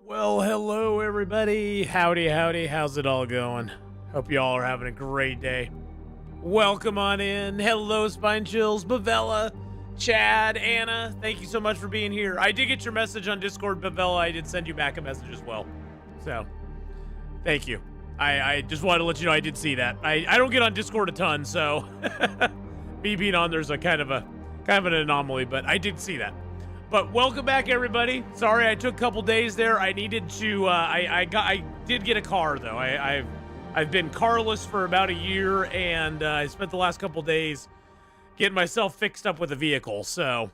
Well, hello everybody. Howdy, howdy. How's it all going? Hope you all are having a great day. Welcome on in. Hello, Spine Chills, Bavella, Chad, Anna. Thank you so much for being here. I did get your message on Discord, Bavella. I did send you back a message as well. So, thank you. I just wanted to let you know I did see that. I don't get on Discord a ton, so me being on there's a kind of an anomaly, but I did see that. But welcome back, everybody. Sorry I took a couple days there. I needed to. I did get a car though. I've been carless for about a year, and I spent the last couple days getting myself fixed up with a vehicle. So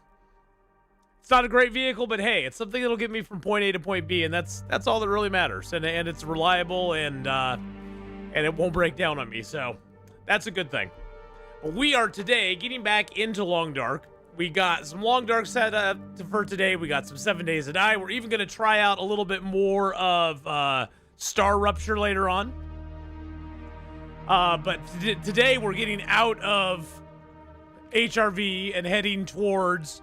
it's not a great vehicle, but hey, it's something that'll get me from point A to point B, and that's all that really matters. And it's reliable, and it won't break down on me. So that's a good thing. But we are today getting back into Long Dark. We got some Long Dark set up for today. We got some 7 Days to Die. We're even going to try out a little bit more of Star Rupture later on. But today we're getting out of HRV and heading towards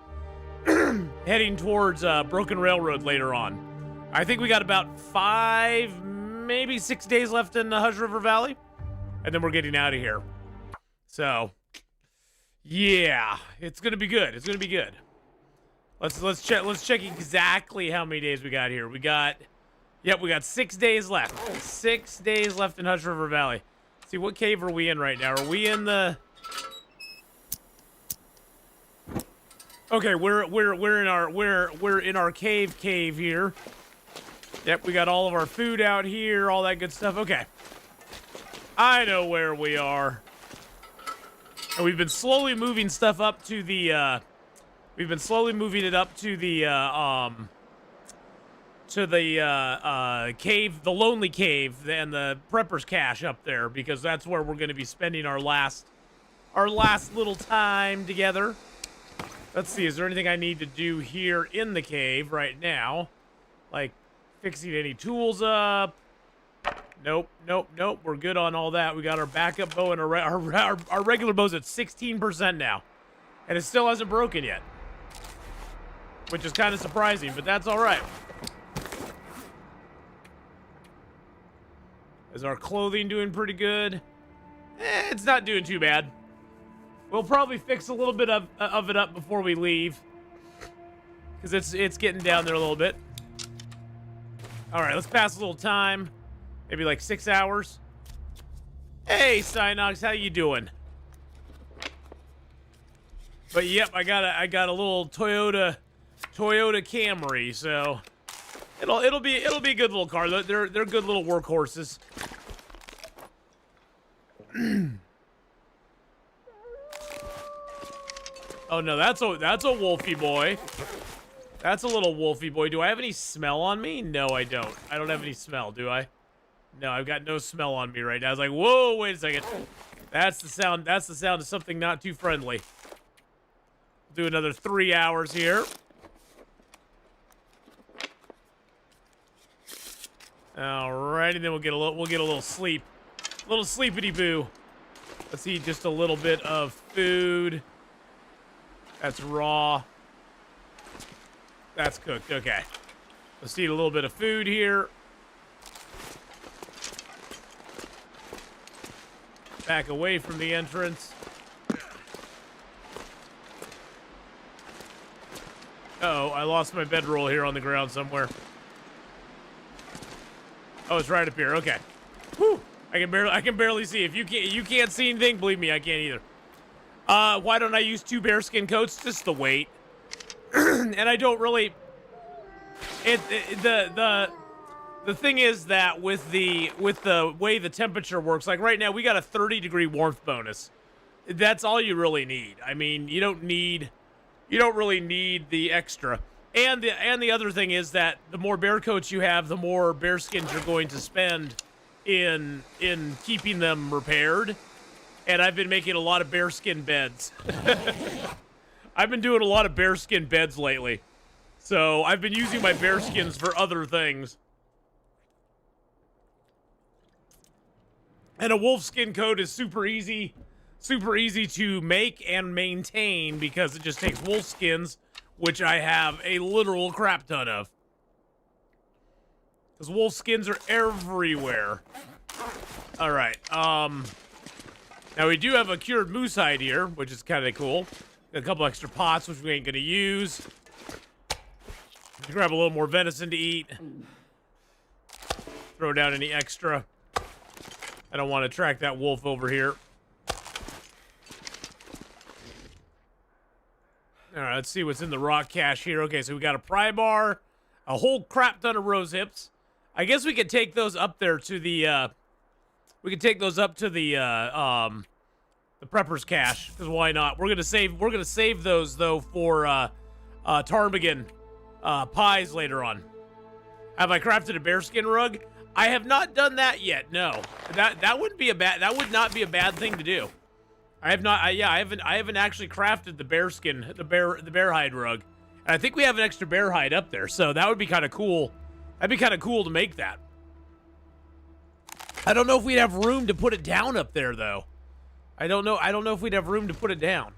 Broken Railroad later on. I think we got about 5, maybe 6 days left in the Hush River Valley, and then we're getting out of here. So yeah, it's gonna be good. It's gonna be good. Let's check exactly how many days we got here. We got 6 days left. 6 days left in Hush River Valley. Let's see, what cave are we in right now? Are we in the? Okay, we're in our cave here. Yep, we got all of our food out here, all that good stuff. Okay, I know where we are. And we've been slowly moving stuff up to the, cave, the Lonely Cave, and the Prepper's Cache up there, because that's where we're going to be spending our last little time together. Let's see, is there anything I need to do here in the cave right now? Like, fixing any tools up? Nope. We're good on all that. We got our backup bow, and our regular bow's at 16% now. And it still hasn't broken yet. Which is kind of surprising, but that's all right. Is our clothing doing pretty good? It's not doing too bad. We'll probably fix a little bit of it up before we leave. Because it's getting down there a little bit. All right, let's pass a little time. Maybe like 6 hours. Hey, Synox, how you doing? But yep, I got a little Toyota Camry, so it'll be a good little car. They're good little workhorses. Oh no, that's a wolfy boy. That's a little wolfy boy. Do I have any smell on me? No, I don't. I don't have any smell, do I? No, I've got no smell on me right now. I was like, whoa, wait a second. That's the sound of something not too friendly. Do another 3 hours here. Alrighty, then we'll get a little sleep. A little sleepity boo. Let's eat just a little bit of food. That's raw. That's cooked. Okay. Let's eat a little bit of food here. Back away from the entrance. Uh-oh, I lost my bedroll here on the ground somewhere. Oh, it's right up here. Okay. Whew. I can barely see. If you can't see anything, believe me, I can't either. Why don't I use 2 bearskin coats? Just the weight. And I don't really. The thing is that with the way the temperature works, like right now we got a 30-degree warmth bonus. That's all you really need. I mean, you don't really need the extra. And the other thing is that the more bear coats you have, the more bear skins you're going to spend in keeping them repaired. And I've been making a lot of bearskin beds. I've been doing a lot of bearskin beds lately. So I've been using my bearskins for other things. And a wolfskin coat is super easy to make and maintain because it just takes wolf skins, which I have a literal crap ton of. Because wolf skins are everywhere. All right. Now we do have a cured moose hide here, which is kind of cool. Got a couple extra pots, which we ain't gonna use. Grab a little more venison to eat. Throw down any extra. I don't want to track that wolf over here. All right, let's see what's in the rock cache here. Okay, so we got a pry bar, a whole crap ton of rose hips. I guess we could take those up there to the, we could take those up to the prepper's cache, because why not? We're gonna save those though for ptarmigan pies later on. Have I crafted a bearskin rug? I have not done that yet. No, that would not be a bad thing to do. I have not. I haven't actually crafted the bearskin, the bear hide rug. And I think we have an extra bear hide up there, so that would be kind of cool. That'd be kind of cool to make that. I don't know if we'd have room to put it down up there though. I don't know if we'd have room to put it down.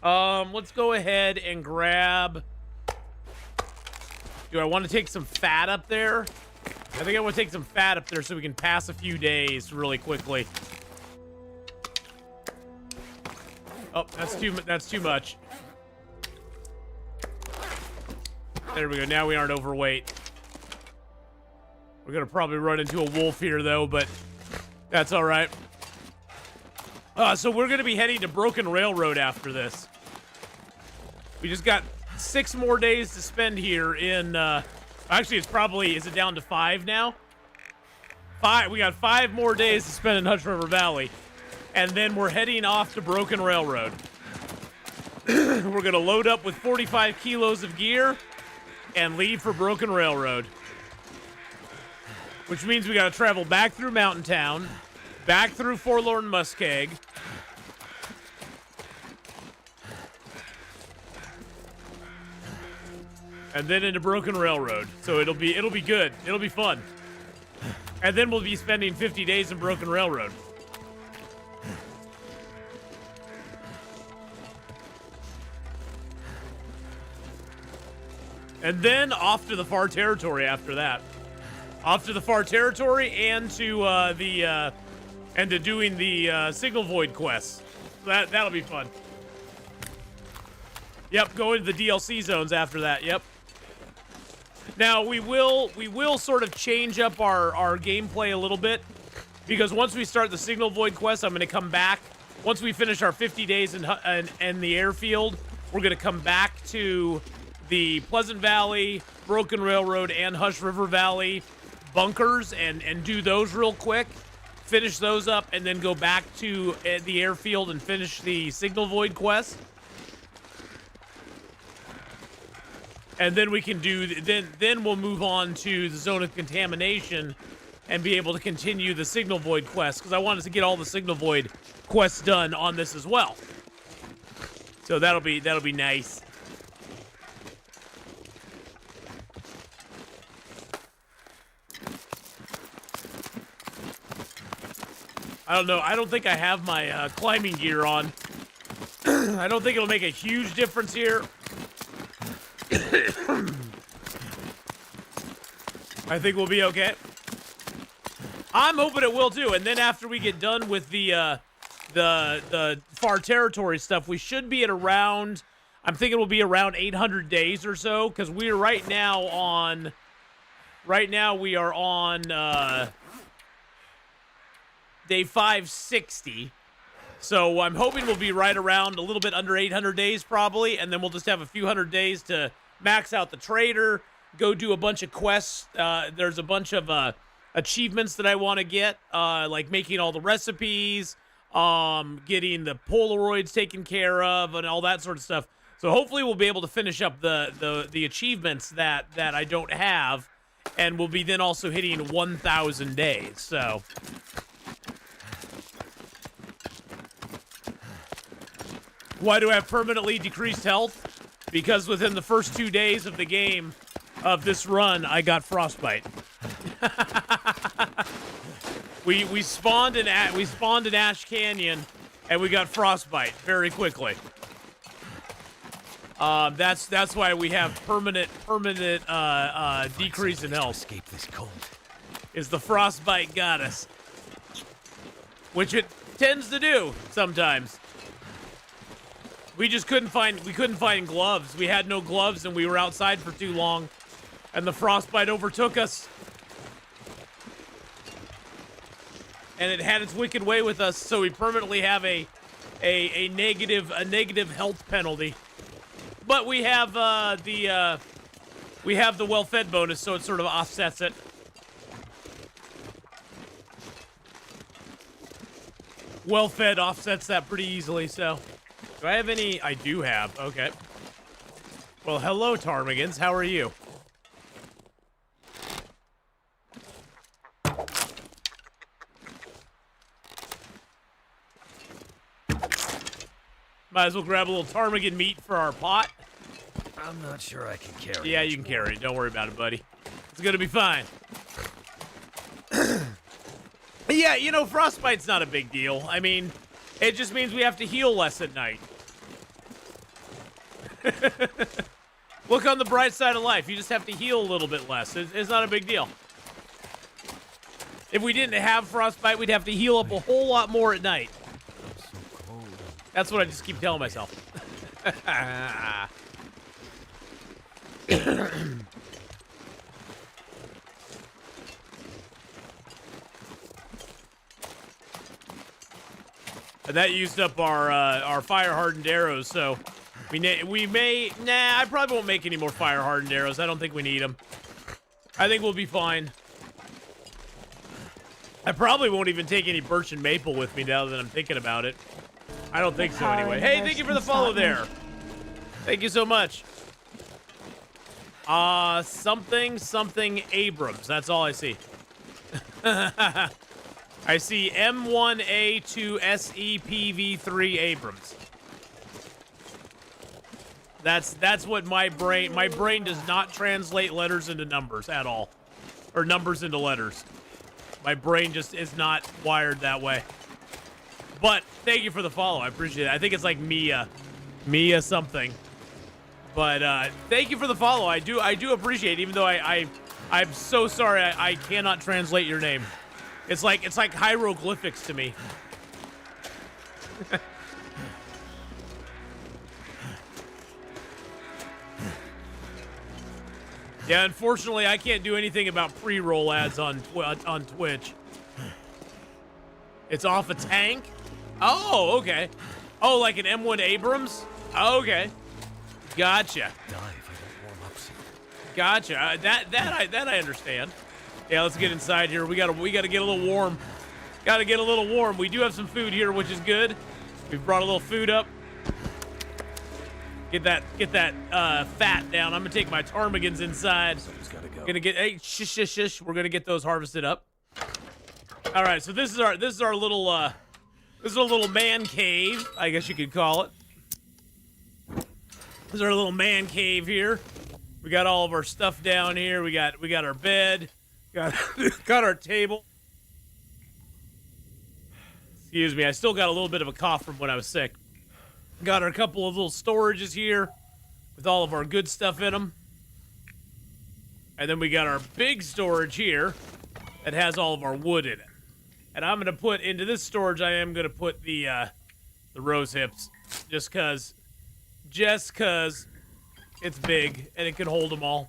Let's go ahead and grab. Do I want to take some fat up there? I think I want to take some fat up there so we can pass a few days really quickly. Oh, that's too much. There we go. Now we aren't overweight. We're gonna probably run into a wolf here though, but that's all right. So we're gonna be heading to Broken Railroad after this. We just got 6 more days to spend here in, actually is it down to 5 now? 5, we got 5 more days to spend in Hush River Valley. And then we're heading off to Broken Railroad. We're gonna load up with 45 kilos of gear and leave for Broken Railroad. Which means we gotta travel back through Mountain Town, back through Forlorn Muskeg, and then into Broken Railroad. So it'll be good. It'll be fun. And then we'll be spending 50 days in Broken Railroad. And then off to the Far Territory after that. Off to the Far Territory and to doing the Signal Void quests. That'll be fun. Yep, go into the DLC zones after that. Yep. Now we will sort of change up our gameplay a little bit, because once we start the Signal Void quest, I'm going to come back. Once we finish our 50 days in the airfield, we're going to come back to the Pleasant Valley, Broken Railroad, and Hush River Valley bunkers and do those real quick. Finish those up, and then go back to the airfield and finish the Signal Void quest. And then we can do, then we'll move on to the Zone of Contamination and be able to continue the Signal Void quest, because I wanted to get all the Signal Void quests done on this as well. So that'll be nice. I don't know. I don't think I have my climbing gear on. I don't think it'll make a huge difference here. I think we'll be okay. I'm hoping it will too. And then after we get done with the Far Territory stuff, we should be at around, I'm thinking we'll be around 800 days or so, because we are right now we are on day 560. So I'm hoping we'll be right around a little bit under 800 days probably, and then we'll just have a few hundred days to max out the trader, go do a bunch of quests. There's a bunch of achievements that I want to get, like making all the recipes, getting the Polaroids taken care of, and all that sort of stuff. So hopefully we'll be able to finish up the achievements that I don't have, and we'll be then also hitting 1,000 days. So why do I have permanently decreased health? Because within the first 2 days of the game, of this run, I got frostbite. we spawned in Ash Canyon, and we got frostbite very quickly. That's why we have permanent decrease in health. Escape this cold. Is the frostbite got us? Which it tends to do sometimes. We just couldn't find gloves. We had no gloves and we were outside for too long, and the frostbite overtook us. And it had its wicked way with us, so we permanently have a negative health penalty. But we have the well-fed bonus, so it sort of offsets it. Well-fed offsets that pretty easily, so. Do I have any? I do have. Okay. Well, hello, Ptarmigans. How are you? Might as well grab a little ptarmigan meat for our pot. I'm not sure I can carry it. Yeah, you can carry it. Don't worry about it, buddy. It's gonna be fine. Yeah, you know, frostbite's not a big deal. I mean, it just means we have to heal less at night. Look on the bright side of life. You just have to heal a little bit less. It's not a big deal. If we didn't have frostbite, we'd have to heal up a whole lot more at night. I'm so cold. That's what I just keep telling myself. And that used up our fire-hardened arrows, so we may... Nah, I probably won't make any more fire-hardened arrows. I don't think we need them. I think we'll be fine. I probably won't even take any birch and maple with me now that I'm thinking about it. I don't think so anyway. Hey, thank you for the follow there. Thank you so much. Something Abrams. That's all I see. I see M1A2SEPV3 Abrams. That's what my brain does not translate letters into numbers at all. Or numbers into letters. My brain just is not wired that way. But thank you for the follow. I appreciate it. I think it's like Mia something. But thank you for the follow. I do appreciate it, even though I'm so sorry I cannot translate your name. It's like hieroglyphics to me. Yeah, unfortunately, I can't do anything about pre-roll ads on Twitch. It's off a tank? Oh, okay. Oh, like an M1 Abrams? Oh, okay. Gotcha. Die if I don't warm up soon. Gotcha. That I understand. Yeah, let's get inside here. We gotta get a little warm. Gotta get a little warm. We do have some food here, which is good. We've brought a little food up. Get that fat down. I'm gonna take my ptarmigans inside. Someone's gotta go. Gonna get shush. We're gonna get those harvested up. All right, so this is our little man cave, I guess you could call it. This is our little man cave here. We got all of our stuff down here. We got our bed. Got our table. Excuse me, I still got a little bit of a cough from when I was sick. Got our couple of little storages here with all of our good stuff in them. And then we got our big storage here that has all of our wood in it. And I'm gonna put into this storage, I am gonna put the rose hips, just cause it's big and it can hold them all.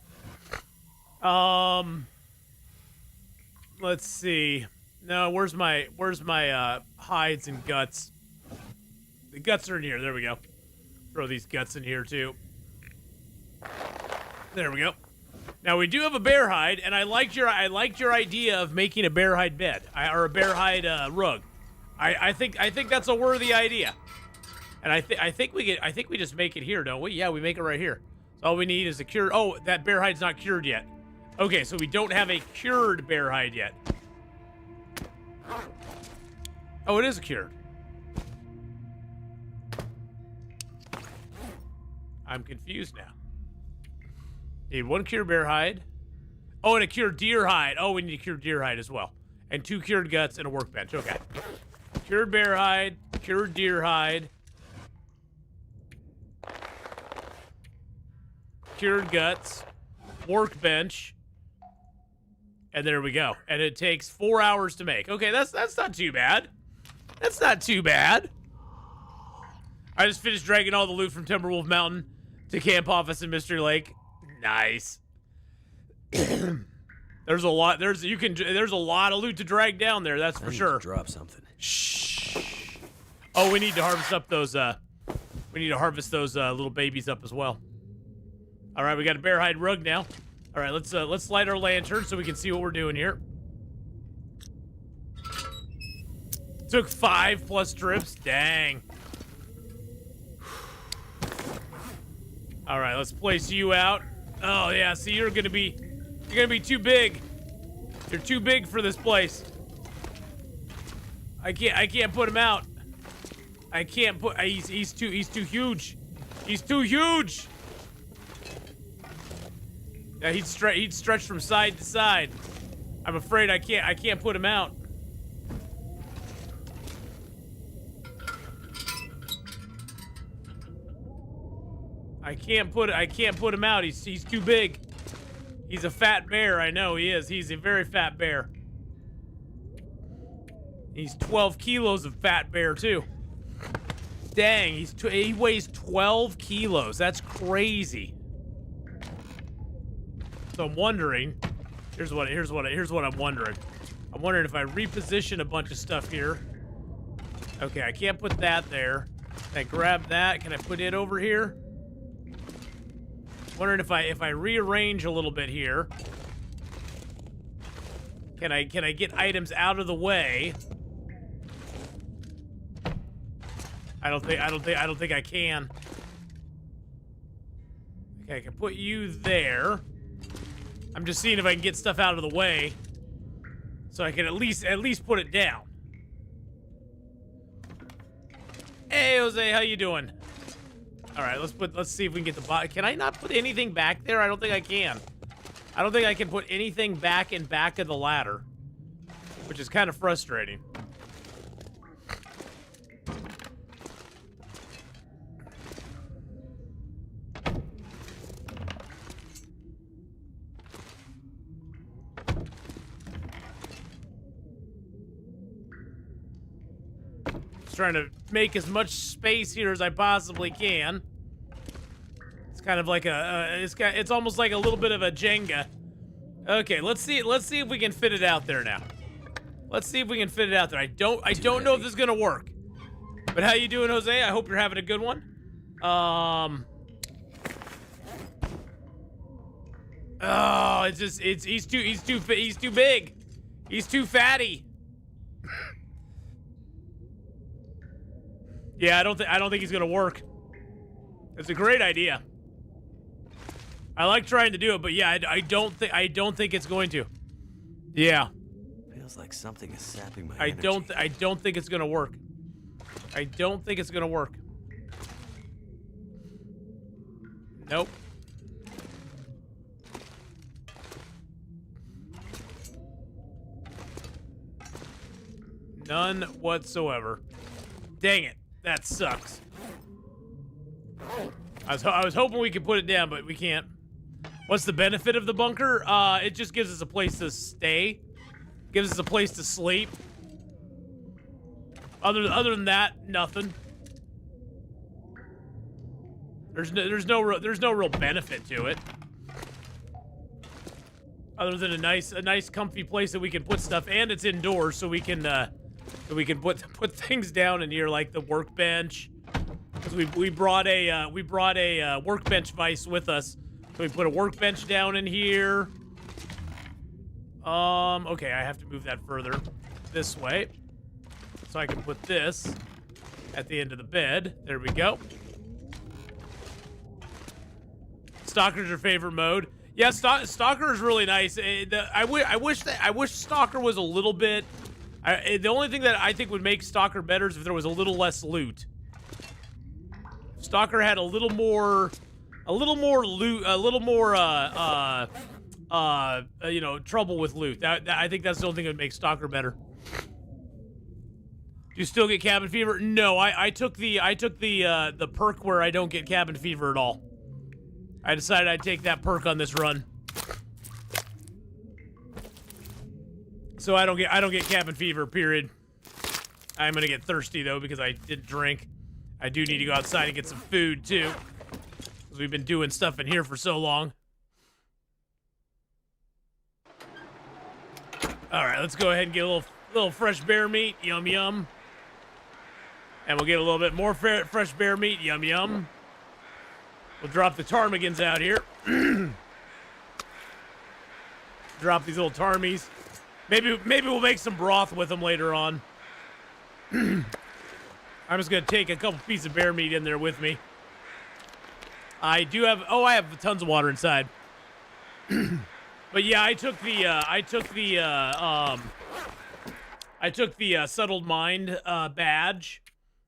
Let's see. No, where's my hides and guts? The guts are in here. There we go. Throw these guts in here too. There we go. Now we do have a bear hide, and I liked your idea of making a bear hide bed or a bear hide rug. I think that's a worthy idea, and I think we just make it here, don't we? Yeah, we make it right here. So all we need is a cured. Oh, that bear hide's not cured yet. Okay, so we don't have a cured bear hide yet. Oh, it is cured. I'm confused now. Need one cured bear hide. Oh, and a cured deer hide. Oh, we need a cured deer hide as well. And 2 cured guts and a workbench. Okay. Cured bear hide, cured deer hide. cured guts, workbench, and there we go. And it takes 4 hours to make. Okay, that's not too bad. That's not too bad. I just finished dragging all the loot from Timberwolf Mountain to Camp Office in Mystery Lake. Nice. There's a lot. There's a lot of loot to drag down there. That's for sure. Drop something. Shh. Oh, we need to harvest up those. We need to harvest those little babies up as well. All right, we got a bear hide rug now. All right, let's light our lantern so we can see what we're doing here. Took 5+ trips. Dang. All right, let's place you out. Oh yeah, see, you're gonna be too big. You're too big for this place. I can't put him out. I can't put. He's too huge. He's too huge. Yeah, he'd stretch from side to side. I'm afraid I can't put him out. I can't put him out. He's too big. He's a fat bear. I know he is. He's a very fat bear. He's 12 kilos of fat bear too. Dang, he weighs 12 kilos. That's crazy. So I'm wondering. Here's what I'm wondering. I'm wondering if I reposition a bunch of stuff here. Okay, I can't put that there. Can I grab that? Can I put it over here? Wondering if I rearrange a little bit here. Can I get items out of the way? I don't think I can. Okay, I can put you there. I'm just seeing if I can get stuff out of the way so I can at least put it down. Hey Jose, how you doing? All right, let's see if we can get the bot. Can I not put anything back there? I don't think I can. I don't think I can put anything back in back of the ladder, which is kind of frustrating. Trying to make as much space here as I possibly can. It's kind of like it's almost like a little bit of a Jenga. Okay, let's see if we can fit it out there now. Let's see if we can fit it out there. I don't know if this is gonna work. But how you doing, Jose? I hope you're having a good one. Oh, he's too big. He's too fatty. Yeah, I don't think he's gonna work. It's a great idea. I like trying to do it, but yeah, I don't think it's going to. Yeah. Feels like something is sapping my I energy. don't think it's gonna work. I don't think it's gonna work. Nope. None whatsoever. Dang it. That sucks. I was hoping we could put it down, but we can't. What's the benefit of the bunker? It just gives us a place to stay. Gives us a place to sleep. Other than that, nothing. There's no real benefit to it. Other than a nice comfy place that we can put stuff, and it's indoors, so we can put things down in here, like the workbench. Because we brought a workbench vise with us, so we put a workbench down in here. Okay, I have to move that further this way, so I can put this at the end of the bed. There we go. Stalker's your favorite mode. Yeah, Stalker is really nice. I wish Stalker was a little bit. The only thing that I think would make Stalker better is if there was a little less loot. If Stalker had a little more loot, a little more you know, trouble with loot. I think that's the only thing that would make Stalker better. Do you still get cabin fever? No, I took the perk where I don't get cabin fever at all. I decided I'd take that perk on this run. So I don't get cabin fever, period. I'm gonna get thirsty though because I didn't drink. I do need to go outside and get some food too. Because we've been doing stuff in here for so long. Alright, let's go ahead and get a little fresh bear meat. Yum yum. And we'll get a little bit more fresh bear meat. Yum yum. We'll drop the ptarmigans out here. Drop these little tarmies. Maybe we'll make some broth with them later on. I'm just gonna take a couple pieces of bear meat in there with me. I have tons of water inside. But yeah, I took the settled mind badge,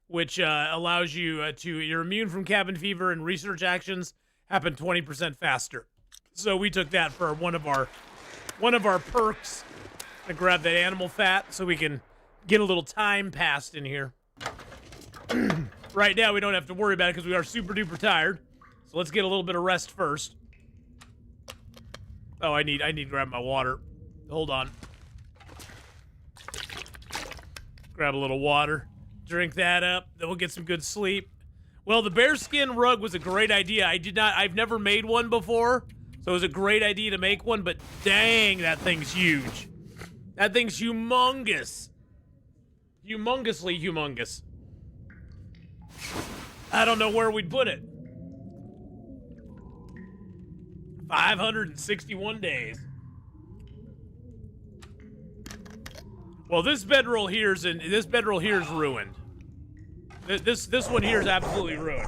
which allows you you're immune from cabin fever and research actions happen 20% faster. So we took that for one of our perks. I grab that animal fat so we can get a little time passed in here. Right now we don't have to worry about it because we are super duper tired. So let's get a little bit of rest first. Oh, I need to grab my water. Hold on. Grab a little water. Drink that up. Then we'll get some good sleep. Well, the bearskin rug was a great idea. I've never made one before. So it was a great idea to make one, but dang, that thing's huge. That thing's humongous. Humongously humongous. I don't know where we'd put it. 561 days. Well, this bedroll here is ruined. This one here is absolutely ruined.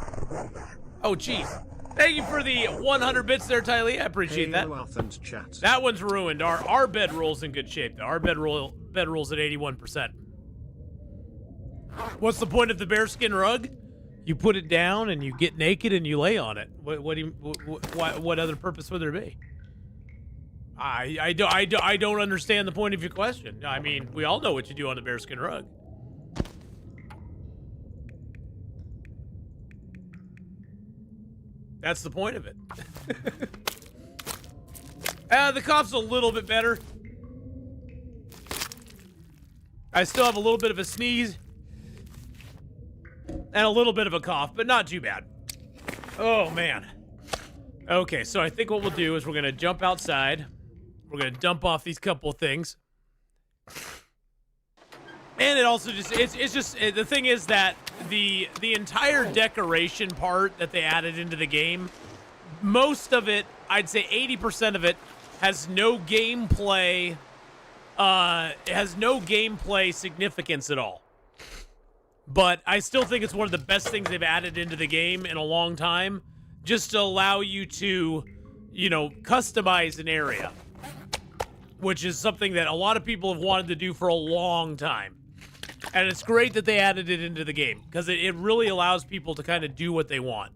Oh, jeez. Thank you for the 100 bits there, Tylee. I appreciate that. That one's ruined. Our bedroll's in good shape, though. Our bedroll's at 81%. What's the point of the bearskin rug? You put it down and you get naked and you lay on it. What other purpose would there be? I don't understand the point of your question. I mean, we all know what you do on the bearskin rug. That's the point of it. The cough's a little bit better. I still have a little bit of a sneeze. And a little bit of a cough, but not too bad. Oh, man. Okay, so I think what we'll do is we're going to jump outside. We're going to dump off these couple of things. And it also the thing is that the entire decoration part that they added into the game, most of it, I'd say 80% of it, has no gameplay significance at all. But I still think it's one of the best things they've added into the game in a long time, just to allow you to, customize an area, which is something that a lot of people have wanted to do for a long time. And it's great that they added it into the game, because it really allows people to kind of do what they want.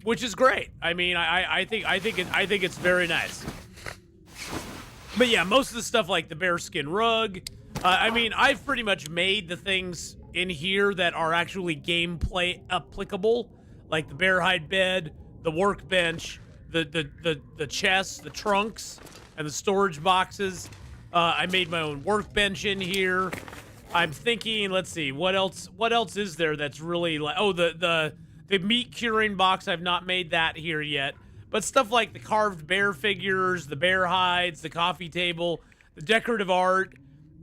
Which is great. I mean, I think it's very nice. But yeah, most of the stuff like the bearskin rug, I mean, I've pretty much made the things in here that are actually gameplay applicable, like the bear hide bed, the workbench, the chests, the trunks, and the storage boxes. I made my own workbench in here. I'm thinking, let's see, what else is there that's really like, oh, the meat curing box, I've not made that here yet. But stuff like the carved bear figures, the bear hides, the coffee table, the decorative art,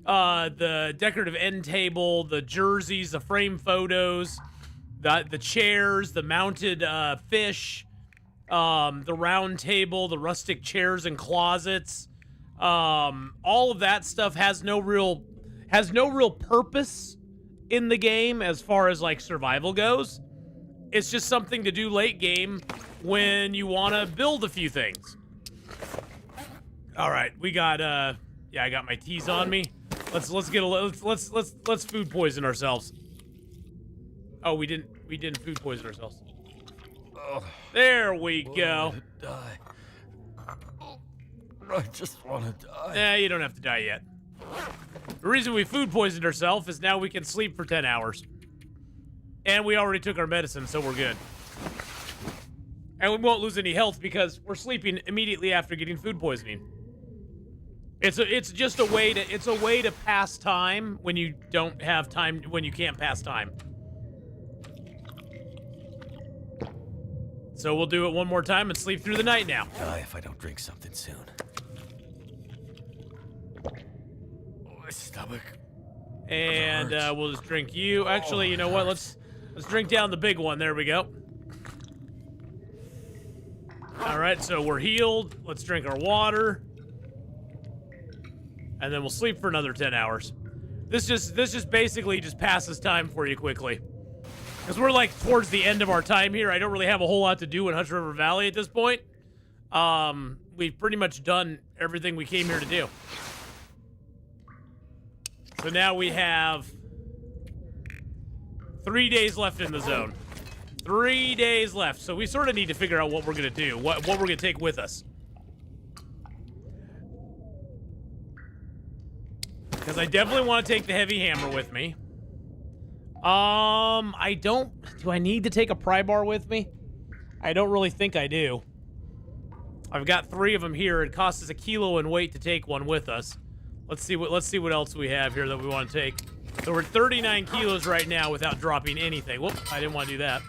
the decorative end table, the jerseys, the frame photos, the chairs, the mounted fish, the round table, the rustic chairs and closets. All of that stuff has no real purpose in the game as far as like survival goes. It's just something to do late game when you want to build a few things. All right, we got I got my teas on me. Let's food poison ourselves. Oh, we didn't food poison ourselves. Oh, there we go. Die. I just want to die. Nah, you don't have to die yet. The reason we food poisoned ourselves is now we can sleep for 10 hours. And we already took our medicine, so we're good. And we won't lose any health because we're sleeping immediately after getting food poisoning. It's just a way to pass time when you don't have time, when you can't pass time. So we'll do it one more time and sleep through the night now. Die if I don't drink something soon. My stomach. And we'll just drink you. Actually, you know what? Let's drink down the big one. There we go. All right, so we're healed. Let's drink our water. And then we'll sleep for another 10 hours. This just basically just passes time for you quickly. Because we're like towards the end of our time here. I don't really have a whole lot to do in Hutch River Valley at this point. We've pretty much done everything we came here to do. So now we have 3 days left in the zone. 3 days left. So we sort of need to figure out what we're going to do. What we're going to take with us. Because I definitely want to take the heavy hammer with me. I don't... Do I need to take a pry bar with me? I don't really think I do. I've got 3 of them here. It costs us 1 kilo in weight to take one with us. Let's see what else we have here that we want to take. So we're 39 kilos right now without dropping anything. Whoop, I didn't want to do that.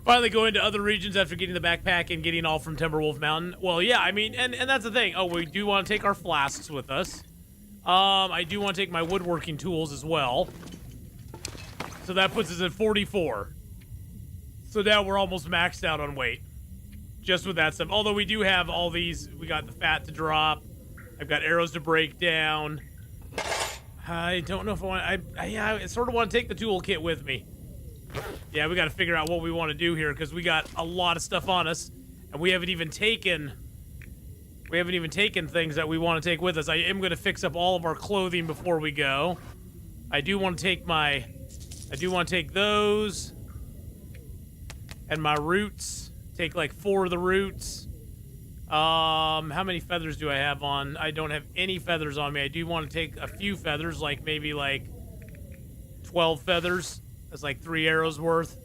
Finally going to other regions after getting the backpack and getting all from Timberwolf Mountain. Well, yeah, I mean, and that's the thing. Oh, we do want to take our flasks with us. I do want to take my woodworking tools as well. So that puts us at 44. So now we're almost maxed out on weight. Just with that stuff. Although we do have all these. We got the fat to drop. I've got arrows to break down. I don't know if I want... I sort of want to take the toolkit with me. Yeah, we got to figure out what we want to do here because we got a lot of stuff on us, and we haven't even taken things that we want to take with us. I am going to fix up all of our clothing before we go. I do want to take those and my roots. Take like 4 of the roots. How many feathers do I have on? I don't have any feathers on me. I do want to take a few feathers, like maybe like 12 feathers. That's like 3 arrows worth.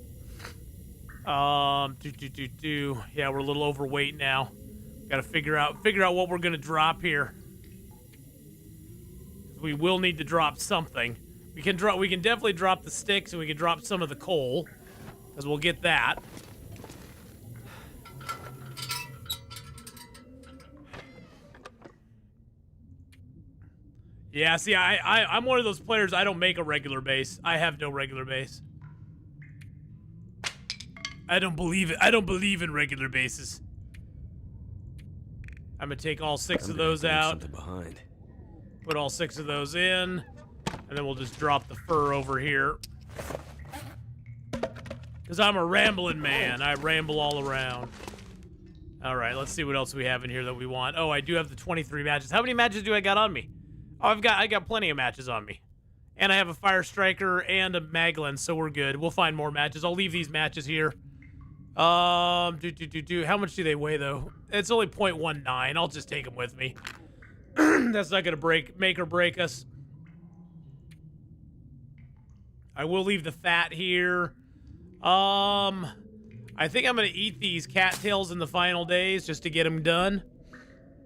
Yeah, we're a little overweight now. Got to figure out what we're gonna drop here. We will need to drop something. We can definitely drop the sticks, and we can drop some of the coal, because we'll get that. Yeah, see, I'm one of those players, I don't make a regular base. I have no regular base. I don't believe it. I don't believe in regular bases. I'm gonna take all 6 of those out. Behind. Put all 6 of those in. And then we'll just drop the fur over here. Because I'm a rambling man. I ramble all around. Alright, let's see what else we have in here that we want. Oh, I do have the 23 matches. How many matches do I got on me? Oh, I got plenty of matches on me. And I have a Fire Striker and a Maglin, so we're good. We'll find more matches. I'll leave these matches here. How much do they weigh, though? It's only 0.19. I'll just take them with me. That's not gonna make or break us. I will leave the fat here. I think I'm gonna eat these cattails in the final days just to get them done.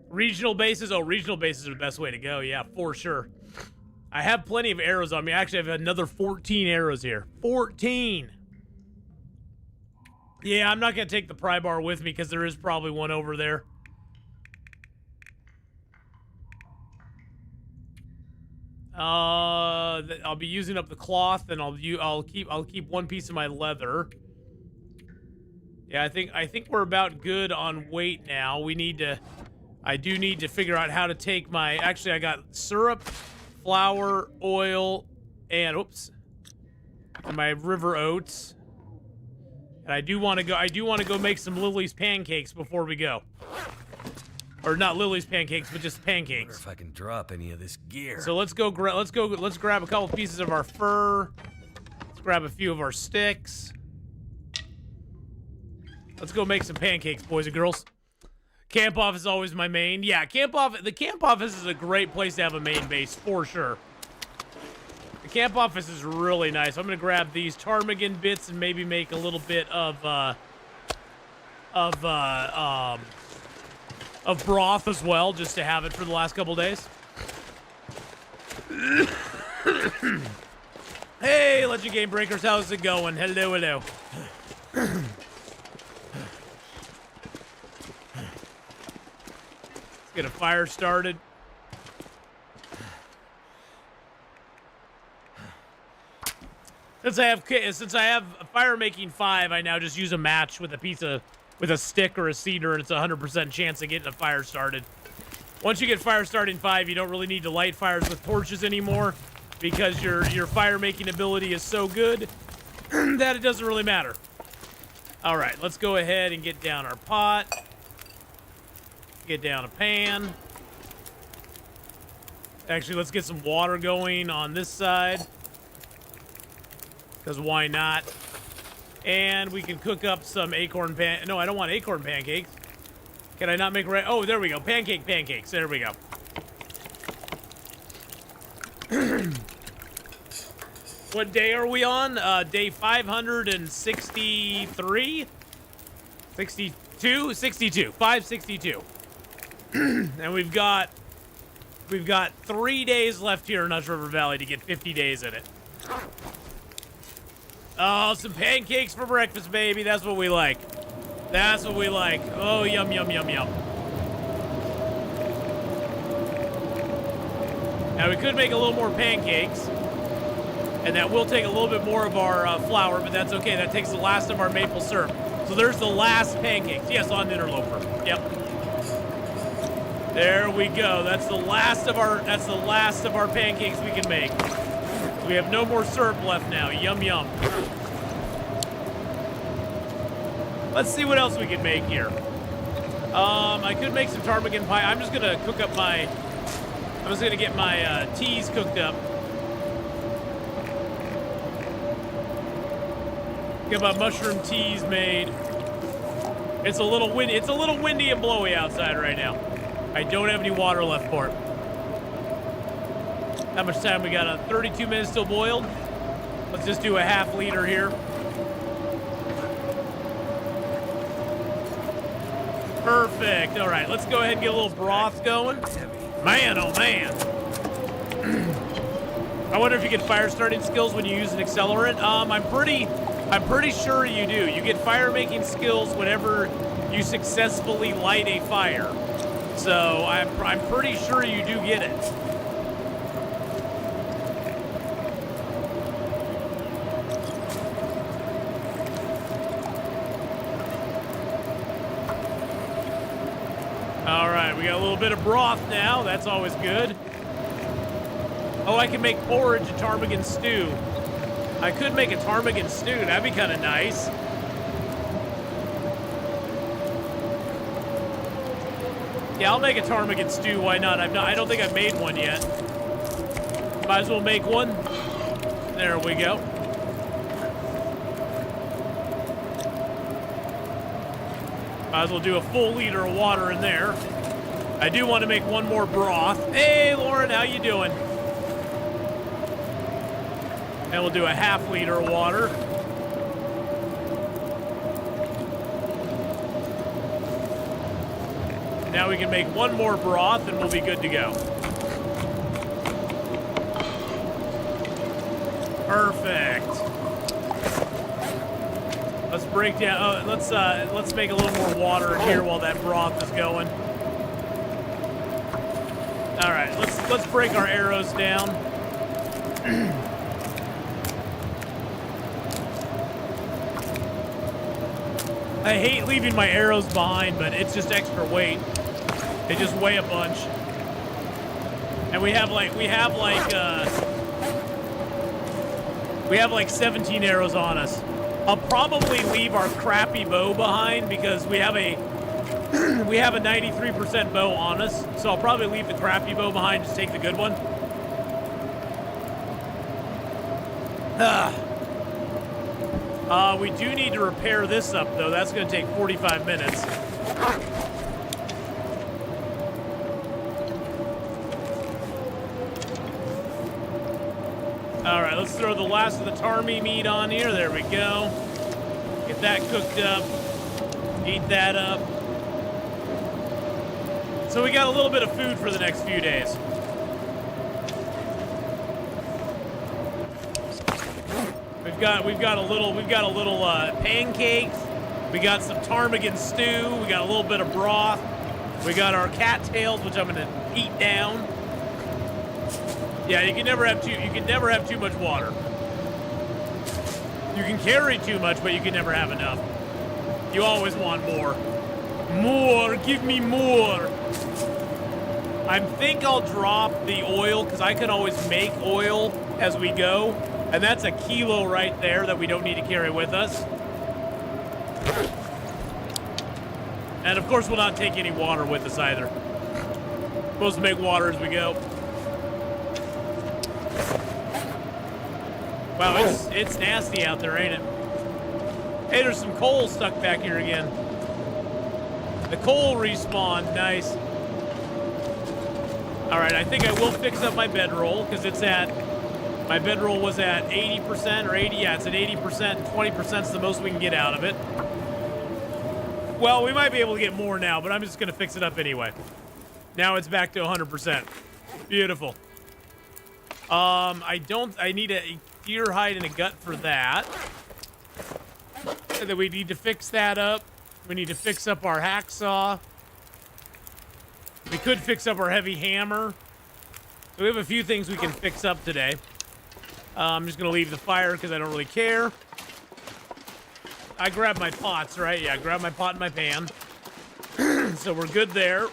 Regional bases. Oh, regional bases are the best way to go. Yeah, for sure. I have plenty of arrows on me. Actually, I have another 14 arrows here. 14! Yeah, I'm not going to take the pry bar with me because there is probably one over there. I'll be using up the cloth, and I'll keep one piece of my leather. Yeah, I think we're about good on weight now. I do need to figure out how to take my... Actually, I got syrup, flour, oil, and... Oops. And my river oats. And I do want to go make some Lily's pancakes before we go. Or not Lily's pancakes, but just pancakes. I wonder if I can drop any of this gear. So let's grab a couple pieces of our fur. Let's grab a few of our sticks. Let's go make some pancakes, boys and girls. Camp off is always my main. Yeah, the camp office is a great place to have a main base, for sure. The camp office is really nice. I'm gonna grab these ptarmigan bits and maybe make a little bit of broth as well, just to have it for the last couple days. Hey, Legend Game Breakers, how's it going? Hello, hello. Let's get a fire started. Since I have fire making 5, I now just use a match with a stick or a cedar, and it's a 100% chance of getting a fire started. Once you get fire starting 5, you don't really need to light fires with torches anymore, because your fire making ability is so good that it doesn't really matter. All right, let's go ahead and get down our pot. Get down a pan. Actually, let's get some water going on this side, because why not? And we can cook up some no, I don't want acorn pancakes. Can I not make oh, there we go. Pancakes. There we go. What day are we on? Day 563? 62? 62. 562. And we've got 3 days left here in Nuts River Valley to get 50 days in it. Oh, some pancakes for breakfast, baby. That's what we like. That's what we like. Oh, yum, yum, yum, yum. Now, we could make a little more pancakes, and that will take a little bit more of our flour, but that's okay. That takes the last of our maple syrup. So there's the last pancakes. Yes, on Interloper. Yep. There we go. That's the last of our pancakes we can make. We have no more syrup left now. Yum, yum. Let's see what else we can make here. I could make some ptarmigan pie. I'm just gonna get my teas cooked up. Get my mushroom teas made. It's a little windy and blowy outside right now. I don't have any water left for it. How much time we got? 32 minutes till boiled. Let's just do a half liter here. Perfect. All right, let's go ahead and get a little broth going. Man, oh man. I wonder if you get fire starting skills when you use an accelerant. I'm pretty sure you do. You get fire making skills whenever you successfully light a fire. So I'm pretty sure you do get it. All right, we got a little bit of broth now. That's always good. Oh, I can make porridge and ptarmigan stew. I could make a ptarmigan stew. That'd be kind of nice. Yeah, I'll make a ptarmigan stew. Why not? I don't think I've made one yet. Might as well make one. There we go. Might as well do a full liter of water in there. I do want to make one more broth. Hey, Lauren, how you doing? And we'll do a half liter of water. Now we can make one more broth and we'll be good to go. Perfect. Let's break down. Let's make a little more water in here while that broth is going. All right, let's break our arrows down. I hate leaving my arrows behind, but it's just extra weight. They just weigh a bunch. And we have like 17 arrows on us. I'll probably leave our crappy bow behind because we have a 93% bow on us. So I'll probably leave the crappy bow behind, just take the good one. We do need to repair this up though. That's gonna take 45 minutes. All right, let's throw the last of the tarmy meat on here. There we go. Get that cooked up. Heat that up. So we got a little bit of food for the next few days. We've got a little pancakes. We got some ptarmigan stew. We got a little bit of broth. We got our cattails, which I'm gonna heat down. Yeah, you can never have too much water. You can carry too much, but you can never have enough. You always want more. More, give me more. I think I'll drop the oil because I can always make oil as we go. And that's a kilo right there that we don't need to carry with us. And of course, we'll not take any water with us either. We're supposed to make water as we go. Wow, it's nasty out there, ain't it? Hey, there's some coal stuck back here again. The coal respawned, nice. All right, I think I will fix up my bedroll because my bedroll was at 80% or 80, yeah, it's at 80% and 20% is the most we can get out of it. Well, we might be able to get more now, but I'm just gonna fix it up anyway. Now it's back to 100%. Beautiful. I need a deer hide and a gut for that. And then we need to fix that up. We need to fix up our hacksaw. We could fix up our heavy hammer. So we have a few things we can fix up today. I'm just gonna leave the fire because I don't really care. I grabbed my pots, right? Yeah, I grabbed my pot and my pan. So we're good there.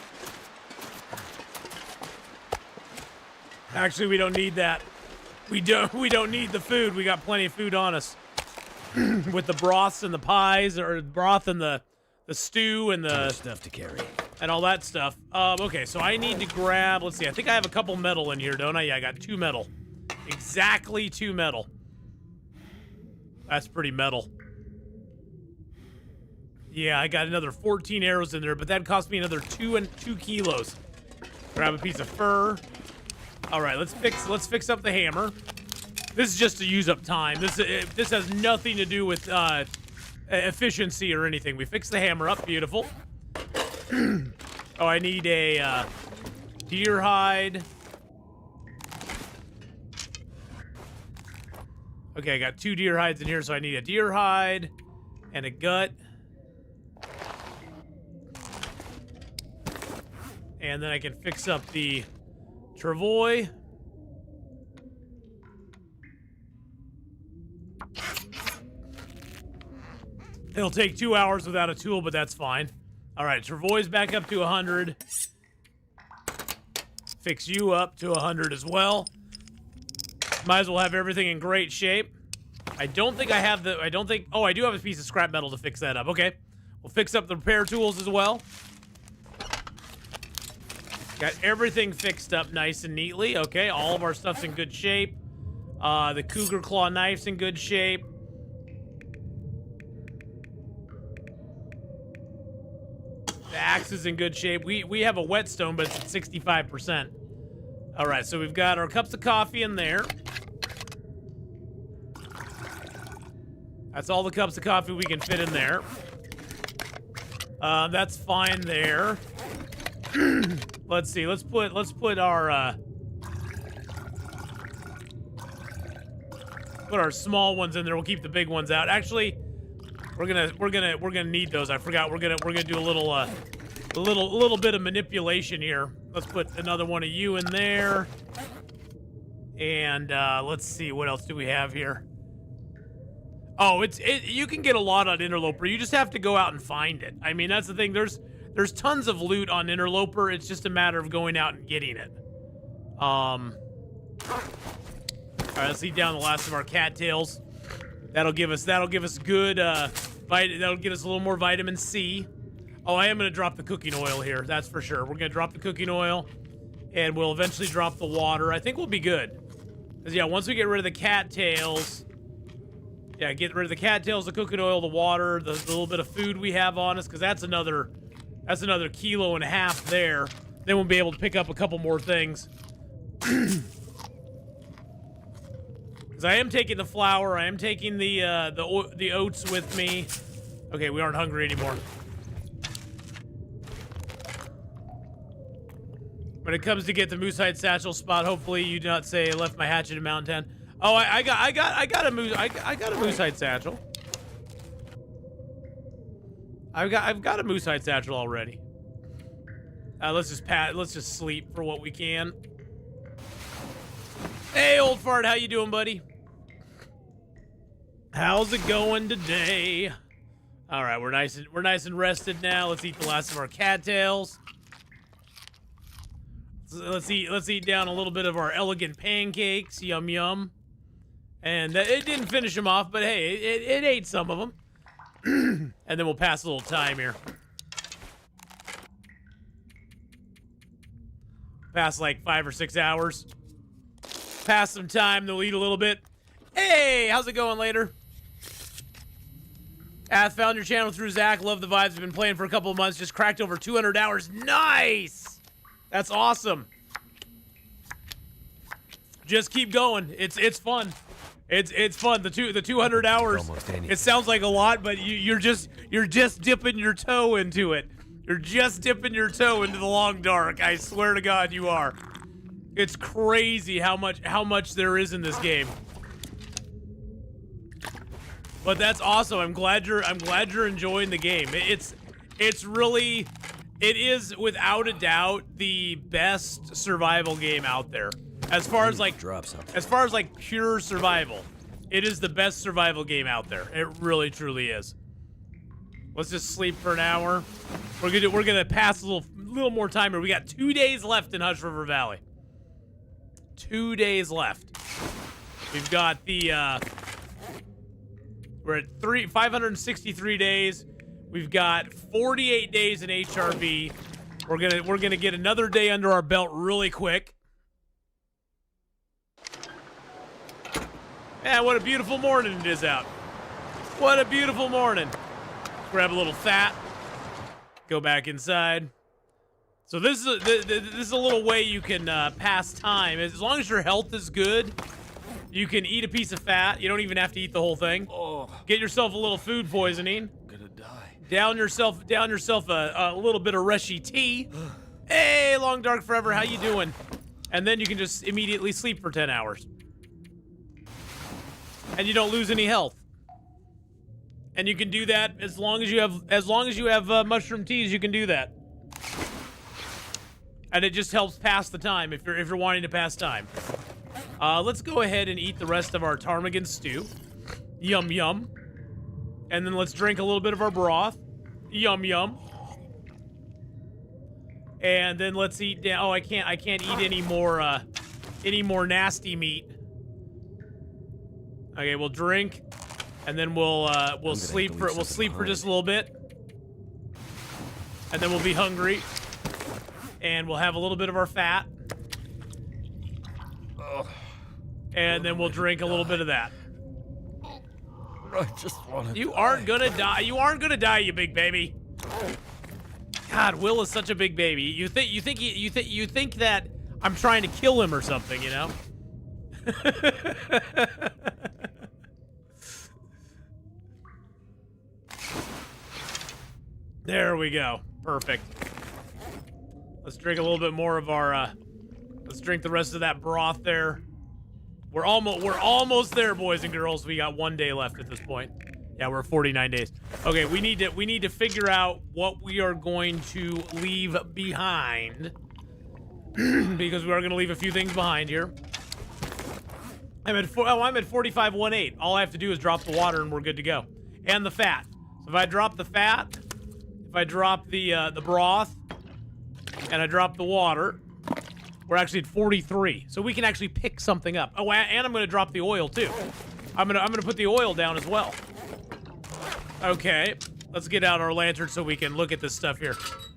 Actually, we don't need that. We don't need the food. We got plenty of food on us. With the broths and the pies, or broth and the stew and the stuff to carry. And all that stuff. Okay, so I need to grab, let's see, I think I have a couple metal in here, don't I? Yeah, I got 2 metal. Exactly 2 metal. That's pretty metal. Yeah, I got another 14 arrows in there, but that cost me another 2 kilos. Grab a piece of fur. All right, let's fix up the hammer. This is just to use up time. This has nothing to do with efficiency or anything. We fixed the hammer up, beautiful. Oh, I need a deer hide. Okay, I got 2 deer hides in here, so I need a deer hide and a gut. And then I can fix up the travois. It'll take 2 hours without a tool, but that's fine. All right, travois back up to 100. Fix you up to 100 as well. Might as well have everything in great shape. I don't think I have the, oh, I do have a piece of scrap metal to fix that up. Okay, we'll fix up the repair tools as well. Got everything fixed up nice and neatly. Okay, all of our stuff's in good shape. The cougar claw knife's in good shape. The axe is in good shape. We have a whetstone, but it's at 65%. All right, so we've got our cups of coffee in there. That's all the cups of coffee we can fit in there. That's fine there. Let's see. Let's put our small ones in there. We'll keep the big ones out. Actually, we're gonna need those. I forgot. We're gonna do a little bit of manipulation here. Let's put another one of you in there. And let's see, what else do we have here? Oh, you can get a lot on Interloper. You just have to go out and find it. I mean, that's the thing. There's tons of loot on Interloper. It's just a matter of going out and getting it. All right, let's eat down the last of our cattails. That'll give us good that'll get us a little more vitamin C. Oh, I am gonna drop the cooking oil here. That's for sure. We're gonna drop the cooking oil, and we'll eventually drop the water. I think we'll be good. Cause yeah, once we get rid of the cattails, get rid of the cattails, the cooking oil, the water, the little bit of food we have on us, cause that's another kilo and a half there. Then we'll be able to pick up a couple more things. Because I am taking the flour. I am taking the oats with me. Okay, we aren't hungry anymore. When it comes to get the Moosehide Satchel spot, hopefully you do not say I left my hatchet in Mountain 10. Oh, I got a Moosehide Satchel. I've got a Moosehide Satchel already. Let's just sleep for what we can. Hey, old fart, how you doing, buddy? How's it going today? All right, we're nice and rested now. Let's eat the last of our cattails. Let's eat down a little bit of our elegant pancakes. Yum yum. And it didn't finish them off, but hey, it ate some of them. And then we'll pass a little time here. Pass like 5 or 6 hours. Pass some time, then we'll eat a little bit. Hey, how's it going later? Found your channel through Zach. Love the vibes. I've been playing for a couple of months. Just cracked over 200 hours. Nice! That's awesome. Just keep going. It's fun. It's fun. The 200 hours. It sounds like a lot, but you're just dipping your toe into it. You're just dipping your toe into the long dark. I swear to God, you are. It's crazy how much there is in this game. But that's awesome. I'm glad you're enjoying the game. It is without a doubt the best survival game out there. As far as like pure survival, it is the best survival game out there. It really truly is. Let's just sleep for an hour. We're gonna pass a little more time here. We got 2 days left in Hush River Valley. 2 days left. We've got the we're at 563 days. We've got 48 days in HRV. We're gonna get another day under our belt really quick. Man, what a beautiful morning it is out. What a beautiful morning. Grab a little fat. Go back inside. So this is a little way you can pass time. As long as your health is good, you can eat a piece of fat. You don't even have to eat the whole thing. Oh, get yourself a little food poisoning. I'm gonna die. Down yourself a little bit of Reshi tea. Hey, Long Dark Forever, how you doing? And then you can just immediately sleep for 10 hours. And you don't lose any health. And you can do that as long as you have mushroom teas. You can do that. And it just helps pass the time if you're wanting to pass time. Let's go ahead and eat the rest of our ptarmigan stew. Yum yum. And then let's drink a little bit of our broth. Yum yum. And then let's eat down. Oh, I can't eat any more nasty meat. Okay, we'll drink, and then we'll sleep for just a little bit, and then we'll be hungry, and we'll have a little bit of our fat, and then we'll drink a little bit of that. I just want to. You aren't gonna die. You aren't gonna die, you big baby. God, Will is such a big baby. You think that I'm trying to kill him or something, you know? There we go. Perfect. Let's drink a little bit more of our let's drink the rest of that broth there. We're almost there, boys and girls. We got 1 day left at this point. Yeah, we're 49 days. Okay, we need to figure out what we are going to leave behind. Because we are going to leave a few things behind here. I'm at 4518. All I have to do is drop the water and we're good to go. And the fat. So if I drop the fat, if I drop the broth, and I drop the water, we're actually at 43. So we can actually pick something up. Oh, and I'm going to drop the oil too. I'm gonna put the oil down as well. Okay, let's get out our lantern so we can look at this stuff here.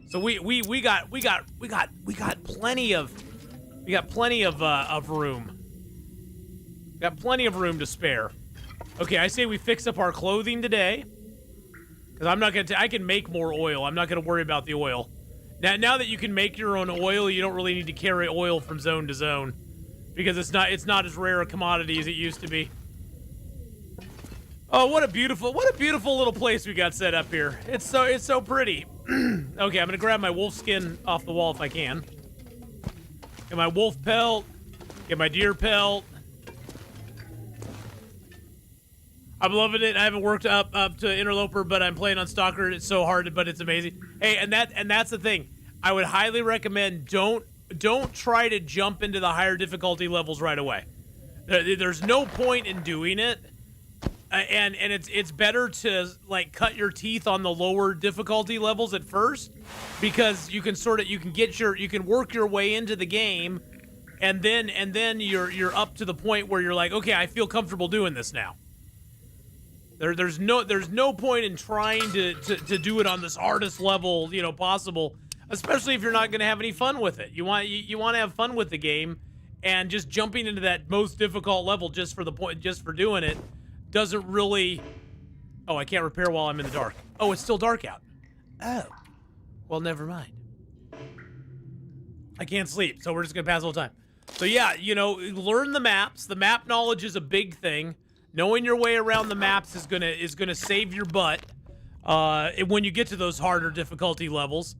So we got plenty of room. Got plenty of room to spare. Okay, I say we fix up our clothing today. Because I'm not gonna. I can make more oil. I'm not gonna worry about the oil. Now that you can make your own oil, you don't really need to carry oil from zone to zone, because it's not as rare a commodity as it used to be. Oh, what a beautiful little place we got set up here. It's so pretty. Okay, I'm gonna grab my wolf skin off the wall if I can. Get my wolf pelt. Get my deer pelt. I'm loving it. I haven't worked up to Interloper, but I'm playing on Stalker. It's so hard, but it's amazing. Hey, and that's the thing. I would highly recommend don't try to jump into the higher difficulty levels right away. There's no point in doing it. And it's better to like cut your teeth on the lower difficulty levels at first, because you can work your way into the game, and then you're up to the point where you're like, okay, I feel comfortable doing this now. There's no point in trying to do it on this hardest level, possible, especially if you're not going to have any fun with it. You want to have fun with the game, and just jumping into that most difficult level just for doing it doesn't really... Oh, I can't repair while I'm in the dark. Oh, it's still dark out. Oh. Well, never mind. I can't sleep, so we're just gonna pass the whole time. So yeah, learn the maps. The map knowledge is a big thing. Knowing your way around the maps is gonna save your butt when you get to those harder difficulty levels.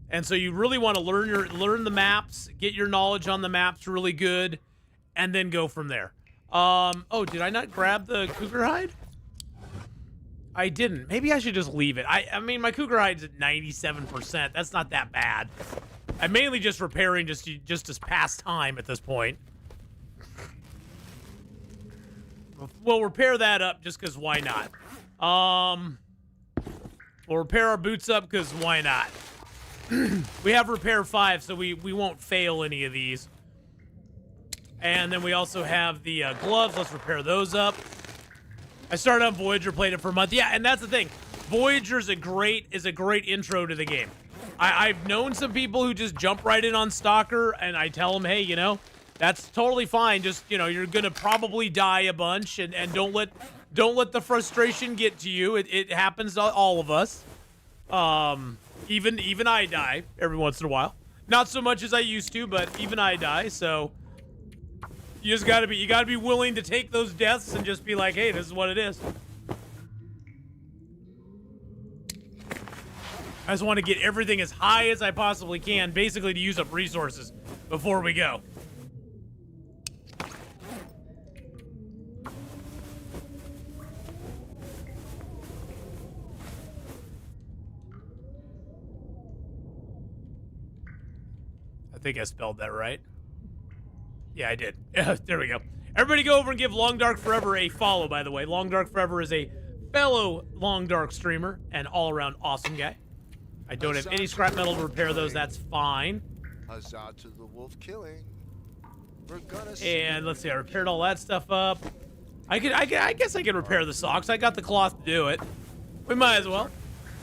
And so you really want to learn the maps, get your knowledge on the maps really good, and then go from there. Oh, did I not grab the cougar hide? I didn't. Maybe I should just leave it. I mean, my cougar hide's at 97%. That's not that bad. I'm mainly just repairing just as past time at this point. We'll repair that up just because why not? We'll repair our boots up because why not? We have repair 5, so we won't fail any of these. And then we also have the gloves. Let's repair those up. I started on Voyager, played it for a month. Yeah, and that's the thing. Voyager is a great intro to the game. I've known some people who just jump right in on Stalker, and I tell them, hey, that's totally fine. Just, you're gonna probably die a bunch, and don't let the frustration get to you. It happens to all of us. Even I die every once in a while. Not so much as I used to, but even I die, so you just gotta be willing to take those deaths and just be like, hey, this is what it is. I just want to get everything as high as I possibly can, basically to use up resources before we go. I think I spelled that right. Yeah, I did. There we go. Everybody go over and give Long Dark Forever a follow, by the way. Long Dark Forever is a fellow Long Dark streamer and all-around awesome guy. I don't have any scrap metal to repair those. That's fine. Huzzah to the wolf killing. We're gonna and let's see, I repaired all that stuff up. I guess I could repair the socks. I got the cloth to do it. We might as well.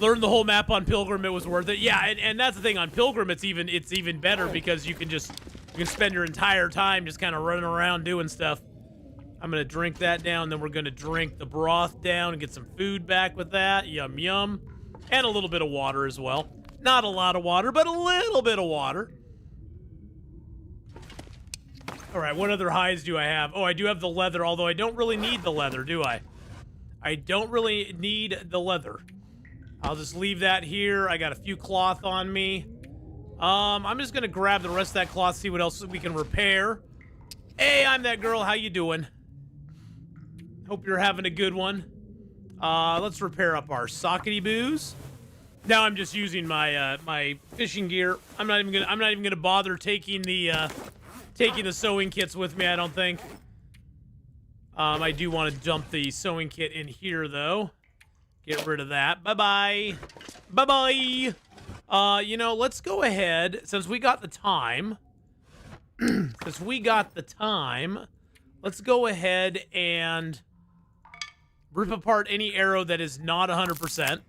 Learn the whole map on Pilgrim. It was worth it. Yeah, and that's the thing on Pilgrim. It's even better because you can spend your entire time just kind of running around doing stuff. I'm gonna drink that down. Then we're gonna drink the broth down and get some food back with that. Yum yum. And a little bit of water as well. Not a lot of water, but a little bit of water. All right, what other hides do I have? Oh, I do have the leather, although I don't really need the leather, do I? I don't really need the leather. I'll just leave that here. I got a few cloth on me. I'm just gonna grab the rest of that cloth, see what else we can repair. Hey, I'm that girl. How you doing? Hope you're having a good one. Let's repair up our sockety boos. Now I'm just using my my fishing gear. I'm not even gonna bother taking the sewing kits with me. I don't think. I do want to dump the sewing kit in here though. Get rid of that. Bye bye. Bye bye. Let's go ahead since we got the time. Let's go ahead and rip apart any arrow that is not 100%.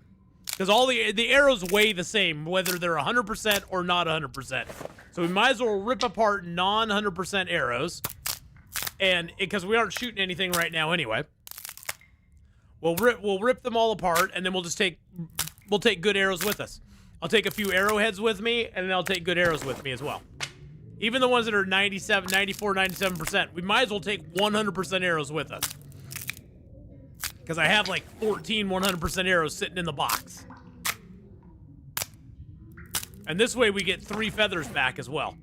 Because all the arrows weigh the same, whether they're 100% or not 100%. So we might as well rip apart non-100% arrows. And because we aren't shooting anything right now anyway. We'll rip them all apart, and then we'll take good arrows with us. I'll take a few arrowheads with me, and then I'll take good arrows with me as well. Even the ones that are 97%, 94%, 97%. We might as well take 100% arrows with us. Because I have like 14 100% arrows sitting in the box. And this way we get 3 feathers back as well.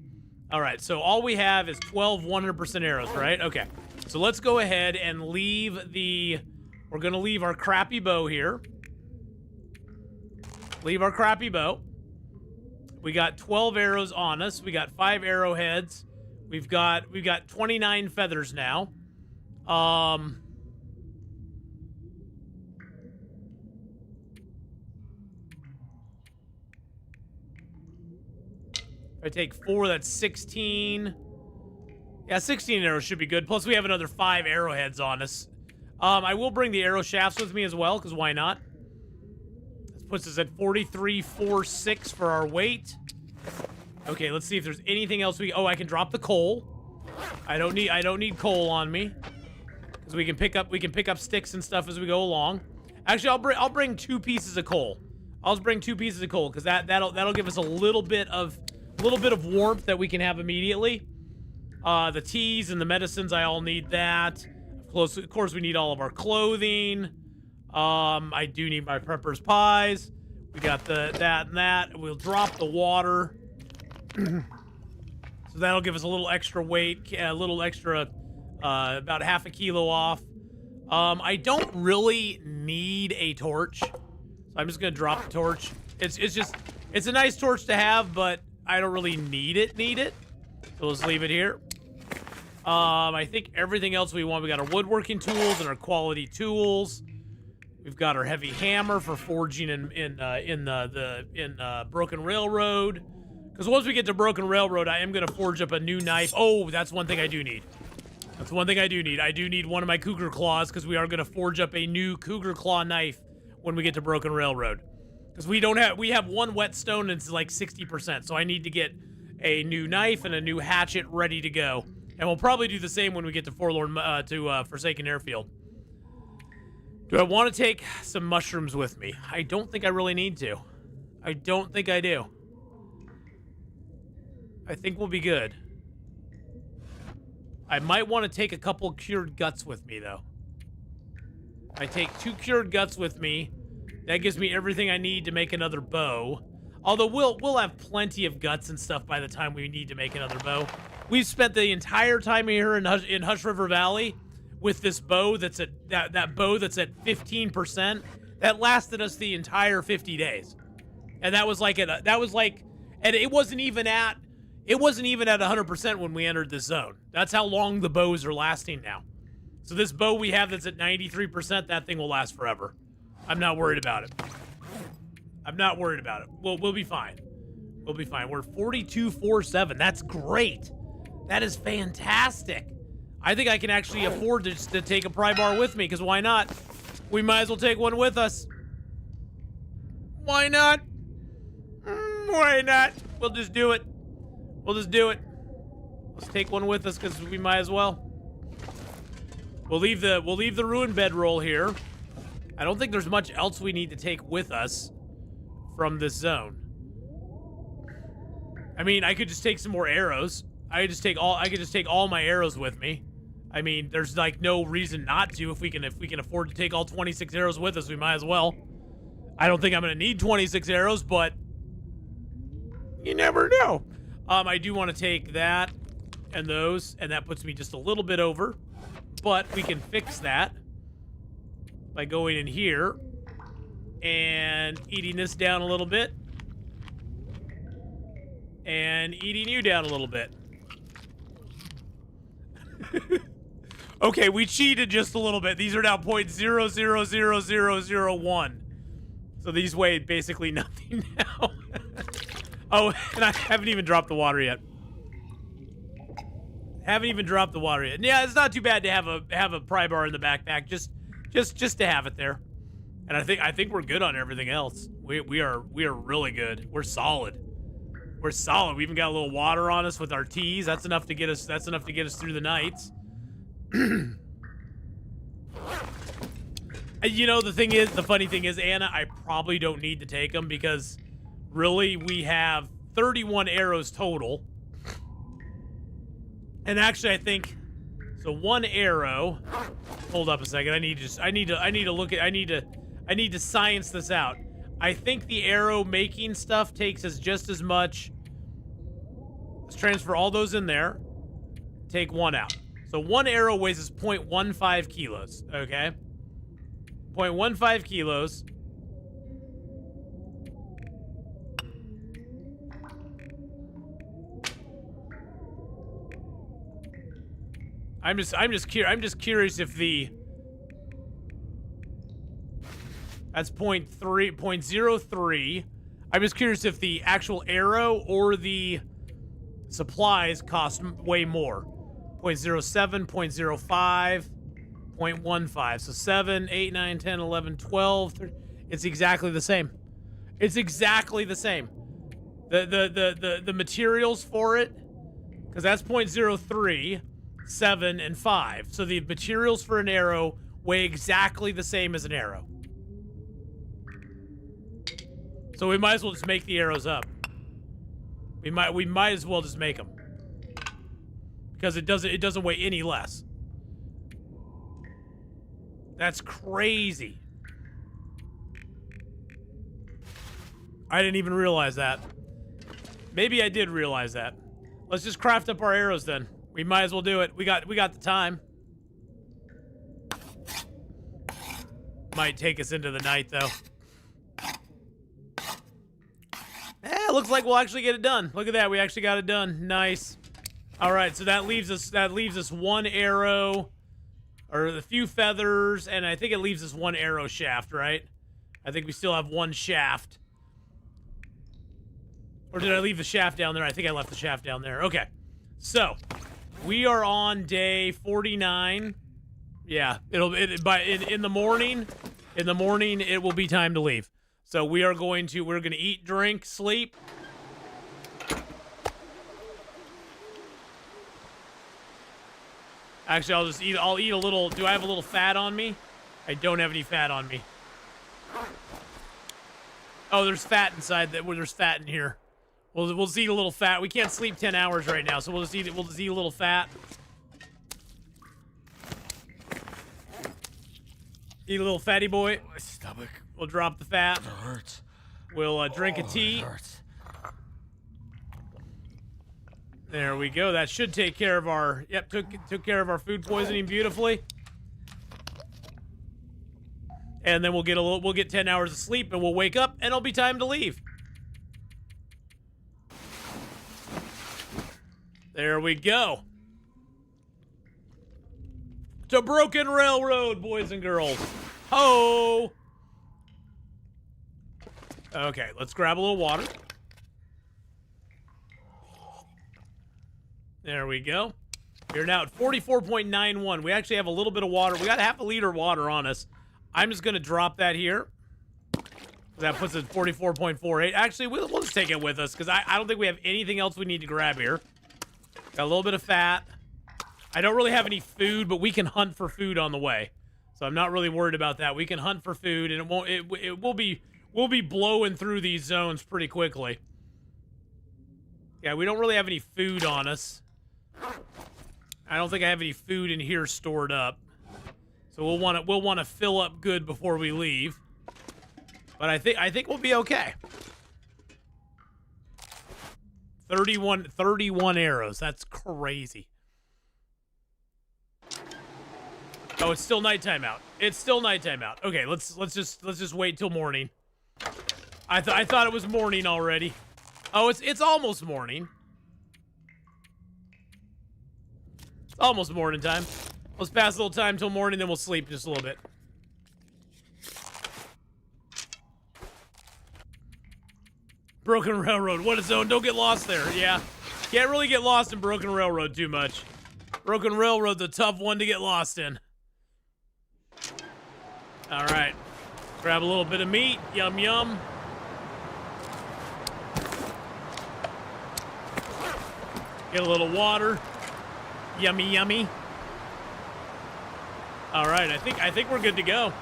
All right, so all we have is 12 100% arrows, right? Okay, so let's go ahead and leave the... We're going to leave our crappy bow here. Leave our crappy bow. We got 12 arrows on us. We got 5 arrowheads. We've got 29 feathers now. If I take 4, that's 16. Yeah, 16 arrows should be good. Plus, we have another 5 arrowheads on us. I will bring the arrow shafts with me as well, because why not? This puts us at 43.46 for our weight. Okay, let's see if there's anything else we... Oh, I can drop the coal. I don't need coal on me, because we can pick up sticks and stuff as we go along. Actually, I'll bring 2 pieces of coal. I'll just bring 2 pieces of coal, because that'll give us a little bit of warmth that we can have immediately. The teas and the medicines, I all need that. Of course, we need all of our clothing. I do need my prepper's pies. We got that and that. We'll drop the water. So that'll give us a little extra weight, a little extra, about half a kilo off. I don't really need a torch, so I'm just gonna drop the torch. It's a nice torch to have, but I don't really need it. So let's leave it here. I think everything else we want, we got our woodworking tools and our quality tools. We've got our heavy hammer for forging in Broken Railroad. Because once we get to Broken Railroad, I am going to forge up a new knife. Oh, that's one thing I do need. I do need one of my cougar claws, because we are going to forge up a new cougar claw knife when we get to Broken Railroad. Because we have 1 whetstone and it's like 60%. So I need to get a new knife and a new hatchet ready to go. And we'll probably do the same when we get to Forsaken Airfield. Do I want to take some mushrooms with me? I don't think I really need to. I don't think I do. I think we'll be good. I might want to take a couple cured guts with me, though. I take 2 cured guts with me. That gives me everything I need to make another bow. Although we'll have plenty of guts and stuff by the time we need to make another bow. We've spent the entire time here in Hush River Valley with this bow that's at that bow that's at 15%. That lasted us the entire 50 days, and that was like and it wasn't even at 100% when we entered this zone. That's how long the bows are lasting now. So this bow we have that's at 93%, that thing will last forever. I'm not worried about it. We'll be fine. We'll be fine. We're 42.47. That's great. That is fantastic. I think I can actually afford to take a pry bar with me, because why not? We might as well take one with us. Why not? Why not? We'll just do it. Let's take one with us, because we might as well. We'll leave the ruined bedroll here. I don't think there's much else we need to take with us from this zone. I mean, I could just take some more arrows. I could just take all my arrows with me. I mean, there's like no reason not to. If we can afford to take all 26 arrows with us, we might as well. I don't think I'm gonna need 26 arrows, but you never know. I do want to take that and those, and that puts me just a little bit over, but we can fix that by going in here and eating this down a little bit and eating you down a little bit. Okay, we cheated just a little bit. These are now 0.000001. So these weigh basically nothing now. Oh, and I haven't even dropped the water yet. Yeah, it's not too bad to have a pry bar in the backpack, just to have it there. And I think we're good on everything else. We are really good. We're solid. We even got a little water on us with our teas. That's enough to get us through the nights. You know, the funny thing is, Anna, I probably don't need to take them, because really we have 31 arrows total. And actually, I think so. 1 arrow Hold up a second. I need to science this out. I think the arrow making stuff takes us just as much. Let's transfer all those in there. Take one out. So one arrow weighs us 0.15 kilos. Okay. 0.15 kilos. I'm just curious if that's 0.03. I'm just curious if the actual arrow or the supplies cost way more. 0.07, 0.05, 0.15. So 7, 8, 9, 10, 11, 12. 13. It's exactly the same. It's exactly the same. The materials for it, because that's 0.03. 7 and 5. So the materials for an arrow weigh exactly the same as an arrow. So we might as well just make the arrows up. We might as well just make them. Because it doesn't weigh any less. That's crazy. I didn't even realize that. Maybe I did realize that. Let's just craft up our arrows then. We might as well do it. We got the time. Might take us into the night though. Looks like we'll actually get it done. Look at that. We actually got it done. Nice. All right, so that leaves us one arrow or a few feathers, and I think it leaves us one arrow shaft, right? I think we still have one shaft. Or did I leave the shaft down there? I think I left the shaft down there. Okay. So, we are on day 49. Yeah, in the morning it will be time to leave. So we're going to eat, drink, sleep. Actually, I'll eat a little. Do I have a little fat on me? I don't have any fat on me. Oh, there's fat inside that. There's fat in here. We'll just eat a little fat. We can't sleep 10 hours right now, so we'll just eat a little fat. Eat a little fatty boy. My stomach. We'll drop the fat. It hurts. We'll drink a tea. It hurts. There we go. That should take care of our. Yep, took care of our food poisoning beautifully. And then we'll get 10 hours of sleep, and we'll wake up, and it'll be time to leave. There we go. To Broken Railroad, boys and girls. Ho! Okay, let's grab a little water. There we go. We're now at 44.91. We actually have a little bit of water. We got half a liter of water on us. I'm just going to drop that here. That puts it at 44.48. Actually, we'll just take it with us because I don't think we have anything else we need to grab here. Got a little bit of fat. I don't really have any food, but we can hunt for food on the way. So I'm not really worried about that. We can hunt for food, and we'll be blowing through these zones pretty quickly. Yeah, we don't really have any food on us. I don't think I have any food in here stored up. So we'll want to fill up good before we leave. But I think we'll be okay. 31 arrows. That's crazy. Oh, it's still nighttime out. It's still nighttime out. Okay, let's just wait till morning. I thought it was morning already. Oh, it's almost morning. It's almost morning time. Let's pass a little time till morning, then we'll sleep just a little bit. Broken Railroad. What a zone. Don't get lost there. Yeah. Can't really get lost in Broken Railroad too much. Broken Railroad's a tough one to get lost in. All right. Grab a little bit of meat. Yum, yum. Get a little water. Yummy, yummy. All right. I think we're good to go.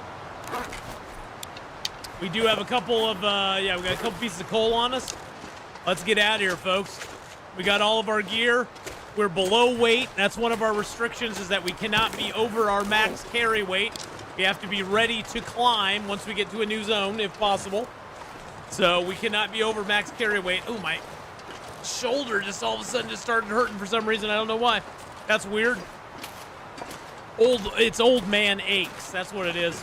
We do have a couple of, we got a couple pieces of coal on us. Let's get out of here, folks. We got all of our gear. we're below weight. That's one of our restrictions, is that we cannot be over our max carry weight. We have to be ready to climb once we get to a new zone, if possible. So we cannot be over max carry weight. Oh, my shoulder just all of a sudden just started hurting for some reason. I don't know why. That's weird. It's old man aches. That's what it is.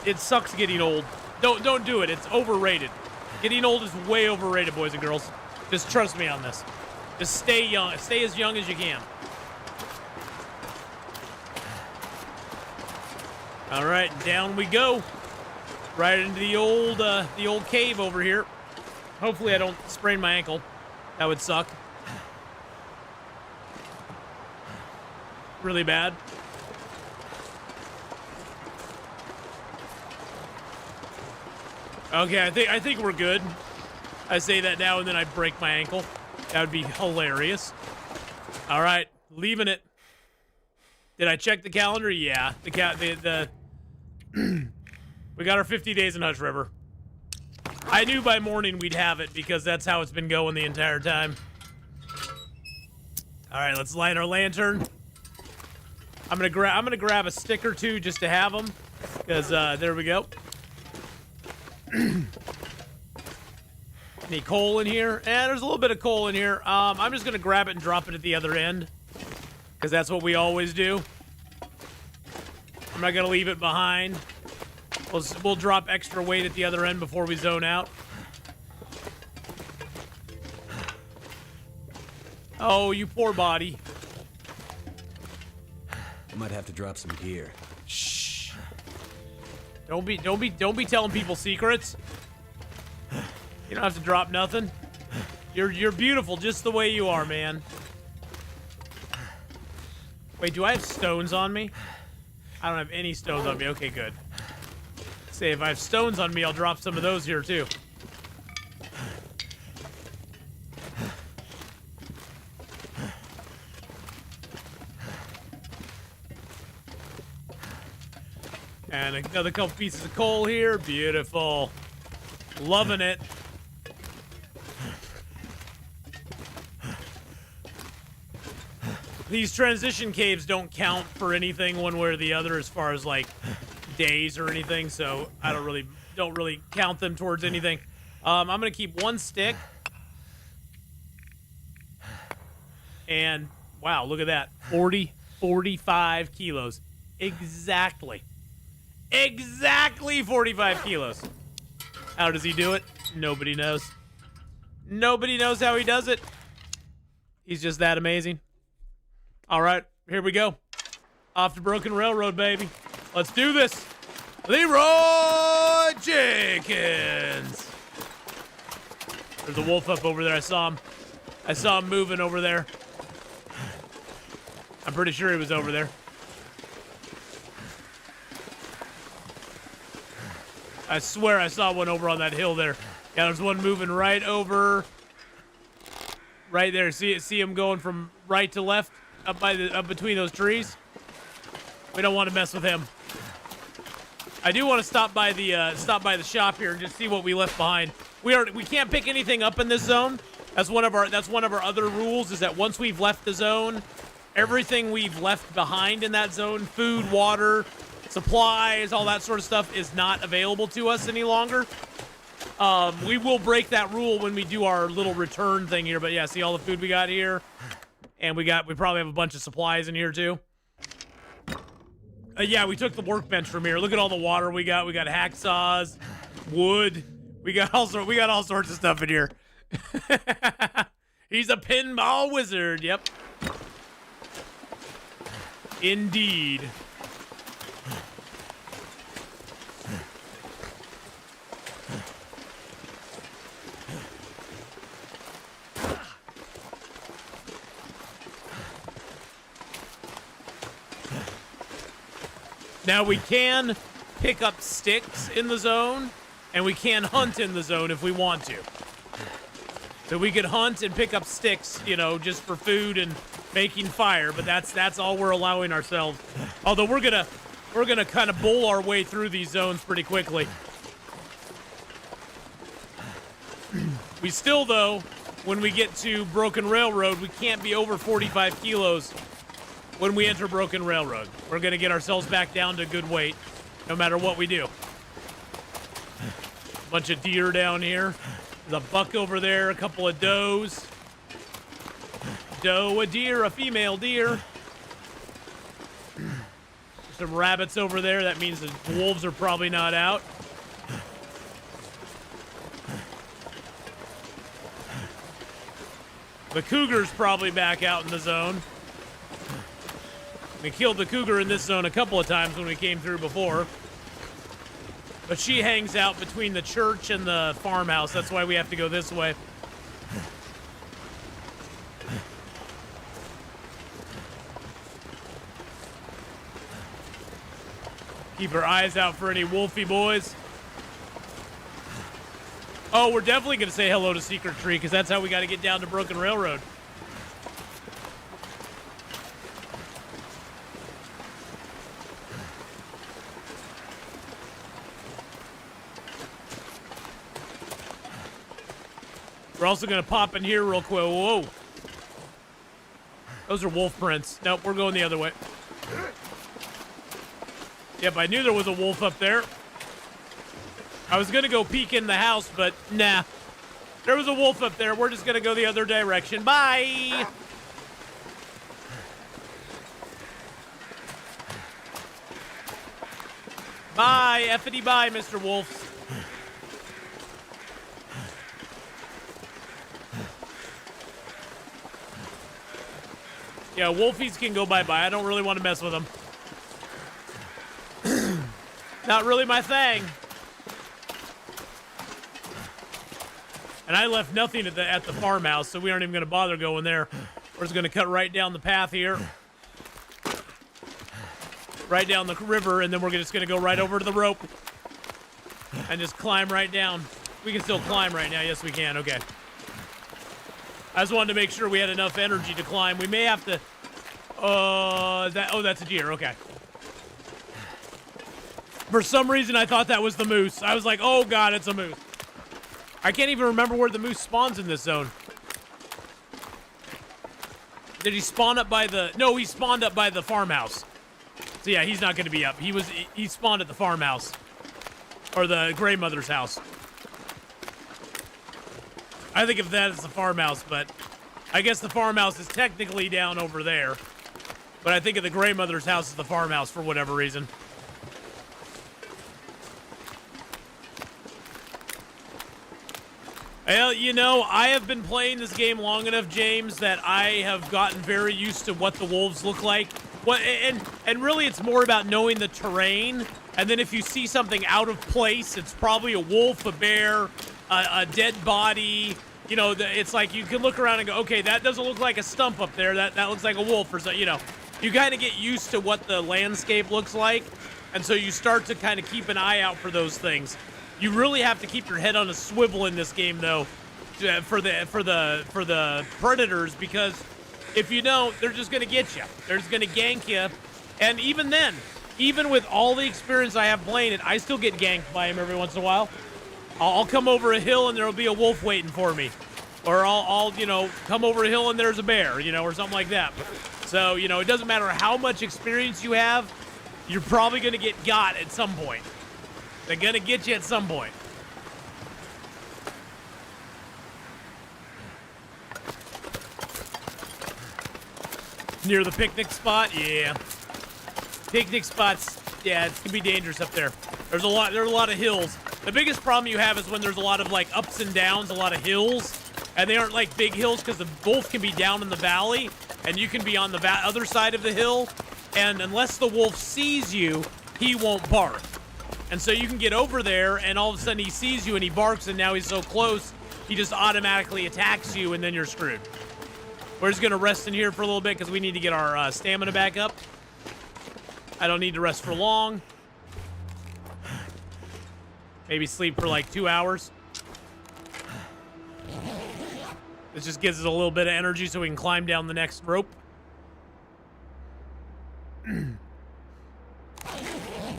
It sucks getting old. Don't do it. It's overrated. Getting old is way overrated, boys and girls. Just trust me on this. Just stay young. Stay as young as you can. All right, down we go. Right into the old cave over here. Hopefully I don't sprain my ankle. That would suck. Really bad. Okay, I think we're good. I say that now and then I break my ankle. That would be hilarious. All right, leaving it. Did I check the calendar? Yeah. We got our 50 days in Hush River. I knew by morning we'd have it because that's how it's been going the entire time. All right, let's light our lantern. I'm gonna grab a stick or two just to have them, because there we go. Any coal in here? There's a little bit of coal in here. I'm just gonna grab it and drop it at the other end, because that's what we always do. I'm not gonna leave it behind. We'll drop extra weight at the other end before we zone out. Oh, you poor body. I might have to drop some gear. Shh. Don't be telling people secrets. You don't have to drop nothing. You're beautiful just the way you are, man. Wait, do I have stones on me? I don't have any stones on me. Okay, good. Say, if I have stones on me, I'll drop some of those here, too. And another couple pieces of coal here. Beautiful. Loving it. These transition caves don't count for anything one way or the other as far as, like, days or anything, so I don't really count them towards anything. I'm gonna keep one stick. And wow, look at that. 45 kilos. Exactly 45 kilos. How does he do it? Nobody knows. Nobody knows how he does it. He's just that amazing. All right, here we go. Off to Broken Railroad, baby. Let's do this. Leroy Jenkins. There's a wolf up over there. I saw him moving over there. I'm pretty sure he was over there. I swear I saw one over on that hill there. Yeah, there's one moving right over. Right there. See him going from right to left up between those trees. We don't want to mess with him. I do want to stop by the shop here and just see what we left behind. We can't pick anything up in this zone. That's one of our other rules, is that once we've left the zone, everything we've left behind in that zone, food, water, supplies, all that sort of stuff, is not available to us any longer. We will break that rule when we do our little return thing here, but yeah, see all the food we got here? And we probably have a bunch of supplies in here too. Yeah, we took the workbench from here. Look at all the water we got. We got hacksaws, wood. We got all sorts of stuff in here. He's a pinball wizard. Yep. Indeed. Now, we can pick up sticks in the zone, and we can hunt in the zone if we want to. So we could hunt and pick up sticks, you know, just for food and making fire, but that's all we're allowing ourselves. Although we're gonna kind of bowl our way through these zones pretty quickly. We still, though, when we get to Broken Railroad, we can't be over 45 kilos when we enter Broken Railroad. We're going to get ourselves back down to good weight, no matter what we do. Bunch of deer down here. There's a buck over there, a couple of does. Doe, a deer, a female deer. Some rabbits over there. That means the wolves are probably not out. The cougar's probably back out in the zone. We killed the cougar in this zone a couple of times when we came through before. But she hangs out between the church and the farmhouse. That's why we have to go this way. Keep our eyes out for any wolfy boys. Oh, we're definitely going to say hello to Secret Tree, because that's how we got to get down to Broken Railroad. We're also going to pop in here real quick. Whoa. Those are wolf prints. Nope, we're going the other way. Yep, I knew there was a wolf up there. I was going to go peek in the house, but nah. There was a wolf up there. We're just going to go the other direction. Bye! Bye, effity bye, Mr. Wolf. Yeah, wolfies can go bye-bye. I don't really want to mess with them. Not really my thing. And I left nothing at the farmhouse, so we aren't even going to bother going there. We're just going to cut right down the path here. Right down the river, and then we're just going to go right over to the rope. And just climb right down. We can still climb right now. Yes, we can. Okay. I just wanted to make sure we had enough energy to climb. We may have to... oh, that's a deer. Okay. For some reason, I thought that was the moose. I was like, oh, God, it's a moose. I can't even remember where the moose spawns in this zone. Did he spawn up by the... No, he spawned up by the farmhouse. So, yeah, he's not going to be up. He spawned at the farmhouse. Or the Grey Mother's house. I think of that as the farmhouse, but... I guess the farmhouse is technically down over there. But I think of the Grey Mother's house as the farmhouse for whatever reason. Well, you know, I have been playing this game long enough, James, that I have gotten very used to what the wolves look like. Well, and really it's more about knowing the terrain. And then if you see something out of place, it's probably a wolf, a bear, a dead body. You know, it's like you can look around and go, okay, that doesn't look like a stump up there. That looks like a wolf or something, you know. You kind of get used to what the landscape looks like. And so you start to kind of keep an eye out for those things. You really have to keep your head on a swivel in this game, though, for the predators, because if you don't, they're just going to get you. They're just going to gank you. And even then, even with all the experience I have playing it, I still get ganked by them every once in a while. I'll come over a hill and there'll be a wolf waiting for me. Or I'll you know, come over a hill and there's a bear, you know, or something like that. So, you know, it doesn't matter how much experience you have, you're probably going to get got at some point. They're going to get you at some point. Near the picnic spot? Yeah. Picnic spots, yeah, it can be dangerous up there. There are a lot of hills. The biggest problem you have is when there's a lot of like ups and downs, a lot of hills, and they aren't like big hills because the wolf can be down in the valley and you can be on the other side of the hill, and unless the wolf sees you, he won't bark. And so you can get over there and all of a sudden he sees you and he barks, and now he's so close, he just automatically attacks you, and then you're screwed. We're just going to rest in here for a little bit because we need to get our stamina back up. I don't need to rest for long. Maybe sleep for like 2 hours. This just gives us a little bit of energy so we can climb down the next rope.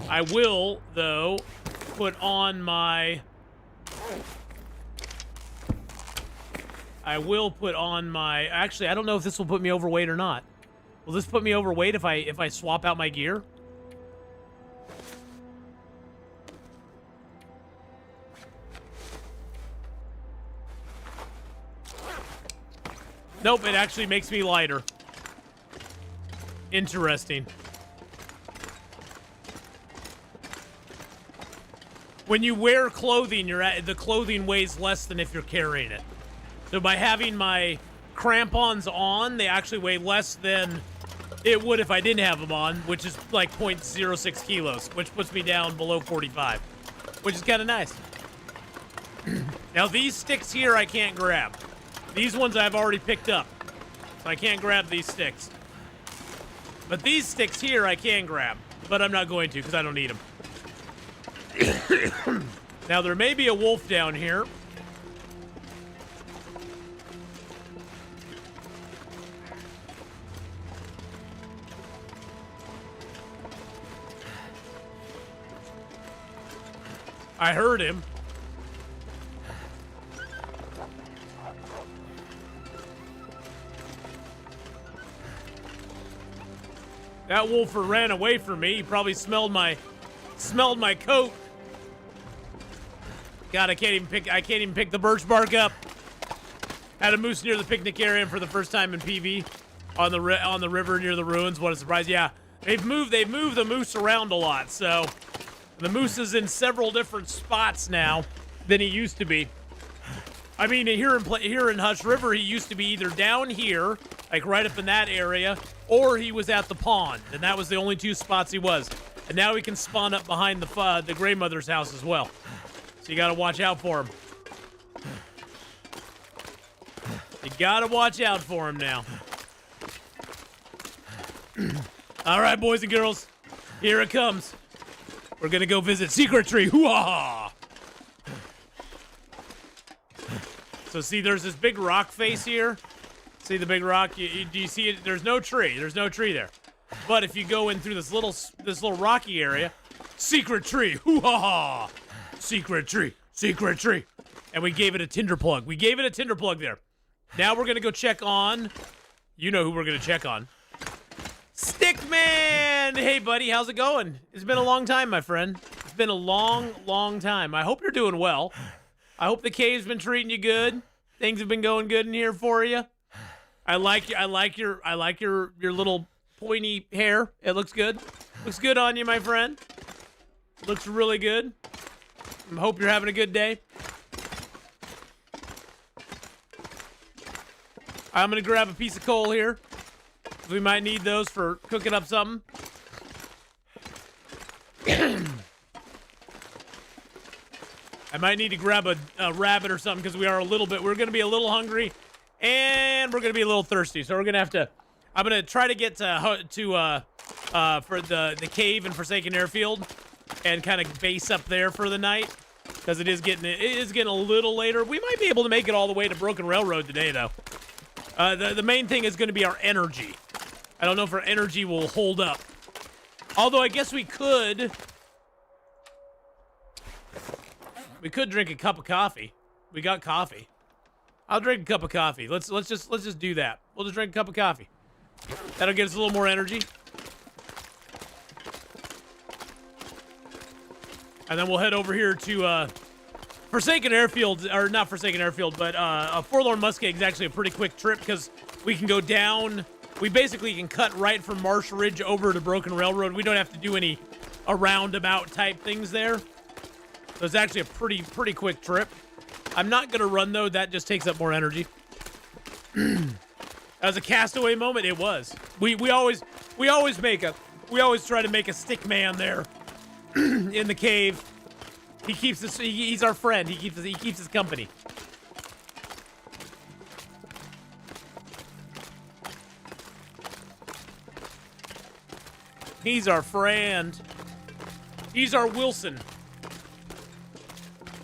I will, though, put on my... I will put on my... Actually, I don't know if this will put me overweight or not. Will this put me overweight if I swap out my gear? Nope, it actually makes me lighter. Interesting. When you wear clothing, the clothing weighs less than if you're carrying it. So by having my crampons on, they actually weigh less than it would if I didn't have them on, which is like 0.06 kilos, which puts me down below 45, which is kind of nice. Now these sticks here I can't grab. These ones I've already picked up, so I can't grab these sticks. But these sticks here I can grab, but I'm not going to because I don't need them. Now there may be a wolf down here. I heard him. That wolfer ran away from me. He probably smelled my coat. God, I can't even pick the birch bark up. Had a moose near the picnic area for the first time in PV on the river near the ruins. What a surprise. Yeah. They've moved the moose around a lot, so the moose is in several different spots now than he used to be. I mean, here in Hush River, he used to be either down here, like right up in that area, or he was at the pond, and that was the only two spots he was. And now he can spawn up behind the Grey Mother's house as well. So you gotta watch out for him. You gotta watch out for him now. All right, boys and girls, here it comes. We're gonna go visit Secret Tree. Hoo-ha! So see, there's this big rock face here. See the big rock? Do you see it? There's no tree. There's no tree there. But if you go in through this little rocky area, Secret Tree. Hoo-ha! Secret Tree. Secret Tree. And we gave it a Tinder plug. We gave it a Tinder plug there. Now we're gonna go check on. You know who we're gonna check on. Stickman! Hey, buddy, how's it going? It's been a long time, my friend. It's been a long, long time. I hope you're doing well. I hope the cave's been treating you good. Things have been going good in here for you. I like your little pointy hair. It looks good. Looks good on you, my friend. Looks really good. I hope you're having a good day. I'm gonna grab a piece of coal here. We might need those for cooking up something. I might need to grab a rabbit or something because we're going to be a little hungry and we're going to be a little thirsty. So we're going to have to, I'm going to try to get for the cave and Forsaken Airfield and kind of base up there for the night because it is getting a little later. We might be able to make it all the way to Broken Railroad today though. The main thing is going to be our energy. I don't know if our energy will hold up. Although I guess we could drink a cup of coffee. We got coffee. I'll drink a cup of coffee. Let's just do that. We'll just drink a cup of coffee. That'll get us a little more energy. And then we'll head over here to Forsaken Airfield, or not Forsaken Airfield, but Forlorn Muskeg is actually a pretty quick trip because we can go down. We basically can cut right from Marsh Ridge over to Broken Railroad. We don't have to do any roundabout type things there. So it's actually a pretty quick trip. I'm not gonna run though. That just takes up more energy. That was a Castaway moment. It was. We always try to make a stick man there in the cave. He keeps us. He's our friend. He keeps us company. He's our friend. He's our Wilson.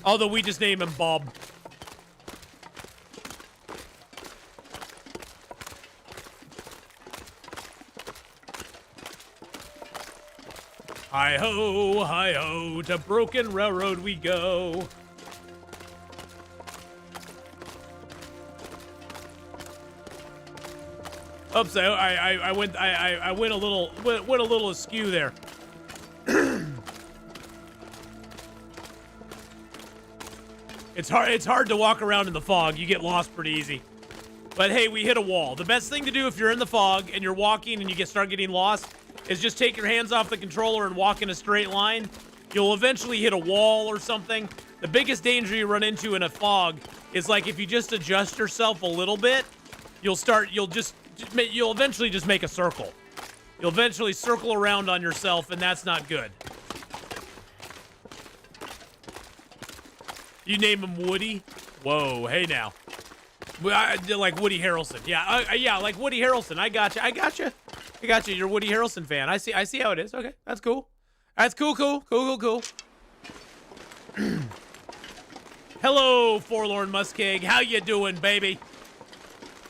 Although we just name him Bob. Hi-ho, to Broken Railroad we go. Oops, I went a little askew there. It's hard to walk around in the fog. You get lost pretty easy. But hey, we hit a wall. The best thing to do if you're in the fog and you're walking and you start getting lost is just take your hands off the controller and walk in a straight line. You'll eventually hit a wall or something. The biggest danger you run into in a fog is like if you just adjust yourself a little bit, you'll eventually just make a circle. You'll eventually circle around on yourself, and that's not good. You name him Woody? Whoa, hey now. Like Woody Harrelson. Yeah, like Woody Harrelson. I got you. You're a Woody Harrelson fan. I see how it is. Okay, that's cool. That's cool. Hello, Forlorn Muskeg. How you doing, baby?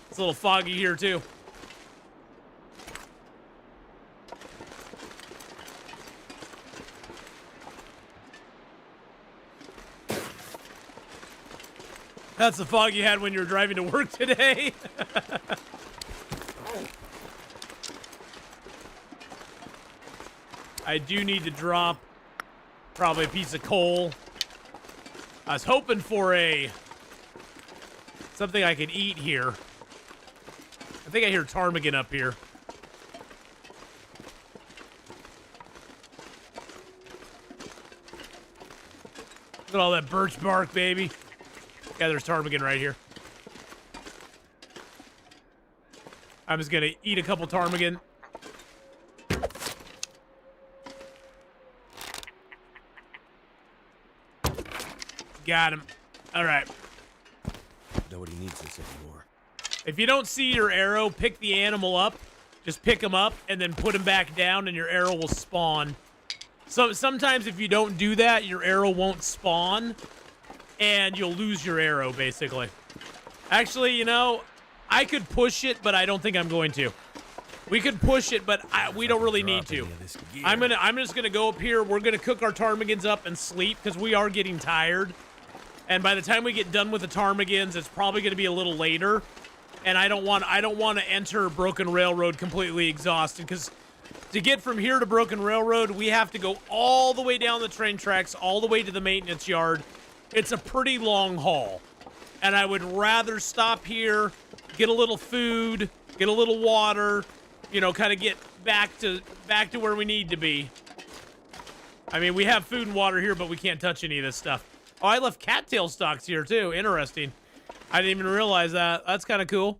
It's a little foggy here, too. That's the fog you had when you were driving to work today. I do need to drop probably a piece of coal. I was hoping for something I could eat here. I think I hear ptarmigan up here. Look at all that birch bark, baby. Yeah, there's ptarmigan right here. I'm just gonna eat a couple ptarmigan. Got him. All right. Nobody needs this anymore. If you don't see your arrow, pick the animal up. Just pick him up and then put him back down, and your arrow will spawn. So sometimes if you don't do that, your arrow won't spawn, and you'll lose your arrow, basically. Actually, you know, I could push it, but I don't think I'm going to. We could push it, but we don't really need to. I'm just gonna go up here. We're gonna cook our ptarmigans up and sleep because we are getting tired. And by the time we get done with the ptarmigans, it's probably gonna be a little later. And I don't want to enter Broken Railroad completely exhausted, because to get from here to Broken Railroad, we have to go all the way down the train tracks, all the way to the maintenance yard. It's a pretty long haul. And I would rather stop here, get a little food, get a little water, you know, kind of get back to where we need to be. I mean, we have food and water here, but we can't touch any of this stuff. Oh, I left cattail stalks here too. Interesting. I didn't even realize that. That's kind of cool.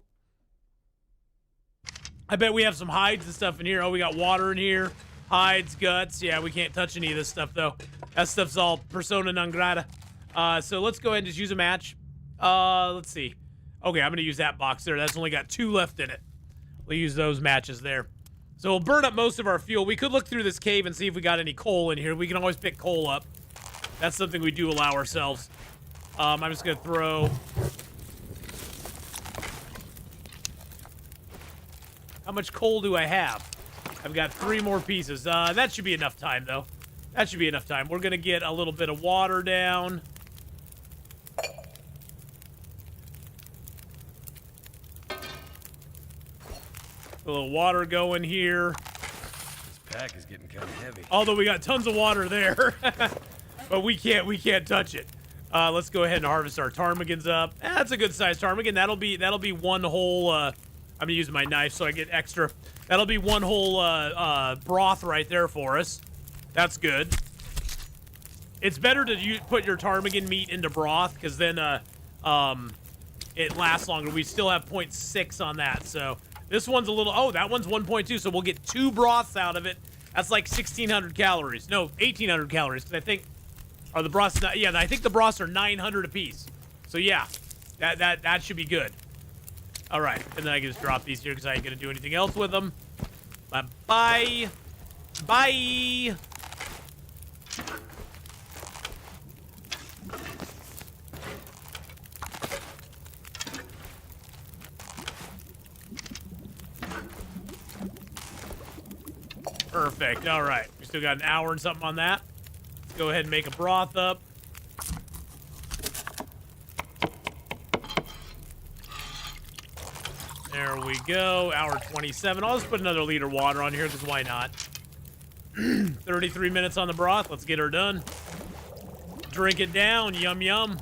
I bet we have some hides and stuff in here. Oh, we got water in here. Hides, guts. Yeah, we can't touch any of this stuff, though. That stuff's all persona non grata. So let's go ahead and just use a match. Let's see. Okay, I'm going to use that box there. That's only got 2 left in it. We'll use those matches there. So we'll burn up most of our fuel. We could look through this cave and see if we got any coal in here. We can always pick coal up. That's something we do allow ourselves. I'm just going to throw... How much coal do I have? I've got 3 more pieces. That should be enough time, though. That should be enough time. We're going to get a little bit of water down. A little water going here. This pack is getting kind of heavy. Although we got tons of water there. But we can't touch it. Let's go ahead and harvest our ptarmigans up. That's a good size ptarmigan. That'll be one whole... I'm gonna use my knife so I get extra. That'll be one whole broth right there for us. That's good. It's better to put your ptarmigan meat into broth, because then it lasts longer. We still have 0.6 on that, so this one's a little... Oh, that one's 1.2, so we'll get 2 broths out of it. That's like 1,600 calories. No, 1,800 calories, because I think... Are the broths... Yeah, I think the broths are 900 apiece. So yeah, that should be good. All right, and then I can just drop these here because I ain't gonna do anything else with them. Bye. Bye. Perfect. All right, we still got an hour and something on that. Let's go ahead and make a broth up. There we go. Hour 27. I'll just put another liter of water on here because why not? 33 minutes on the broth. Let's get her done. Drink it down. Yum, yum.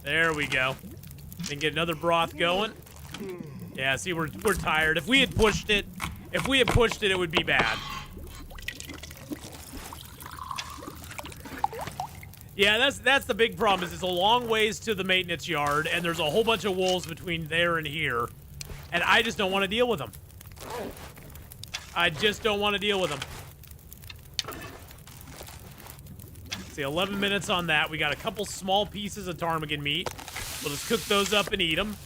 There we go. Then get another broth going. Yeah, see, we're tired. If we had pushed it, it would be bad. Yeah, that's the big problem is it's a long ways to the maintenance yard, and there's a whole bunch of wolves between there and here, and I just don't want to deal with them. I just don't want to deal with them. Let's see, 11 minutes on that. We got a couple small pieces of ptarmigan meat. We'll just cook those up and eat them.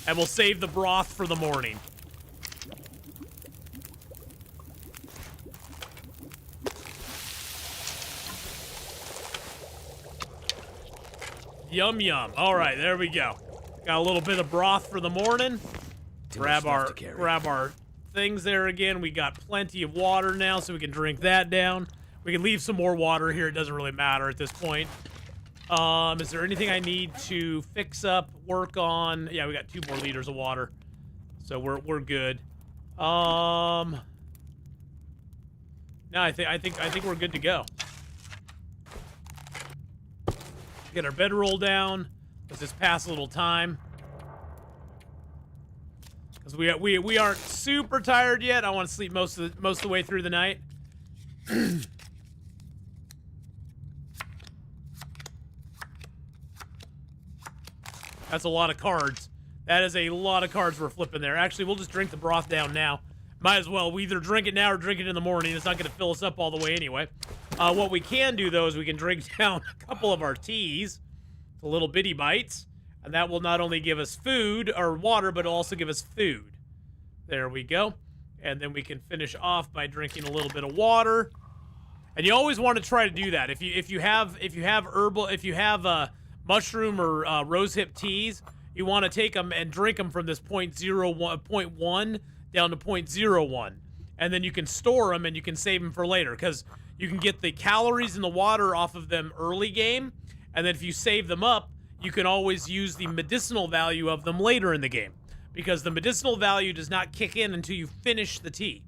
And we'll save the broth for the morning. Yum, yum. All right, there we go. Got a little bit of broth for the morning. Grab our things there again. We got plenty of water now, so we can drink that down. We can leave some more water here. It doesn't really matter at this point. Is there anything I need to fix up, work on? Yeah, we got 2 more liters of water, so we're good. No, I think we're good to go. Get our bedroll down. Let's just pass a little time. Because we aren't super tired yet. I want to sleep most of the way through the night. That's a lot of cards. That is a lot of cards we're flipping there. Actually, we'll just drink the broth down now. Might as well. We either drink it now or drink it in the morning. It's not going to fill us up all the way anyway. What we can do, though, is we can drink down a couple of our teas, the little bitty bites, and that will not only give us food or water, but it'll also give us food. There we go. And then we can finish off by drinking a little bit of water. And you always want to try to do that. If you have mushroom or rosehip teas, you want to take them and drink them from this 0.1 down to 0.01, and then you can store them and you can save them for later because you can get the calories and the water off of them early game, and then if you save them up, you can always use the medicinal value of them later in the game because the medicinal value does not kick in until you finish the tea.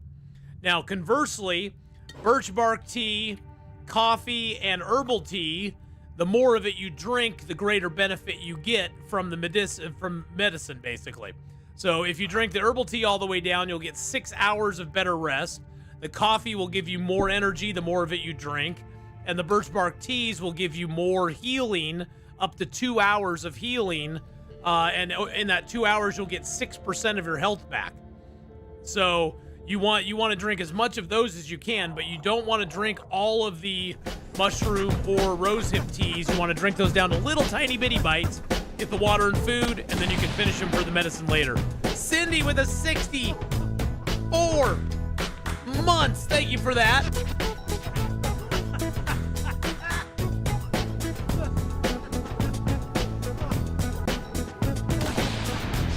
Now, conversely, birch bark tea, coffee, and herbal tea, the more of it you drink, the greater benefit you get from the medicine, basically. So if you drink the herbal tea all the way down, you'll get 6 hours of better rest. The coffee will give you more energy the more of it you drink. And the birch bark teas will give you more healing, up to 2 hours of healing. And in that 2 hours, you'll get 6% of your health back. So you want to drink as much of those as you can, but you don't want to drink all of the mushroom or rosehip teas. You want to drink those down to little tiny bitty bites, get the water and food, and then you can finish them for the medicine later. Cindy with a 64 months. Thank you for that.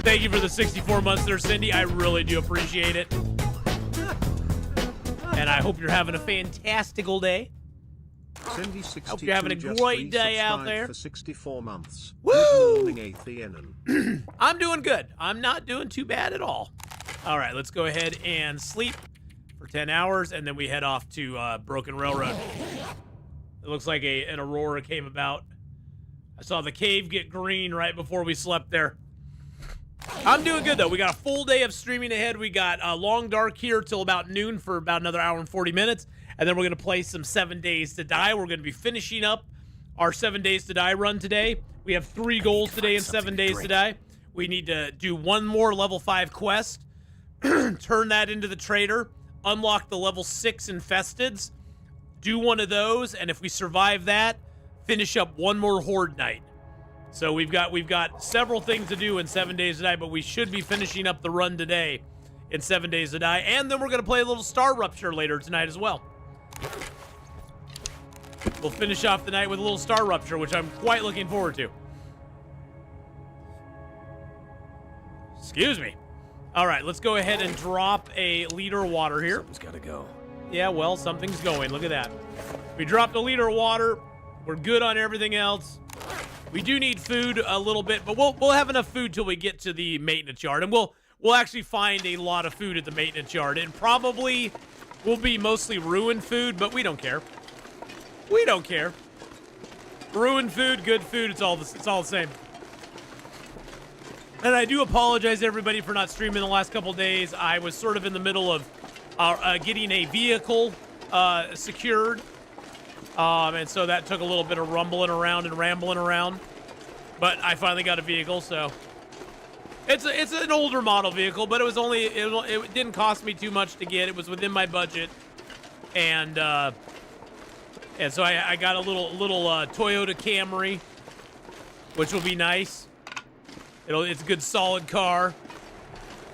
Thank you for the 64 months there, Cindy. I really do appreciate it. And I hope you're having a fantastical day. Cindy Hope you're having a great day out there. For 64 months. Woo! Good morning, Atheenon. I'm doing good. I'm not doing too bad at all. All right, let's go ahead and sleep for 10 hours, and then we head off to Broken Railroad. It looks like an aurora came about. I saw the cave get green right before we slept there. I'm doing good, though. We got a full day of streaming ahead. We got Long Dark here till about noon for about another hour and 40 minutes. And then we're going to play some 7 Days to Die. We're going to be finishing up our 7 Days to Die run today. We have 3 goals today in 7 Days to Die. We need to do 1 more level 5 quest, turn that into the trader, unlock the level 6 infesteds, do one of those, and if we survive that, finish up 1 more horde night. So we've got several things to do in 7 Days to Die, but we should be finishing up the run today in 7 Days to Die. And then we're going to play a little Star Rupture later tonight as well. We'll finish off the night with a little Star Rupture, which I'm quite looking forward to. Excuse me. All right, let's go ahead and drop a liter of water here. Something's got to go. Yeah, well, something's going. Look at that. We dropped a liter of water. We're good on everything else. We do need food a little bit, but we'll have enough food till we get to the maintenance yard, and we'll actually find a lot of food at the maintenance yard, and probably will be mostly ruined food, but we don't care. We don't care. Ruined food, good food, it's all the same. And I do apologize, everybody, for not streaming the last couple days. I was sort of in the middle of getting a vehicle secured. And so that took a little bit of rumbling around and rambling around. But I finally got a vehicle, so... It's an older model vehicle, but it didn't cost me too much to get. It was within my budget. And so I got a little Toyota Camry, which will be nice. It's a good solid car.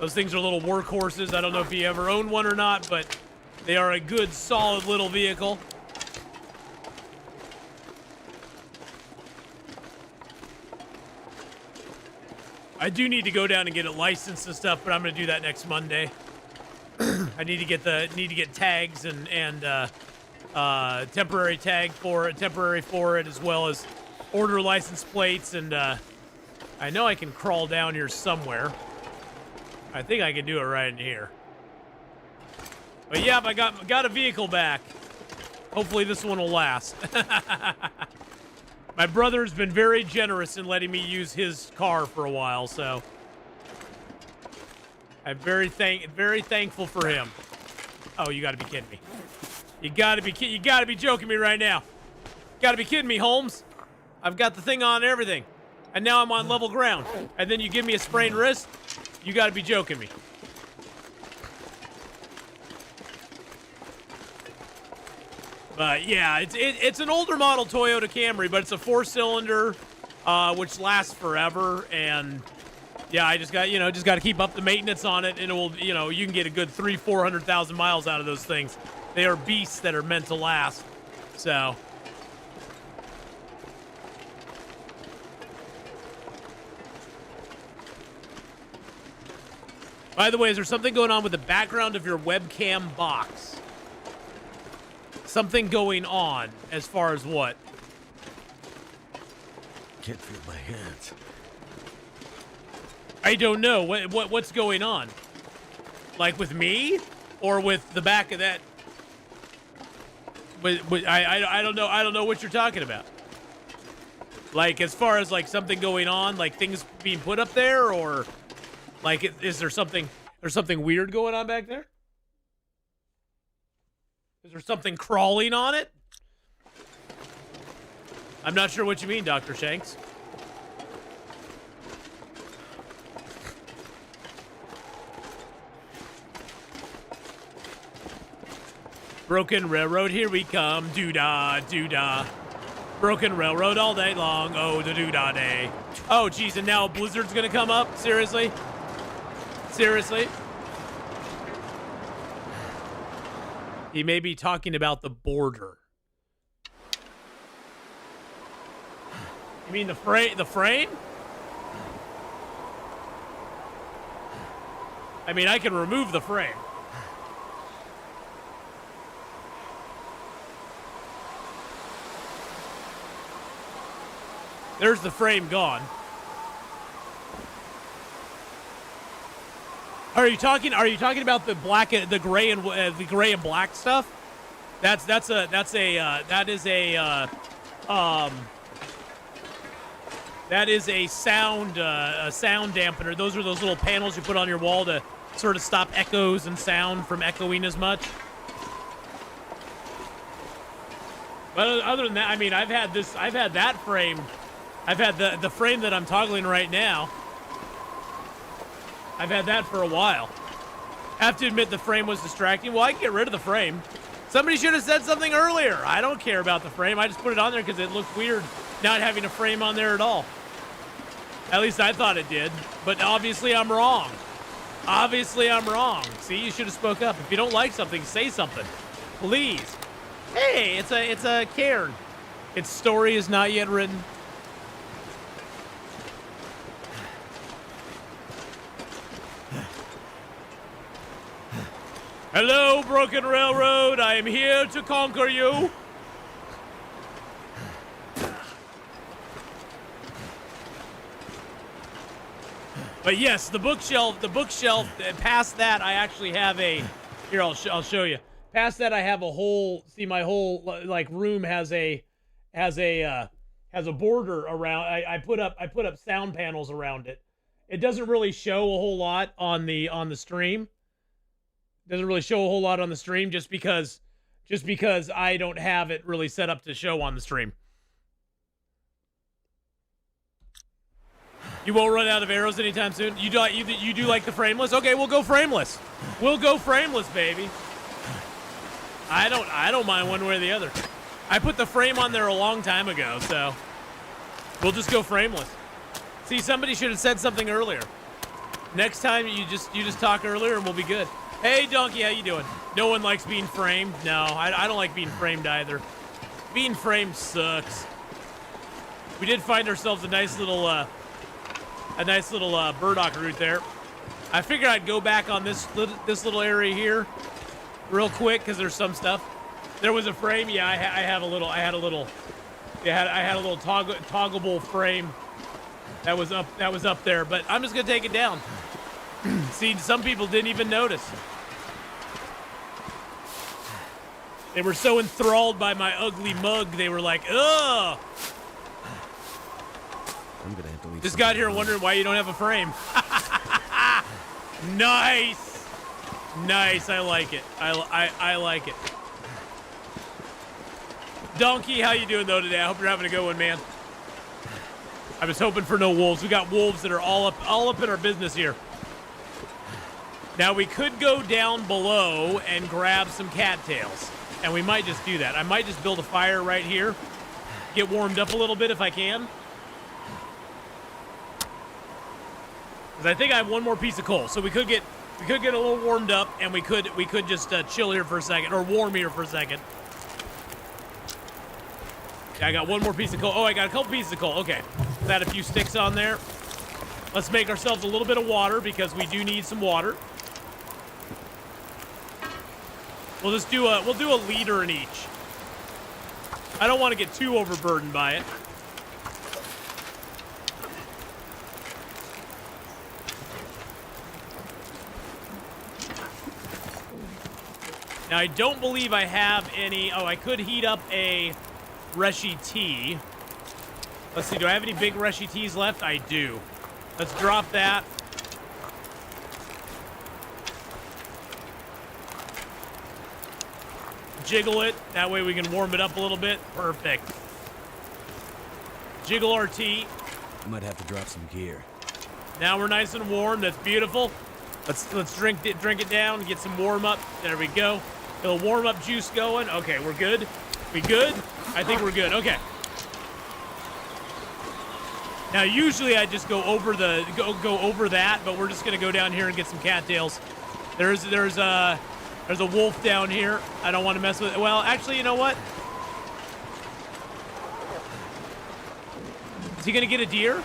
Those things are little workhorses. I don't know if you ever owned one or not, but they are a good solid little vehicle. I do need to go down and get it licensed and stuff, but I'm going to do that next Monday. I need to get tags and temporary tag for it, as well as order license plates, and I know I can crawl down here somewhere. I think I can do it right in here. But yeah, I got a vehicle back. Hopefully this one will last. My brother's been very generous in letting me use his car for a while, so I'm very thankful for him. Oh, you gotta be kidding me. You gotta be joking me right now. Gotta be kidding me, Holmes. I've got the thing on and everything. And now I'm on level ground. And then you give me a sprained wrist? You gotta be joking me. But yeah, it's an older model Toyota Camry, but it's a 4-cylinder, which lasts forever. And yeah, I just got to keep up the maintenance on it, and it will, you can get a good 300,000-400,000 miles out of those things. They are beasts that are meant to last. So. By the way, is there something going on with the background of your webcam box? Something going on as far as what? Can't feel my hands. I don't know. What's going on? Like with me? Or with the back of that? I don't know. I don't know what you're talking about. Like as far as like something going on, like things being put up there, or like is there something? There's something weird going on back there? Is there something crawling on it? I'm not sure what you mean, Dr. Shanks. Broken railroad, here we come. Doo-dah, doo-dah. Broken railroad all day long. Oh, the doo-dah day. Oh, geez, and now a blizzard's gonna come up? Seriously? Seriously? He may be talking about the border. You mean the frame? I mean, I can remove the frame. There's the frame gone. Are you talking about the black, the gray and black stuff? That is a sound dampener. Those are those little panels you put on your wall to sort of stop echoes and sound from echoing as much. But other than that, I mean, I've had that frame. I've had the frame that I'm toggling right now. I've had that for a while. I have to admit the frame was distracting. Well, I can get rid of the frame. Somebody should have said something earlier. I don't care about the frame. I just put it on there because it looked weird not having a frame on there at all. At least I thought it did. But obviously I'm wrong. Obviously I'm wrong. See, you should have spoke up. If you don't like something, say something. Please. Hey, it's a cairn. Its story is not yet written. Hello, Broken Railroad. I am here to conquer you. But yes, the bookshelf, past that, I actually have a, here, I'll show you. Past that, I have a whole, see, my whole, like, room has a border around, I put up sound panels around it. It doesn't really show a whole lot on the stream. Doesn't really show a whole lot on the stream just because I don't have it really set up to show on the stream. You won't run out of arrows anytime soon. You do like the frameless? Okay, we'll go frameless. We'll go frameless, baby. I don't mind one way or the other. I put the frame on there a long time ago, so we'll just go frameless. See, somebody should have said something earlier. Next time you just talk earlier and we'll be good. Hey, Donkey, how you doing? No one likes being framed. No, I don't like being framed either. Being framed sucks. We did find ourselves a nice little burdock root there. I figured I'd go back on this little area here real quick because there's some stuff. There was a frame. Yeah, I had a little toggleable frame that was up there, but I'm just gonna take it down. See, some people didn't even notice. They were so enthralled by my ugly mug, they were like, ugh. I'm gonna have to leave. Just got here wondering why you don't have a frame. Nice. Nice, I like it. I like it. Donkey, how you doing though today? I hope you're having a good one, man. I was hoping for no wolves. We got wolves that are all up in our business here. Now we could go down below and grab some cattails, and we might just do that. I might just build a fire right here, get warmed up a little bit if I can. Because I think I have one more piece of coal, so we could get a little warmed up, and we could just chill here for a second, or warm here for a second. Yeah, I got one more piece of coal. Oh, I got a couple pieces of coal. Okay, add a few sticks on there. Let's make ourselves a little bit of water because we do need some water. We'll do a liter in each. I don't want to get too overburdened by it. Now, I don't believe I have any... Oh, I could heat up a Reshi tea. Let's see, do I have any big Reshi teas left? I do. Let's drop that. Jiggle it. That way we can warm it up a little bit. Perfect. Jiggle our tea. I might have to drop some gear. Now we're nice and warm. That's beautiful. Let's drink it down, get some warm up. There we go. A little warm up juice going. Okay, we're good. We good? I think we're good. Okay. Now usually I just go over that, but we're just gonna go down here and get some cattails. There's a wolf down here. I don't want to mess with it. Well, actually, you know what? Is he gonna get a deer?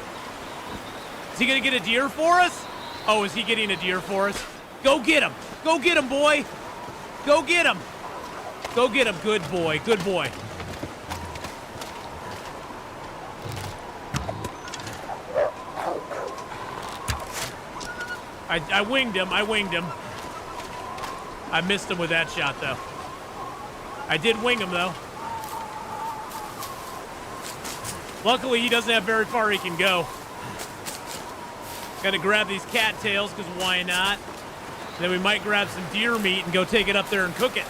Is he gonna get a deer for us? Oh, is he getting a deer for us? Go get him. Go get him, boy. Go get him. Go get him. Good boy. Good boy. I winged him. I winged him. I missed him with that shot, though. I did wing him, though. Luckily, he doesn't have very far he can go. Got to grab these cattails, because why not? Then we might grab some deer meat and go take it up there and cook it.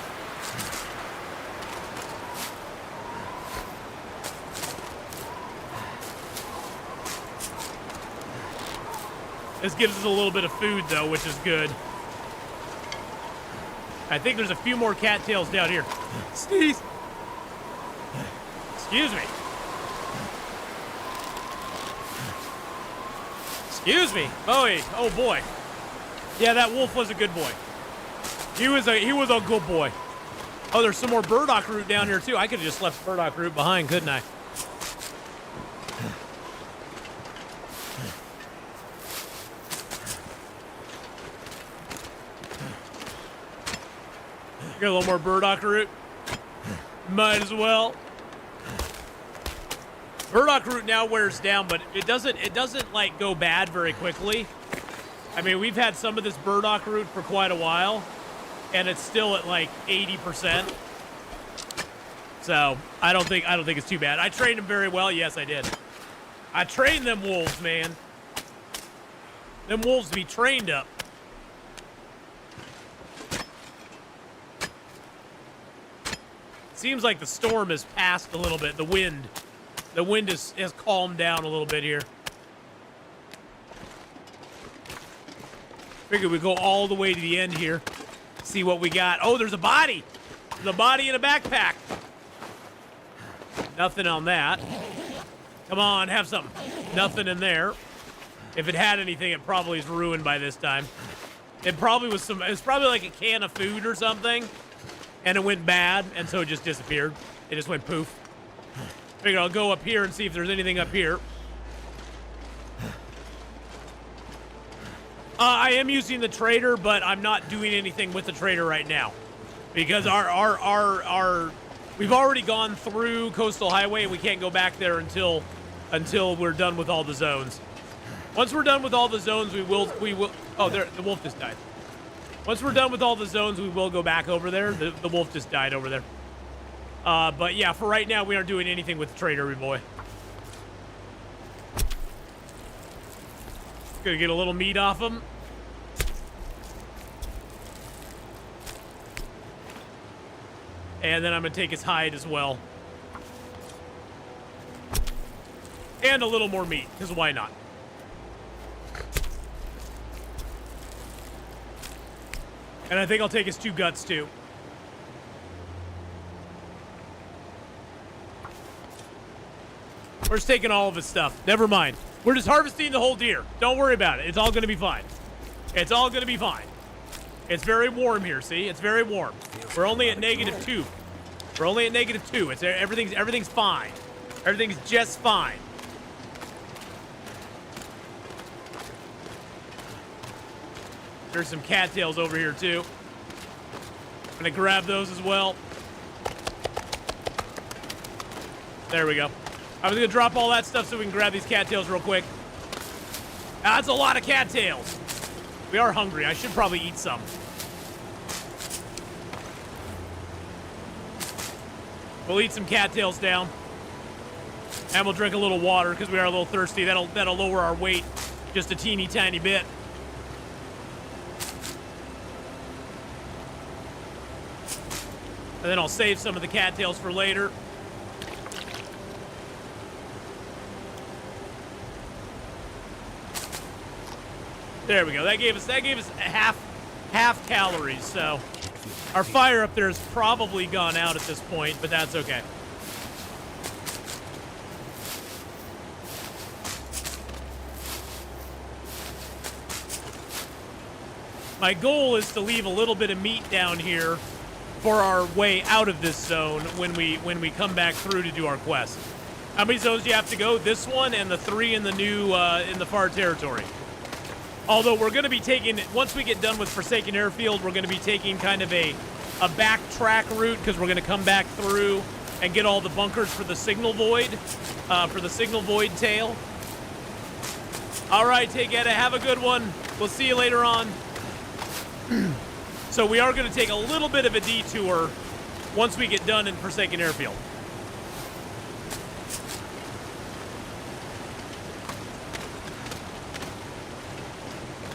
This gives us a little bit of food, though, which is good. I think there's a few more cattails down here. Sneeze. Excuse me. Excuse me. Oh boy. Yeah, that wolf was a good boy. He was a good boy. Oh, there's some more burdock root down here too. I could have just left burdock root behind, couldn't I? Got a little more burdock root. Might as well. Burdock root now wears down, but it doesn't like go bad very quickly. I mean, we've had some of this burdock root for quite a while, and it's still at like 80%. So I don't think it's too bad. I trained them very well. Yes, I did. I trained them wolves, man. Them wolves be trained up. Seems like the storm has passed a little bit. The wind has calmed down a little bit here. Figured we'd go all the way to the end here. See what we got. Oh, there's a body. There's a body in a backpack. Nothing on that. Come on, have something. Nothing in there. If it had anything, it probably is ruined by this time. It probably was probably like a can of food or something, and it went bad, and so it just disappeared. It just went poof. Figured I'll go up here and see if there's anything up here. I am using the trader, but I'm not doing anything with the trader right now because we've already gone through Coastal Highway and we can't go back there until we're done with all the zones. Once we're done with all the zones, we will. Oh, there, the wolf just died. Once we're done with all the zones, we will go back over there. The wolf just died over there. But yeah, for right now, we aren't doing anything with the trader, boy. Gonna get a little meat off him. And then I'm gonna take his hide as well. And a little more meat, because why not? And I think I'll take his 2 guts too. We're just taking all of his stuff. Never mind. We're just harvesting the whole deer. Don't worry about it. It's all going to be fine. It's all going to be fine. It's very warm here, see? It's very warm. We're only at -2. We're only at -2. It's everything's fine. Everything's just fine. There's some cattails over here too. I'm gonna grab those as well. There we go. I was gonna drop all that stuff so we can grab these cattails real quick. That's a lot of cattails. We are hungry. I should probably eat some. We'll eat some cattails down. And we'll drink a little water because we are a little thirsty. That'll lower our weight just a teeny tiny bit. And then I'll save some of the cattails for later. There we go. That gave us half calories. So our fire up there has probably gone out at this point, but that's okay. My goal is to leave a little bit of meat down here for our way out of this zone when we come back through to do our quest. How many zones do you have to go? This one and the 3 in the new in the far territory. Although we're going to be taking, once we get done with Forsaken Airfield, we're going to be taking kind of a backtrack route because we're going to come back through and get all the bunkers for the Signal Void, tail. All right, Tegeta, have a good one. We'll see you later on. So we are going to take a little bit of a detour once we get done in Forsaken Airfield.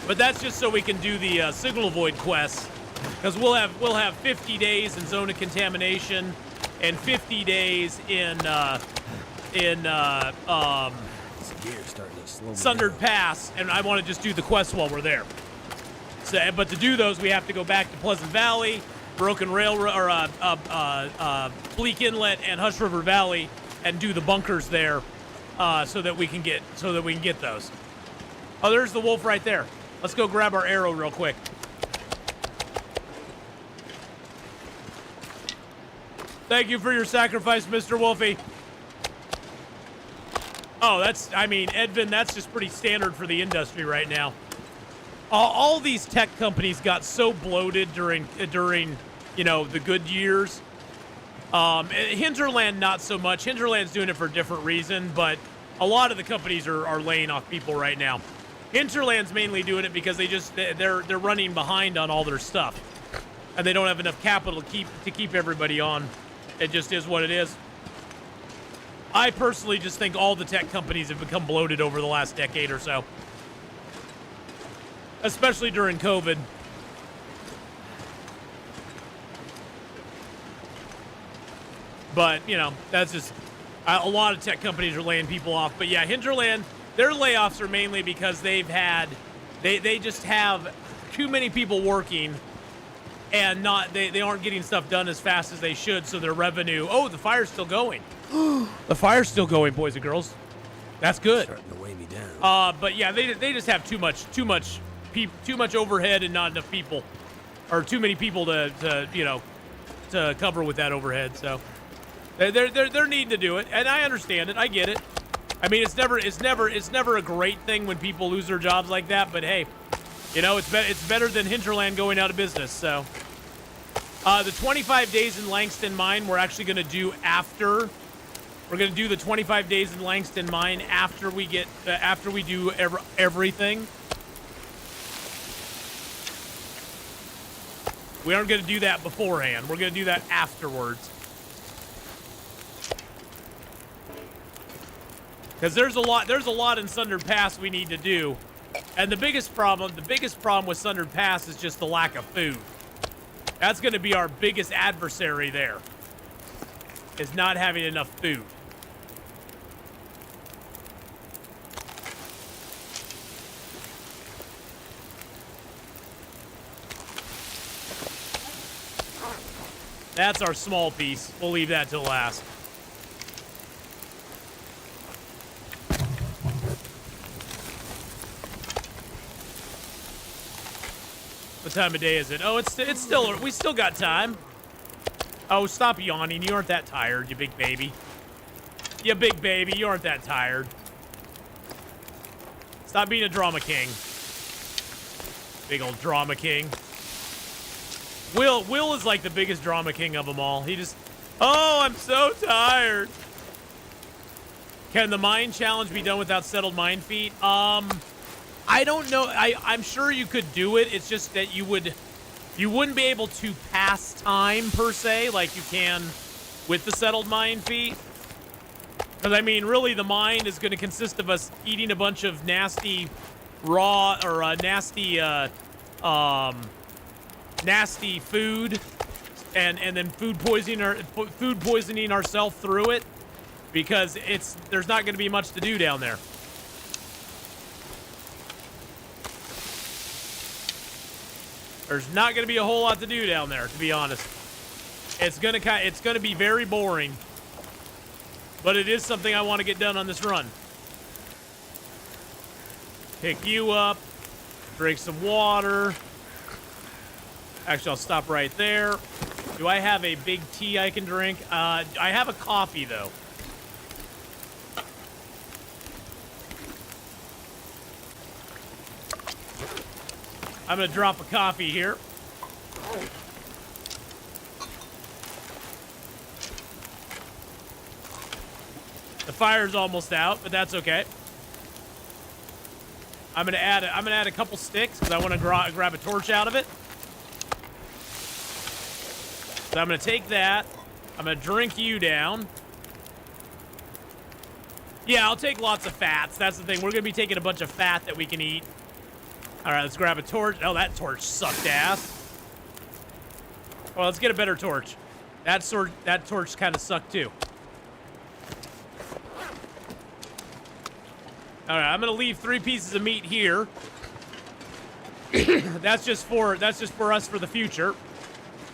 But that's just so we can do the Signal Void quest, because we'll have 50 days in Zone of Contamination and 50 days in Sundered Pass, and I want to just do the quest while we're there. So, but to do those, we have to go back to Pleasant Valley, Broken Railroad, or Bleak Inlet and Hush River Valley, and do the bunkers there, so that we can get those. Oh, there's the wolf right there. Let's go grab our arrow real quick. Thank you for your sacrifice, Mr. Wolfie. Oh, Edvin, that's just pretty standard for the industry right now. All these tech companies got so bloated during the good years. Hinterland, not so much. Hinterland's doing it for a different reason, but a lot of the companies are laying off people right now. Hinterland's mainly doing it because they're running behind on all their stuff, and they don't have enough capital to keep everybody on. It just is what it is. I personally just think all the tech companies have become bloated over the last decade or so, especially during COVID. But, you know, that's just a lot of tech companies are laying people off. But yeah, Hinterland, their layoffs are mainly because they just have too many people working, and they aren't getting stuff done as fast as they should, so their revenue. Oh, the fire's still going. The fire's still going, boys and girls. That's good. Starting to weigh me down. But yeah, they just have too much overhead and not enough people, or too many people to cover with that overhead. So they're needing to do it, and I understand it. I get it. I mean, it's never a great thing when people lose their jobs like that. But hey, you know, it's better than Hinterland going out of business. So the 25 days in Langston Mine we're actually going to do after. We're going to do the 25 days in Langston Mine after we do everything. We aren't going to do that beforehand. We're going to do that afterwards. Because there's a lot in Sundered Pass we need to do. And the biggest problem with Sundered Pass is just the lack of food. That's going to be our biggest adversary there, is not having enough food. That's our small piece. We'll leave that till last. What time of day is it? Oh, it's still, we still got time. Oh, stop yawning. You aren't that tired, you big baby. You big baby, you aren't that tired. Stop being a drama king. Big old drama king. Will is like the biggest drama king of them all. He just, oh, I'm so tired. Can the mine challenge be done without settled mine feet? I don't know. I'm sure you could do it. It's just that you wouldn't be able to pass time per se like you can with the settled mine feet. Because I mean, really, the mine is going to consist of us eating a bunch of nasty raw or nasty food, and then food poisoning ourselves through it, because there's not going to be much to do down there. There's not going to be a whole lot to do down there, to be honest. It's going to be very boring, but it is something I want to get done on this run. Pick you up, drink some water. Actually, I'll stop right there. Do I have a big tea I can drink? I have a coffee, though. I'm going to drop a coffee here. The fire's almost out, but that's okay. I'm going to add a couple sticks because I want to grab a torch out of it. So I'm going to take that. I'm going to drink you down. Yeah, I'll take lots of fats. That's the thing. We're going to be taking a bunch of fat that we can eat. All right, let's grab a torch. Oh, that torch sucked ass. Well, let's get a better torch. That torch kind of sucked too. All right, I'm going to leave 3 pieces of meat here. That's just for us for the future.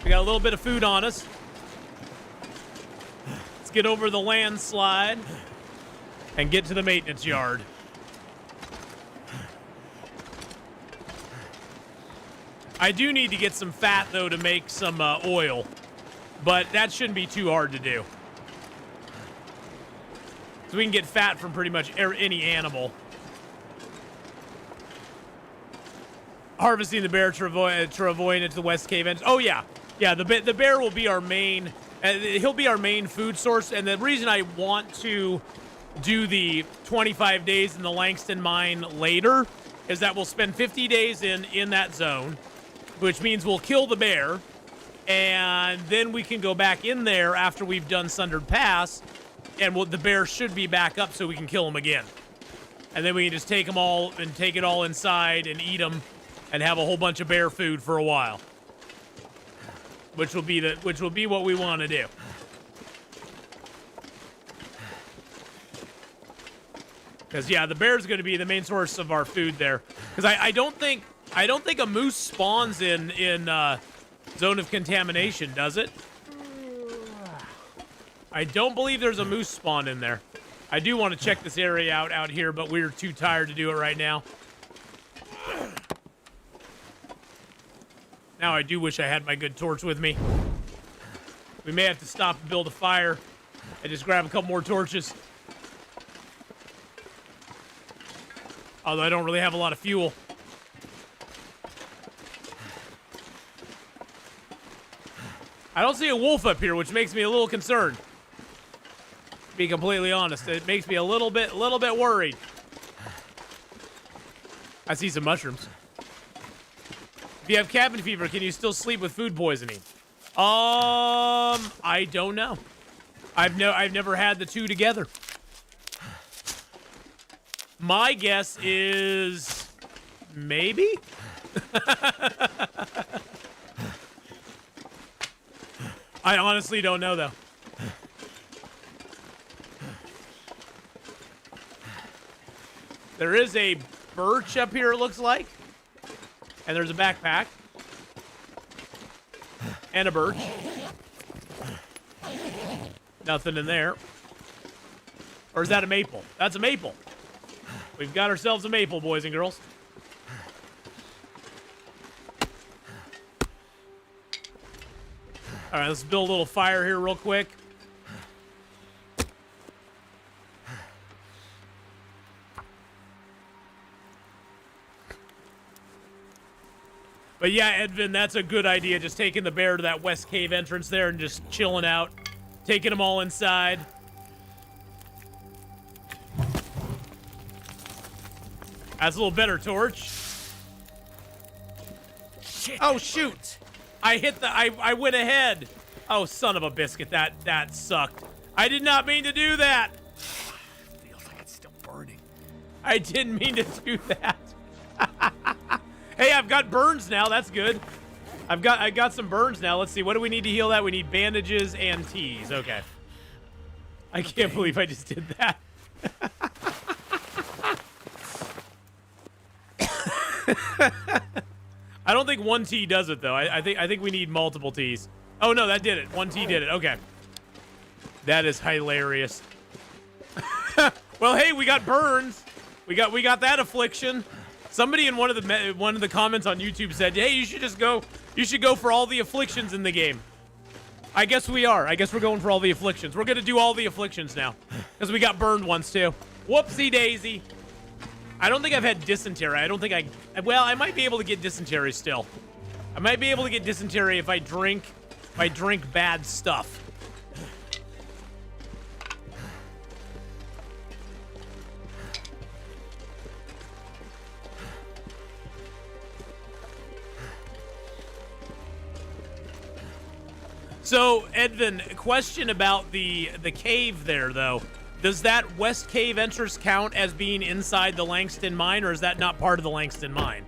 We got a little bit of food on us. Let's get over the landslide and get to the maintenance yard. I do need to get some fat, though, to make some oil, but that shouldn't be too hard to do. So we can get fat from pretty much any animal. Harvesting the bear travoying into the West Cave End. Oh, yeah. Yeah, the bear will be our main... he'll be our main food source, and the reason I want to do the 25 days in the Langston mine later is that we'll spend 50 days in that zone, which means we'll kill the bear, and then we can go back in there after we've done Sundered Pass, and the bear should be back up so we can kill him again. And then we can just take them all and take it all inside and eat them and have a whole bunch of bear food for a while. Which will be what we want to do. Because yeah, the bear's going to be the main source of our food there. Because I don't think a moose spawns in Zone of Contamination, does it? I don't believe there's a moose spawn in there. I do want to check this area out here, but we're too tired to do it right now. Now I do wish I had my good torch with me. We may have to stop and build a fire and just grab a couple more torches. Although I don't really have a lot of fuel. I don't see a wolf up here, which makes me a little concerned. To be completely honest, it makes me a little bit worried. I see some mushrooms. If you have cabin fever, can you still sleep with food poisoning? I don't know. I've never had the two together. My guess is maybe. I honestly don't know though. There is a birch up here, it looks like. And there's a backpack. And a birch. Nothing in there. Or is that a maple? That's a maple. We've got ourselves a maple, boys and girls. All right, let's build a little fire here real quick. But yeah, Edvin, that's a good idea. Just taking the bear to that west cave entrance there and just chilling out. Taking them all inside. That's a little better, Torch. Shit, oh, shoot. I hit the... I went ahead. Oh, son of a biscuit. That sucked. I did not mean to do that. Feels like it's still burning. I didn't mean to do that. Hey, I've got burns now. That's good. I got some burns now. Let's see. What do we need to heal that? We need bandages and teas. Okay. I can't believe I just did that. I don't think one tea does it though. I think we need multiple teas. Oh no, that did it. One tea did it. Okay. That is hilarious. Well, hey, we got burns. We got that affliction. Somebody in one of the comments on YouTube said, "Hey, you should go for all the afflictions in the game." I guess we are. I guess we're going for all the afflictions. We're gonna do all the afflictions now because we got burned once too. Whoopsie daisy. I don't think I've had dysentery. I don't think well, I might be able to get dysentery still. I might be able to get dysentery if I drink bad stuff. So, Edvin, question about the cave there, though. Does that west cave entrance count as being inside the Langston mine, or is that not part of the Langston mine?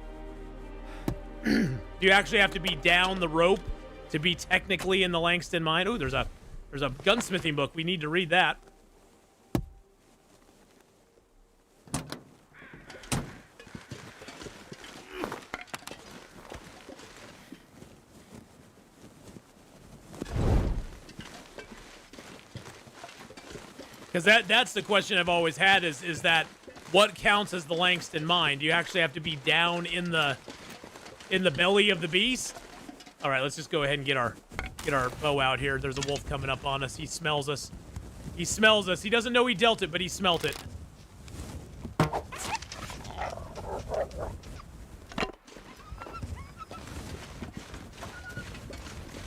Do you actually have to be down the rope to be technically in the Langston mine? Oh, there's a gunsmithing book. We need to read that. Because that's the question I've always had is that what counts as the Langston mine? Do you actually have to be down in the belly of the beast? All right, let's just go ahead and get our bow out here. There's a wolf coming up on us. He smells us. He smells us. He doesn't know he dealt it, but he smelt it.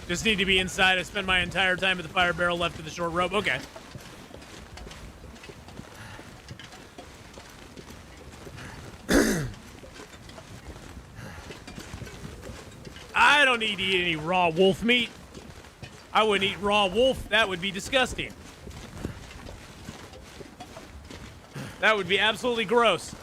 Just need to be inside. I spent my entire time at the fire barrel left with the short rope. Okay. don't need to eat any raw wolf meat. I wouldn't eat raw wolf. That would be disgusting. That would be absolutely gross.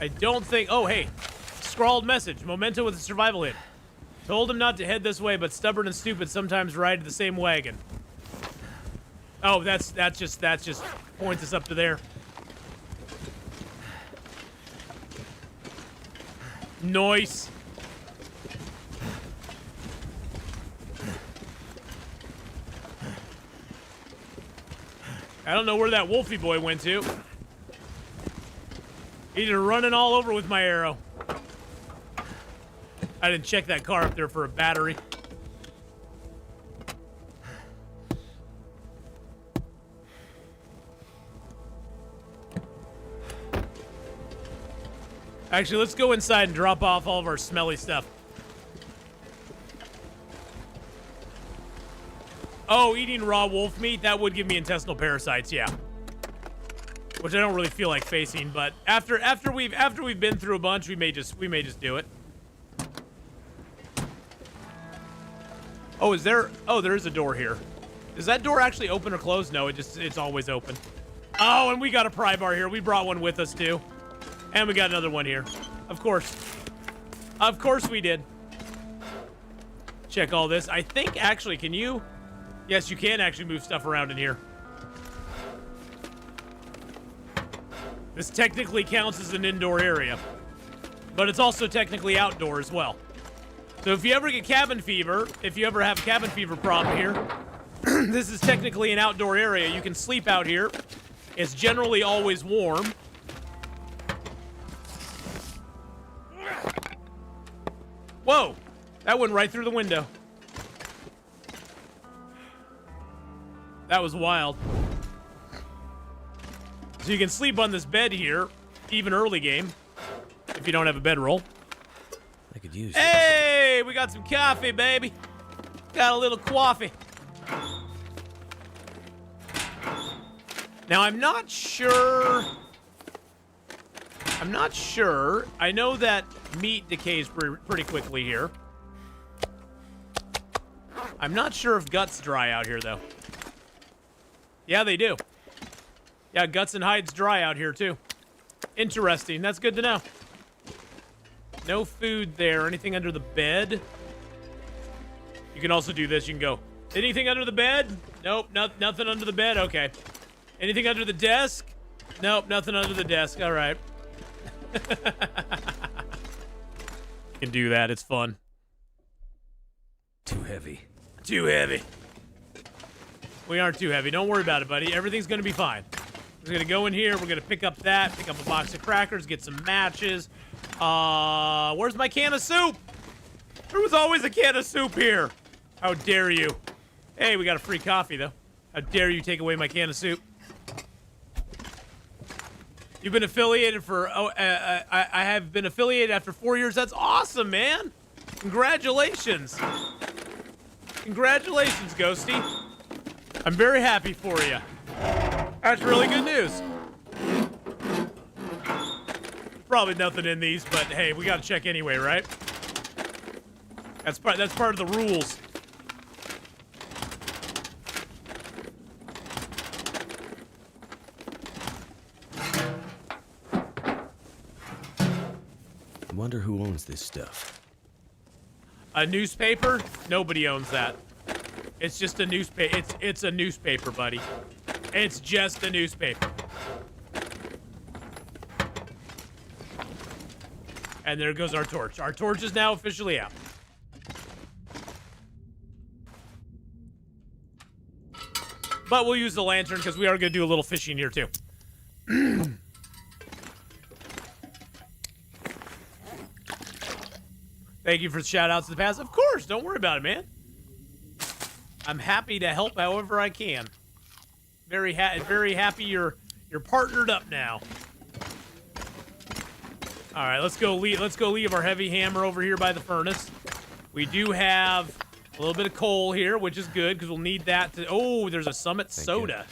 I don't think... Oh, hey. Scrawled message. Memento with a survival hit. Told him not to head this way, but stubborn and stupid sometimes ride the same wagon. Oh, that's just points us up to there. Nice. I don't know where that Wolfie boy went to. He's running all over with my arrow. I didn't check that car up there for a battery. Actually, let's go inside and drop off all of our smelly stuff. Oh, eating raw wolf meat, that would give me intestinal parasites, yeah. Which I don't really feel like facing, but after we've been through a bunch, we may just do it. Oh, there is a door here. Is that door actually open or closed? No, it's always open. Oh, and we got a pry bar here. We brought one with us too. And we got another one here. Of course. Of course we did. Check all this. I think actually, can you? Yes, you can actually move stuff around in here. This technically counts as an indoor area, but it's also technically outdoor as well. So if you ever get cabin fever, if you ever have a cabin fever problem here, this is technically an outdoor area. You can sleep out here. It's generally always warm. Whoa, that went right through the window. That was wild. So you can sleep on this bed here, even early game, if you don't have a bedroll. I could use Hey, we got some coffee, baby. Got a little coffee. Now, I'm not sure. I know that meat decays pretty quickly here. I'm not sure if guts dry out here, though. Yeah, they do. Yeah, guts and hides dry out here, too. Interesting. That's good to know. No food there. Anything under the bed? You can also do this. You can go, anything under the bed? Nope, nothing under the bed. Okay. Anything under the desk? Nope, nothing under the desk. All right. You can do that. It's fun. Too heavy. Too heavy. We aren't too heavy. Don't worry about it, buddy. Everything's going to be fine. We're going to go in here. We're going to pick up that. Pick up a box of crackers. Get some matches. Where's my can of soup? There was always a can of soup here. How dare you? Hey, we got a free coffee, though. How dare you take away my can of soup? You've been affiliated for... I have been affiliated after 4 years. That's awesome, man. Congratulations. Congratulations, Ghosty. I'm very happy for you. That's really good news. Probably nothing in these, but hey, we gotta check anyway, right? That's part of the rules. I wonder who owns this stuff. A newspaper? Nobody owns that. It's just a newspaper. It's a newspaper, buddy. It's just a newspaper. And there goes our torch. Our torch is now officially out. But we'll use the lantern because we are going to do a little fishing here too. Thank you for the shout outs to the past. Of course, don't worry about it, man. I'm happy to help however I can. Very happy you're partnered up now. All right, let's go leave our heavy hammer over here by the furnace. We do have A little bit of coal here, which is good because we'll need that to. Oh, there's a Summit Thank soda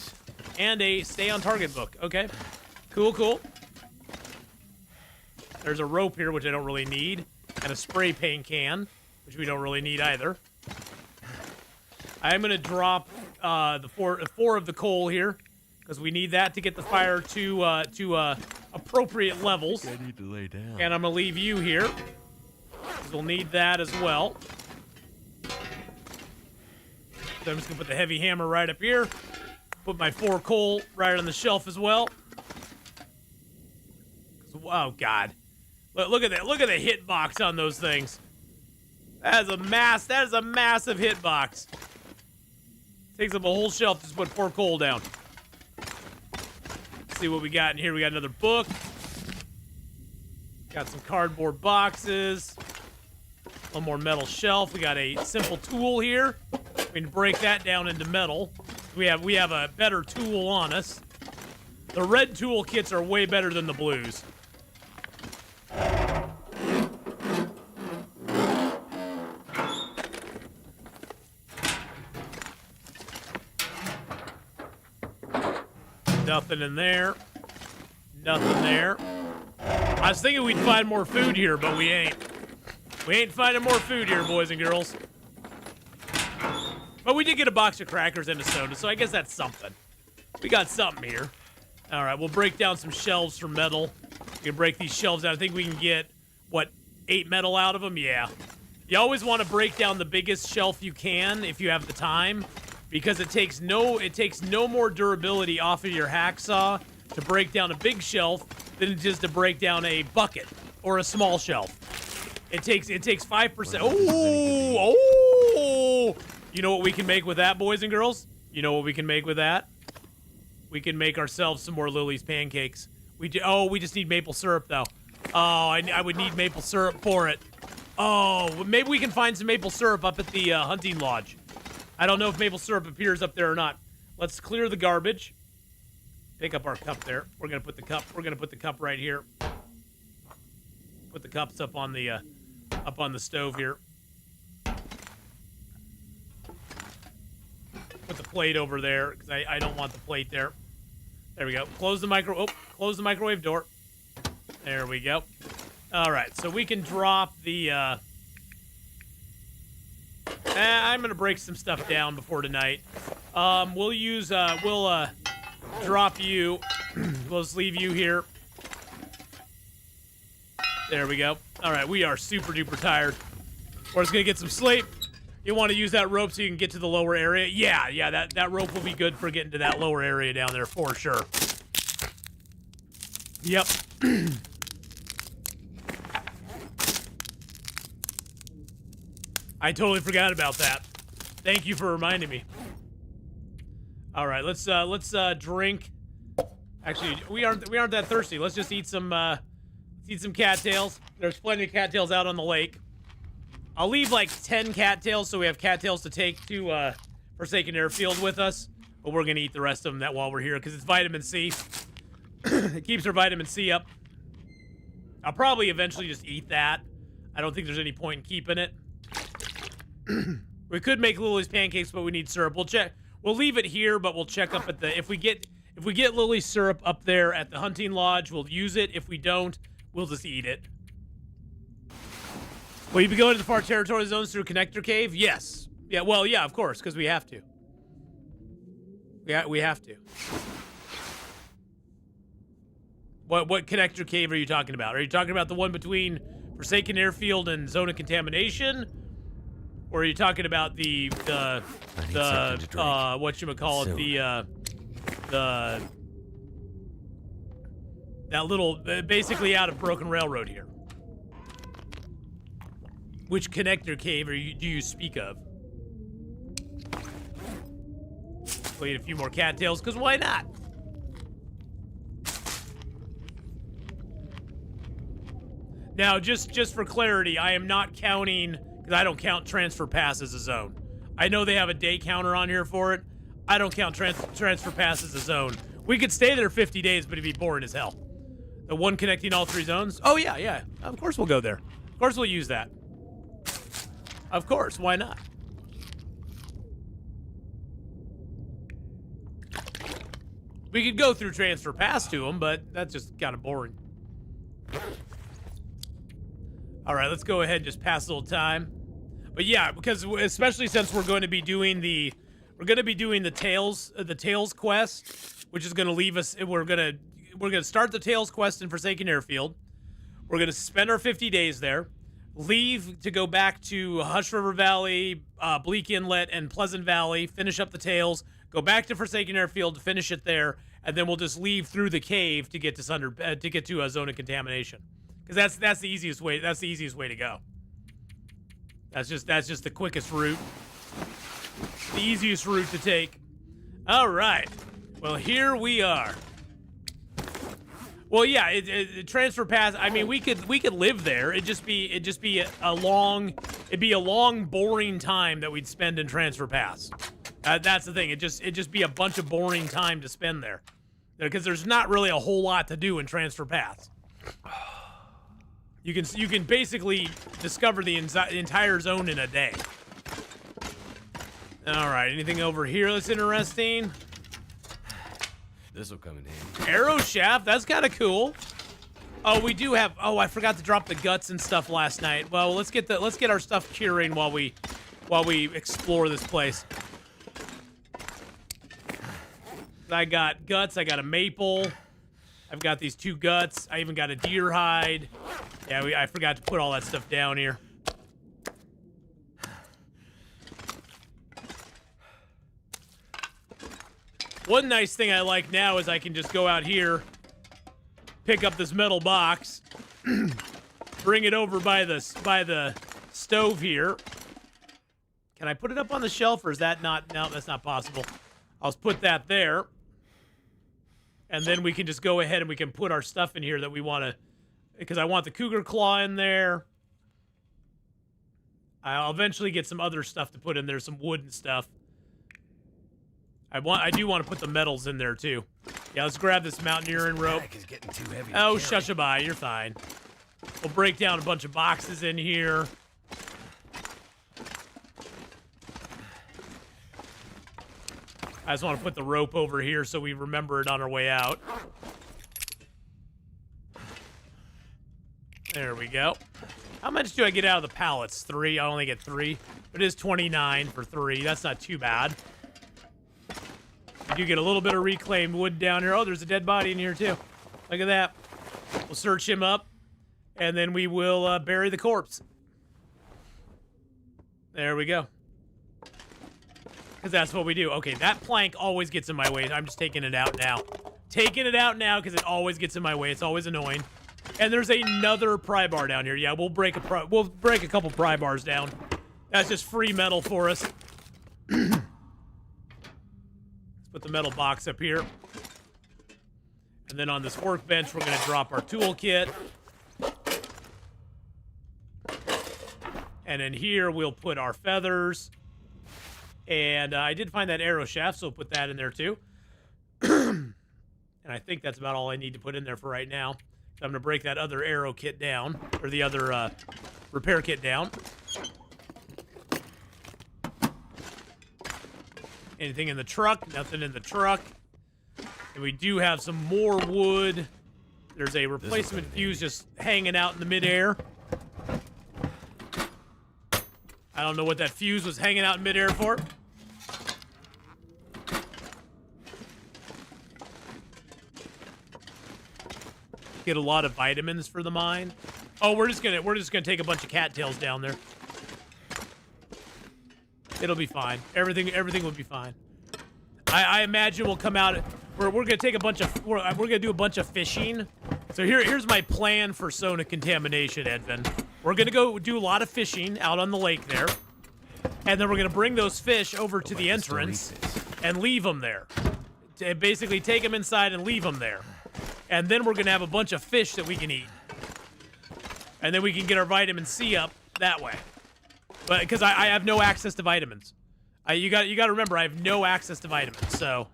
and a Stay on Target book. Okay, cool, cool. There's a rope here, which I don't really need, and a spray paint can, which we don't really need either. I'm gonna drop the four of the coal here because we need that to get the fire to appropriate levels. I need to lay down. And I'm gonna leave you here because we'll need that as well. So I'm just gonna put the heavy hammer right up here. Put my 4 coal right on the shelf as well. Oh God, look at that! Look at the hitbox on those things. That is a massive hitbox. Takes up a whole shelf to just put 4 coal down. Let's see what we got in here. We got another book. Got some cardboard boxes. One more metal shelf. We got a simple tool here. We can break that down into metal. We have a better tool on us. The red tool kits are way better than the blues. Nothing in there. Nothing there. I was thinking we'd find more food here, but we ain't. We ain't finding more food here, boys and girls. But we did get a box of crackers and a soda, so I guess that's something. We got something here. All right, we'll break down some shelves for metal. We can break these shelves down. I think we can get, what, 8 metal out of them? Yeah. You always want to break down the biggest shelf you can if you have the time, because it takes no more durability off of your hacksaw to break down a big shelf than just to break down a bucket or a small shelf. It takes 5%. Oh! You know what we can make with that, boys and girls? You know what we can make with that? We can make ourselves some more Lily's pancakes. We just need maple syrup though. Oh, I would need maple syrup for it. Oh, maybe we can find some maple syrup up at the hunting lodge. I don't know if maple syrup appears up there or not. Let's clear the garbage. Pick up our cup there. We're gonna put the cup right here. Put the cups up on the stove here. Put the plate over there because I don't want the plate there. There we go. Close the microwave door. There we go. All right, so we can drop the. I'm gonna break some stuff down before tonight. We'll drop you. We'll just leave you here. There we go. All right, we are super duper tired. We're just gonna get some sleep. You want to use that rope so you can get to the lower area? Yeah, that rope will be good for getting to that lower area down there for sure. Yep. I totally forgot about that. Thank you for reminding me. All right, let's drink. Actually, we aren't that thirsty. Let's just eat some cattails. There's plenty of cattails out on the lake. I'll leave like 10 cattails so we have cattails to take to Forsaken Airfield with us. But we're gonna eat the rest of them while we're here because it's vitamin C. It keeps our vitamin C up. I'll probably eventually just eat that. I don't think there's any point in keeping it. We could make Lily's pancakes, but we need syrup. We'll check. We'll leave it here, but we'll check up at the if we get Lily's syrup up there at the hunting lodge, we'll use it. If we don't, we'll just eat it. Will you be going to the far territory zones through Connector Cave? Yes. Yeah, well, yeah, of course, because we have to. Yeah, we have to. What Connector Cave are you talking about? Are you talking about the one between Forsaken Airfield and Zone of Contamination? Or are you talking about whatchamacallit, that little, basically out of Broken Railroad here? Which Connector Cave do you speak of? We'll eat a few more cattails, because why not? Now, just for clarity, I am not counting, because I don't count Transfer Pass as a zone. I know they have a day counter on here for it. I don't count Transfer Pass as a zone. We could stay there 50 days, but it'd be boring as hell. The one connecting all 3 zones? Oh, yeah. Of course we'll go there. Of course we'll use that. Of course, why not? We could go through transfer pass to them, but that's just kind of boring. All right, let's go ahead and just pass a little time. But yeah, because especially since we're going to be doing the Tails quest, which is going to leave us. We're gonna start the Tails quest in Forsaken Airfield. We're gonna spend our 50 days there, leave to go back to Hush River Valley, Bleak Inlet, and Pleasant Valley. Finish up the Tails. Go back to Forsaken Airfield to finish it there, and then we'll just leave through the cave to get to a zone of contamination. Because that's the easiest way. That's the easiest way to go. That's just the quickest route. The easiest route to take. All right. Well, here we are. Well, yeah, transfer pass. I mean, we could live there. It'd be a long, boring time that we'd spend in transfer pass. That's the thing. It'd just be a bunch of boring time to spend there, because there's not really a whole lot to do in transfer pass. You can basically discover the entire zone in a day. All right, anything over here that's interesting? This'll come in handy. Arrow shaft, that's kind of cool. Oh, we do have. Oh, I forgot to drop the guts and stuff last night. Well, let's get our stuff curing while we explore this place. I got guts. I got a maple. I've got these 2 guts. I even got a deer hide. Yeah, I forgot to put all that stuff down here. One nice thing I like now is I can just go out here, pick up this metal box, bring it over by the stove here. Can I put it up on the shelf, or is that not? No, that's not possible. I'll just put that there. And then we can just go ahead and we can put our stuff in here that we want to, because I want the cougar claw in there. I'll eventually get some other stuff to put in there, some wood and stuff. I do want to put the metals in there too. Yeah, let's grab this mountaineering rope. Is getting too heavy Oh, shushaby, you're fine. We'll break down a bunch of boxes in here. I just want to put the rope over here so we remember it on our way out. There we go. How much do I get out of the pallets? 3. I only get 3. But it is 29 for 3. That's not too bad. I do get a little bit of reclaimed wood down here. Oh, there's a dead body in here too. Look at that. We'll search him up, and then we will bury the corpse. There we go. Because that's what we do. Okay, that plank always gets in my way. I'm just taking it out now. Taking it out now because it always gets in my way. It's always annoying. And there's another pry bar down here. Yeah, we'll break a couple pry bars down. That's just free metal for us. Let's put the metal box up here. And then on this workbench, we're going to drop our toolkit. And in here, we'll put our feathers. And I did find that arrow shaft, so we'll put that in there too. And I think that's about all I need to put in there for right now. So I'm going to break that other arrow kit down, or the other repair kit down. Anything in the truck? Nothing in the truck. And we do have some more wood. There's a replacement fuse just hanging out in the midair. I don't know what that fuse was hanging out in midair for. Get a lot of vitamins for the mine. Oh, we're just gonna take a bunch of cattails down there. It'll be fine. Everything will be fine. I imagine we'll come out. We're gonna take a bunch of. We're gonna do a bunch of fishing. So here's my plan for Sona contamination, Edvin. We're gonna go do a lot of fishing out on the lake there, and then we're gonna bring those fish over to the entrance and leave them there. To basically take them inside and leave them there, and then we're gonna have a bunch of fish that we can eat, and then we can get our vitamin C up that way. But because I have no access to vitamins, you got to remember I have no access to vitamins. So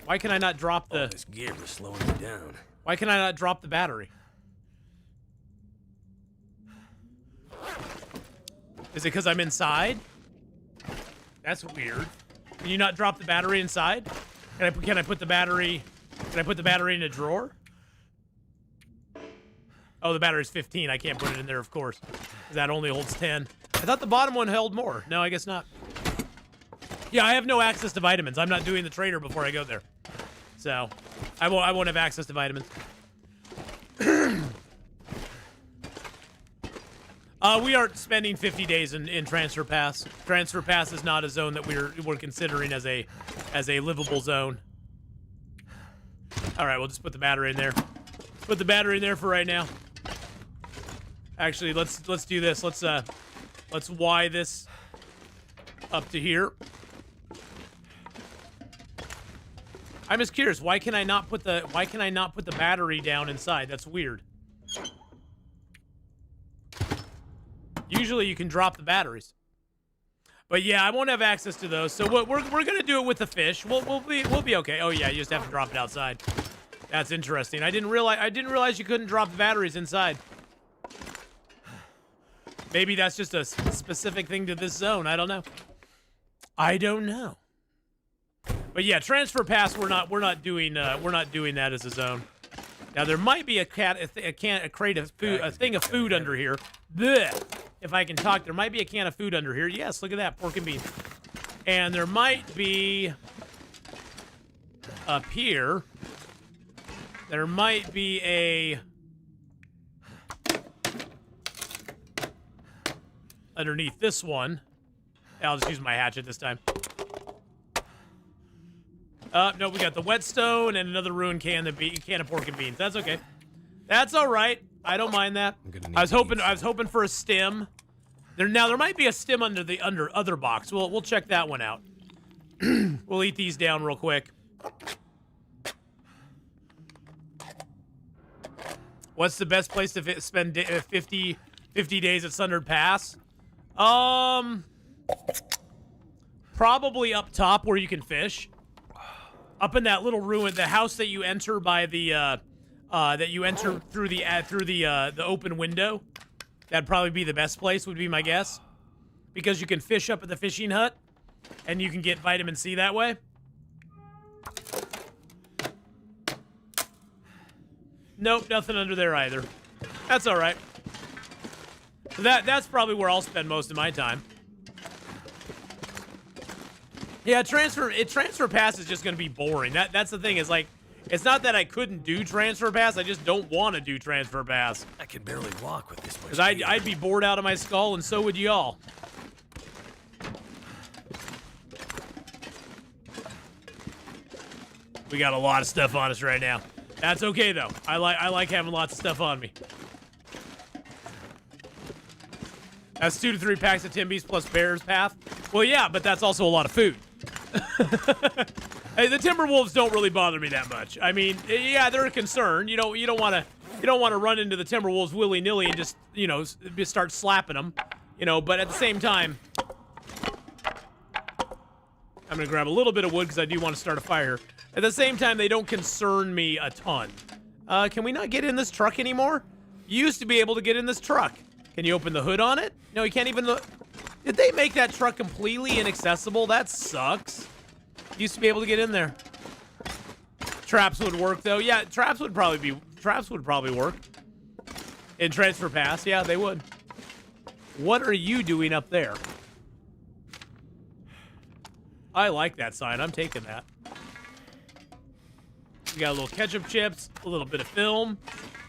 why can I not drop the? All this gear was slowing me down. Why can I not drop the battery? Is it because I'm inside? That's weird. Can you not drop the battery inside? Can I put the battery? Can I put the battery in a drawer? Oh, the battery's 15. I can't put it in there, of course. That only holds 10. I thought the bottom one held more. No, I guess not. Yeah, I have no access to vitamins. I'm not doing the trader before I go there. So, I won't have access to vitamins. We aren't spending 50 days in Transfer Pass. Transfer Pass is not a zone that we're considering as a livable zone. All right, we'll just put the battery in there. Let's put the battery in there for right now. Actually, let's do this. Let's Y this up to here. I'm just curious. Why can I not put the battery down inside? That's weird. Usually you can drop the batteries. But yeah, I won't have access to those. So we're gonna do it with the fish. We'll be okay. Oh yeah, you just have to drop it outside. That's interesting. I didn't realize you couldn't drop the batteries inside. Maybe that's just a specific thing to this zone. I don't know. I don't know. But yeah, Transfer Pass. We're not doing that as a zone. Now there might be a crate of food, a thing of food under here. Blech. If I can talk, there might be a can of food under here. Yes, look at that, pork and beans. And there might be up here. There might be a underneath this one. I'll just use my hatchet this time. No, we got the whetstone and another ruined can of pork and beans. That's okay. That's all right. I don't mind that. I was hoping for a stem. There might be a stem under the other box. We'll check that one out. We'll eat these down real quick. What's the best place to spend 50 days at Sundered Pass? Probably up top where you can fish. Up in that little ruin, the house that you enter by the that you enter through the open window. That'd probably be the best place, would be my guess, because you can fish up at the fishing hut, and you can get vitamin C that way. Nope, nothing under there either. That's all right. So that's probably where I'll spend most of my time. Yeah, Transfer Pass is just gonna be boring. That's the thing, is like, it's not that I couldn't do Transfer Pass, I just don't want to do Transfer Pass. I can barely walk with this much. Because I'd be bored out of my skull, and so would y'all. We got a lot of stuff on us right now. That's okay though. I like having lots of stuff on me. That's 2 to 3 packs of Timbies plus Bear's Path. Well, yeah, but that's also a lot of food. Hey, the Timberwolves don't really bother me that much. I mean, yeah, they're a concern. You don't want to run into the Timberwolves willy-nilly and just, just start slapping them. But at the same time, I'm gonna grab a little bit of wood because I do want to start a fire. At the same time, they don't concern me a ton. Can we not get in this truck anymore? You used to be able to get in this truck. Can you open the hood on it? No, you can't even look. Did they make that truck completely inaccessible? That sucks. Used to be able to get in there. Traps would work though. Yeah, traps would probably work. In Transfer Pass, yeah, they would. What are you doing up there? I like that sign. I'm taking that. We got a little ketchup chips, a little bit of film.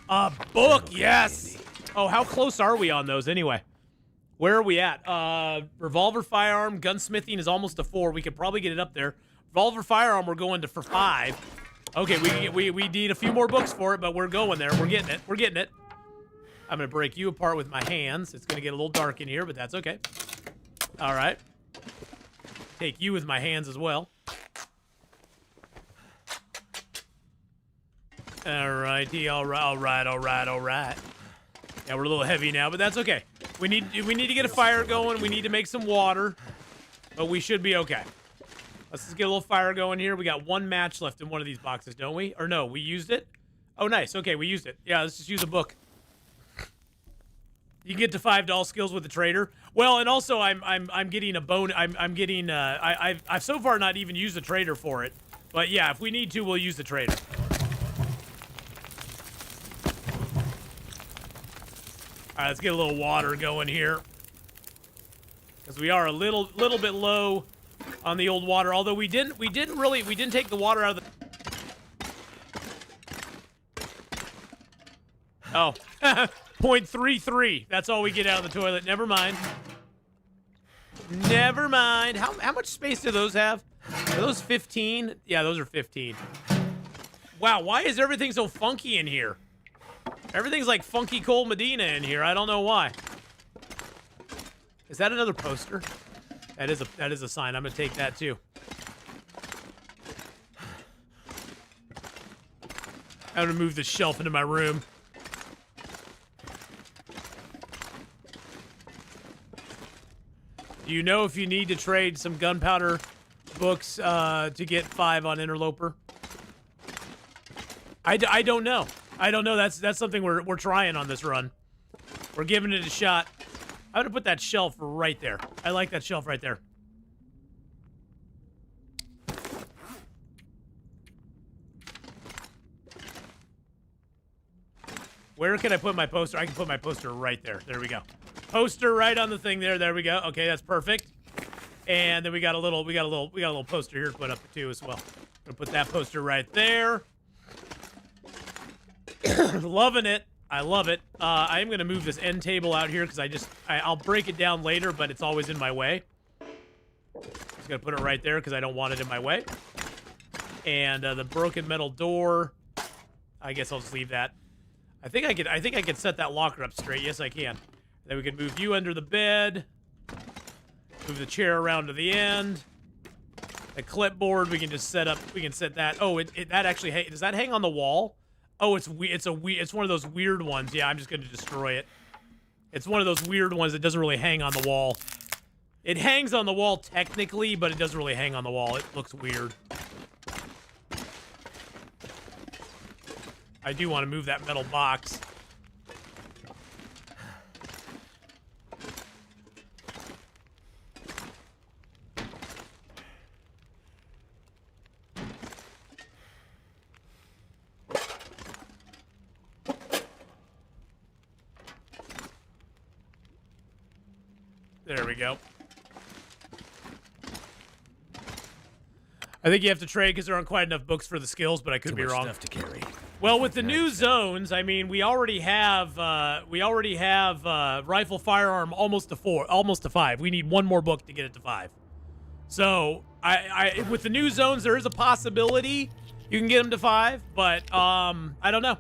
A book, yes! Oh, how close are we on those anyway? Where are we at? Revolver firearm, gunsmithing is almost a 4. We could probably get it up there. Revolver firearm, we're going to for 5. Okay, we need a few more books for it, but we're going there. We're getting it. We're getting it. I'm gonna break you apart with my hands. It's gonna get a little dark in here, but that's okay. All right. Take you with my hands as well. Alrighty, all right. Yeah, we're a little heavy now, but that's okay. We need to get a fire going. We need to make some water, but we should be okay. Let's just get a little fire going here. We got 1 match left in one of these boxes, don't we? Or no, we used it. Oh, nice. Okay, we used it. Yeah, let's just use a book. You can get to 5 doll skills with the trader. Well, and also I'm getting a bone. I've so far not even used the trader for it. But yeah, if we need to, we'll use the trader. All right, let's get a little water going here. Because we are a little bit low on the old water. Although we didn't take the water out of the... Oh, 0.33. That's all we get out of the toilet. Never mind. Never mind. How much space do those have? Are those 15? Yeah, those are 15. Wow, why is everything so funky in here? Everything's like funky cold Medina in here. I don't know why. Is that another poster? That is a sign. I'm gonna take that too. I'm gonna move this shelf into my room. Do you know if you need to trade some gunpowder books to get 5 on Interloper? I don't know. I don't know. That's something we're trying on this run. We're giving it a shot. I'm gonna put that shelf right there. I like that shelf right there. Where can I put my poster? I can put my poster right there. There we go. Poster right on the thing there. There we go. Okay, that's perfect. And then we got a little poster here to put up too as well. Gonna put that poster right there. Loving it. I love it. I am gonna move this end table out here because I'll break it down later, but it's always in my way. Just gonna put it right there because I don't want it in my way. And the broken metal door. I guess I'll just leave that. I think I could set that locker up straight. Yes, I can. Then we can move you under the bed. Move the chair around to the end. The clipboard we can just set up. We can set that. Oh, that actually does that hang on the wall? Oh, it's one of those weird ones. Yeah, I'm just gonna destroy it. It's one of those weird ones that doesn't really hang on the wall. It hangs on the wall technically, but it doesn't really hang on the wall. It looks weird. I do want to move that metal box. There we go. I think you have to trade because there aren't quite enough books for the skills, but I could be wrong. Stuff to carry. Well, with the new zones, I mean, we already have rifle firearm almost to 5. We need one more book to get it to 5. So, I with the new zones, there is a possibility you can get them to 5, but I don't know.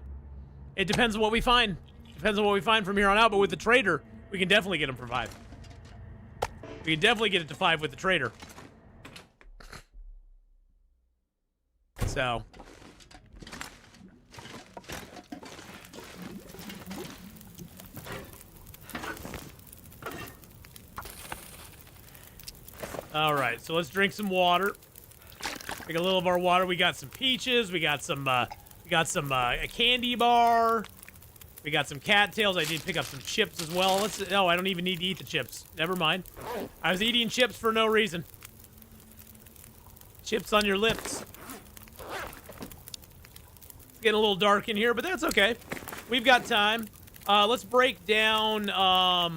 It depends on what we find. Depends on what we find from here on out. But with the trader, we can definitely get them for 5. We can definitely get it to 5 with the trader. So. All right, so let's drink some water. Drink a little of our water. We got some peaches. We got some a candy bar. We got some cattails. I did pick up some chips as well. No, I don't even need to eat the chips. Never mind. I was eating chips for no reason. Chips on your lips. It's getting a little dark in here, but that's okay. We've got time. Let's break down. How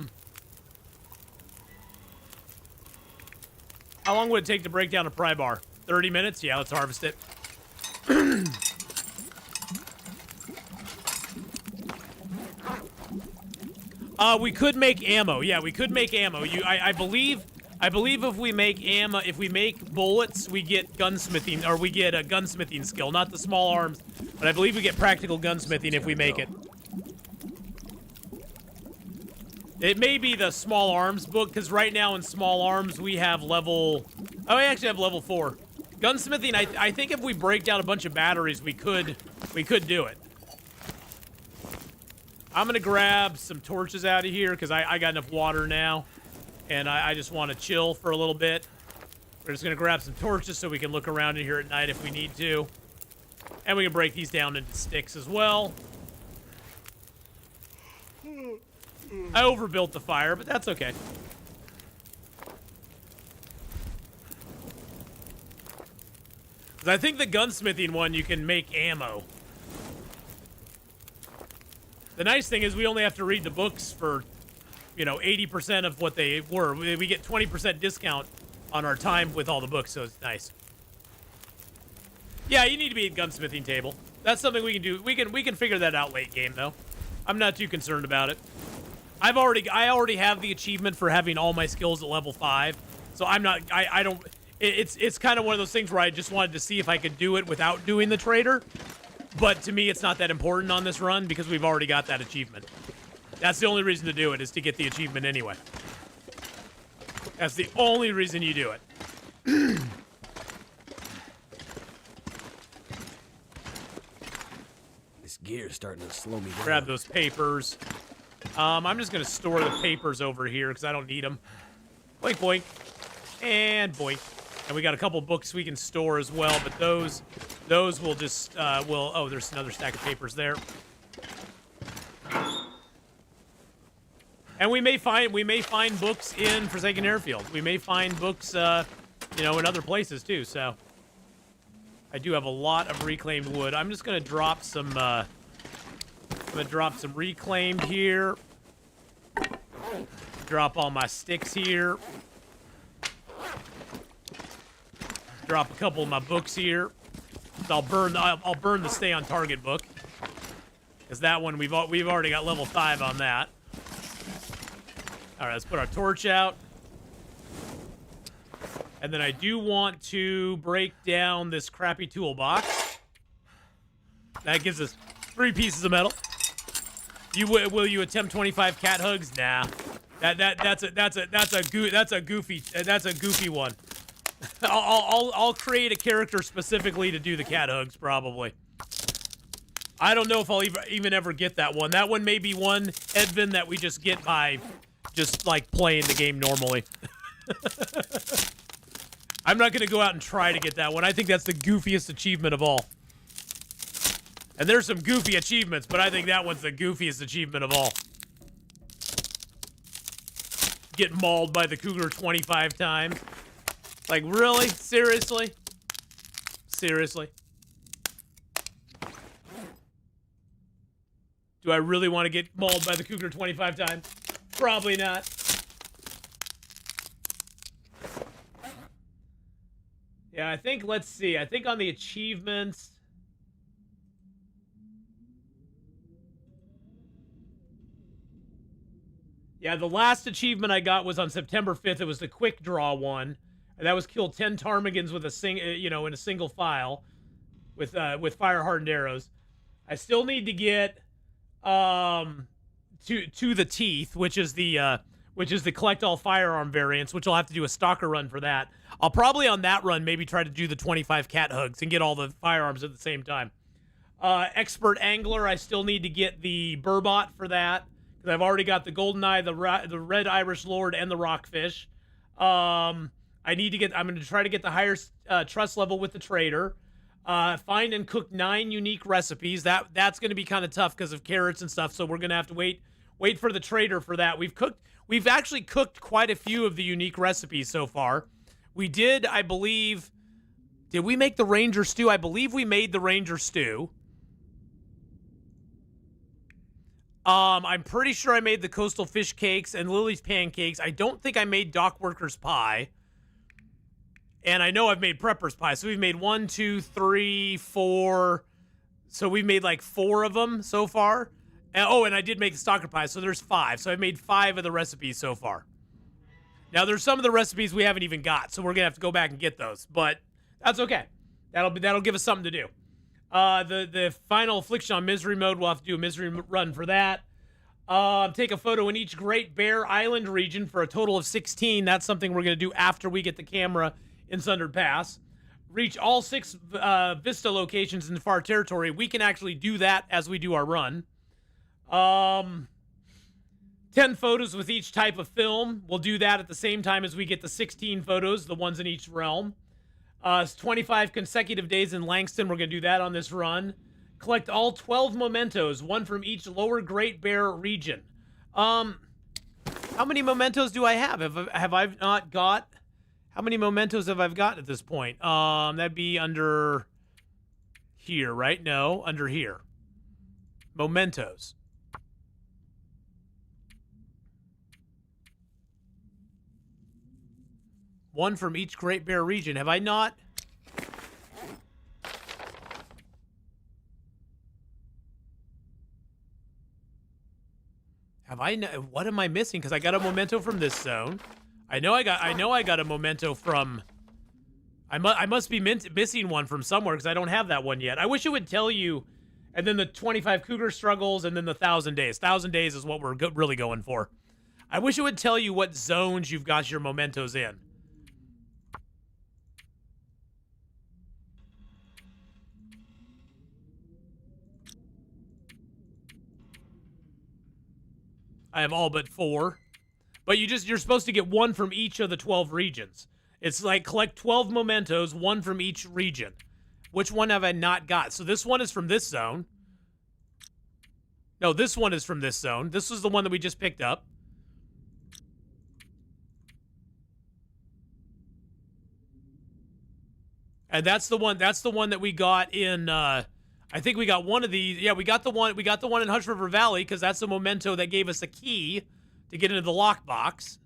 long would it take to break down a pry bar? 30 minutes? Yeah, let's harvest it. We could make ammo. Yeah, we could make ammo. I believe if we make ammo, if we make bullets, we get gunsmithing, or we get a gunsmithing skill, not the small arms, but I believe we get practical gunsmithing if we make it. It may be the small arms book, because right now in small arms we have level... Oh, we actually have level 4. Gunsmithing, I think if we break down a bunch of batteries, we could do it. I'm gonna grab some torches out of here, because I got enough water now. And I just want to chill for a little bit. We're just gonna grab some torches so we can look around in here at night if we need to. And we can break these down into sticks as well. I overbuilt the fire, but that's okay. 'Cause I think the gunsmithing one, you can make ammo. The nice thing is we only have to read the books for, 80% of what they were. We get 20% discount on our time with all the books, so it's nice. Yeah, you need to be at gunsmithing table. That's something we can do. We can figure that out late game, though. I'm not too concerned about it. I already have the achievement for having all my skills at level 5, so I'm not. I don't. It's kind of one of those things where I just wanted to see if I could do it without doing the trader. But to me, it's not that important on this run because we've already got that achievement. That's the only reason to do it, is to get the achievement anyway. That's the only reason you do it. This gear is starting to slow me down. Grab those papers. I'm just going to store the papers over here because I don't need them. Boink, boink. And boink. And we got a couple books we can store as well, but those will just, oh, there's another stack of papers there. And we may find books in Forsaken Airfield. We may find books, in other places too, so. I do have a lot of reclaimed wood. I'm just going to drop some, reclaimed here. Drop all my sticks here. Drop a couple of my books here. I'll burn the stay on target book, because that one we've already got level 5 on that. All right, let's put our torch out. And then I do want to break down this crappy toolbox. That gives us 3 pieces of metal. Will you attempt 25 cat hugs? Nah. That's a goofy one. I'll create a character specifically to do the cat hugs, probably. I don't know if I'll even ever get that one. That one may be one, Edvin, that we just get by just, like, playing the game normally. I'm not going to go out and try to get that one. I think that's the goofiest achievement of all. And there's some goofy achievements, but I think that one's the goofiest achievement of all. Get mauled by the cougar 25 times. Like, really? Seriously? Seriously? Do I really want to get mauled by the cougar 25 times? Probably not. Yeah, I think, let's see. I think on the achievements... Yeah, the last achievement I got was on September 5th. It was the quick draw one. And that was kill 10 ptarmigans with in a single file with fire hardened arrows. I still need to get to the teeth, which is the collect all firearm variants, which I'll have to do a stalker run for that. I'll probably on that run maybe try to do the 25 cat hugs and get all the firearms at the same time. Expert angler, I still need to get the burbot for that because I've already got the goldeneye, the red Irish lord, and the rockfish. I'm going to try to get the higher trust level with the trader. Find and cook 9 unique recipes. That's going to be kind of tough because of carrots and stuff. So we're going to have to wait for the trader for that. We've actually cooked quite a few of the unique recipes so far. We did, I believe, did we make the ranger stew? I believe we made the ranger stew. I'm pretty sure I made the coastal fish cakes and Lily's pancakes. I don't think I made dock workers pie. And I know I've made prepper's pie. So we've made 1, 2, 3, 4. So we've made like 4 of them so far. And I did make the stalker pie. So there's 5. So I've made 5 of the recipes so far. Now there's some of the recipes we haven't even got. So we're going to have to go back and get those. But that's okay. That'll give us something to do. The final affliction on misery mode, we'll have to do a misery run for that. Take a photo in each Great Bear Island region for a total of 16. That's something we're going to do after we get the camera in Sundered Pass. Reach all 6 Vista locations in the far territory. We can actually do that as we do our run. 10 photos with each type of film. We'll do that at the same time as we get the 16 photos, the ones in each realm. 25 consecutive days in Langston. We're going to do that on this run. Collect all 12 mementos, 1 from each lower Great Bear region. How many mementos do I have? Have I not got How many mementos have I got at this point? That'd be under here, right? No, under here. Mementos. One from each Great Bear region. Have I not? Have I? What am I missing? Because I got a memento from this zone. I know I got a memento from. I must be missing one from somewhere because I don't have that one yet. I wish it would tell you. And then the 25 cougar struggles, and then the 1,000 days. 1,000 days is what we're really going for. I wish it would tell you what zones you've got your mementos in. I have all but 4. But you're supposed to get 1 from each of the 12 regions. It's like collect 12 mementos, 1 from each region. Which one have I not got? So this one is from this zone. No, this one is from this zone. This was the one that we just picked up. And that's the one that we got in I think we got one of these. Yeah, we got the one in Hush River Valley because that's the memento that gave us a key to get into the lockbox.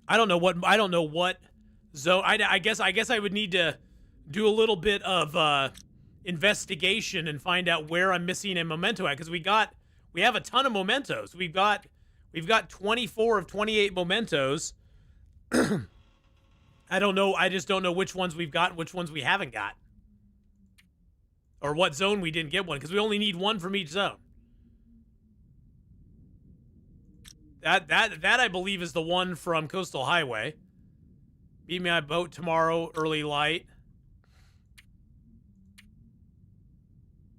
I don't know what zone. I guess I would need to do a little bit of investigation and find out where I'm missing a memento at because we have a ton of mementos. We've got 24 of 28 mementos. I don't know. I just don't know which ones we've got and which ones we haven't got. Or what zone we didn't get one, because we only need 1 from each zone. That I believe is the one from Coastal Highway. Meet me on boat tomorrow, early light.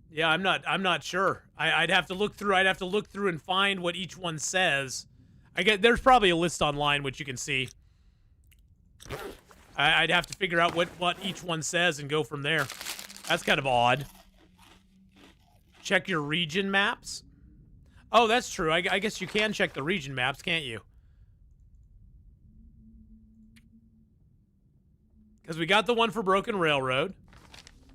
Yeah, I'm not sure. I'd have to look through. I'd have to look through and find what each one says. There's probably a list online which you can see. I'd have to figure out what each one says and go from there. That's kind of odd. Check your region maps. Oh, that's true. I guess you can check the region maps, can't you? Because we got the one for Broken Railroad.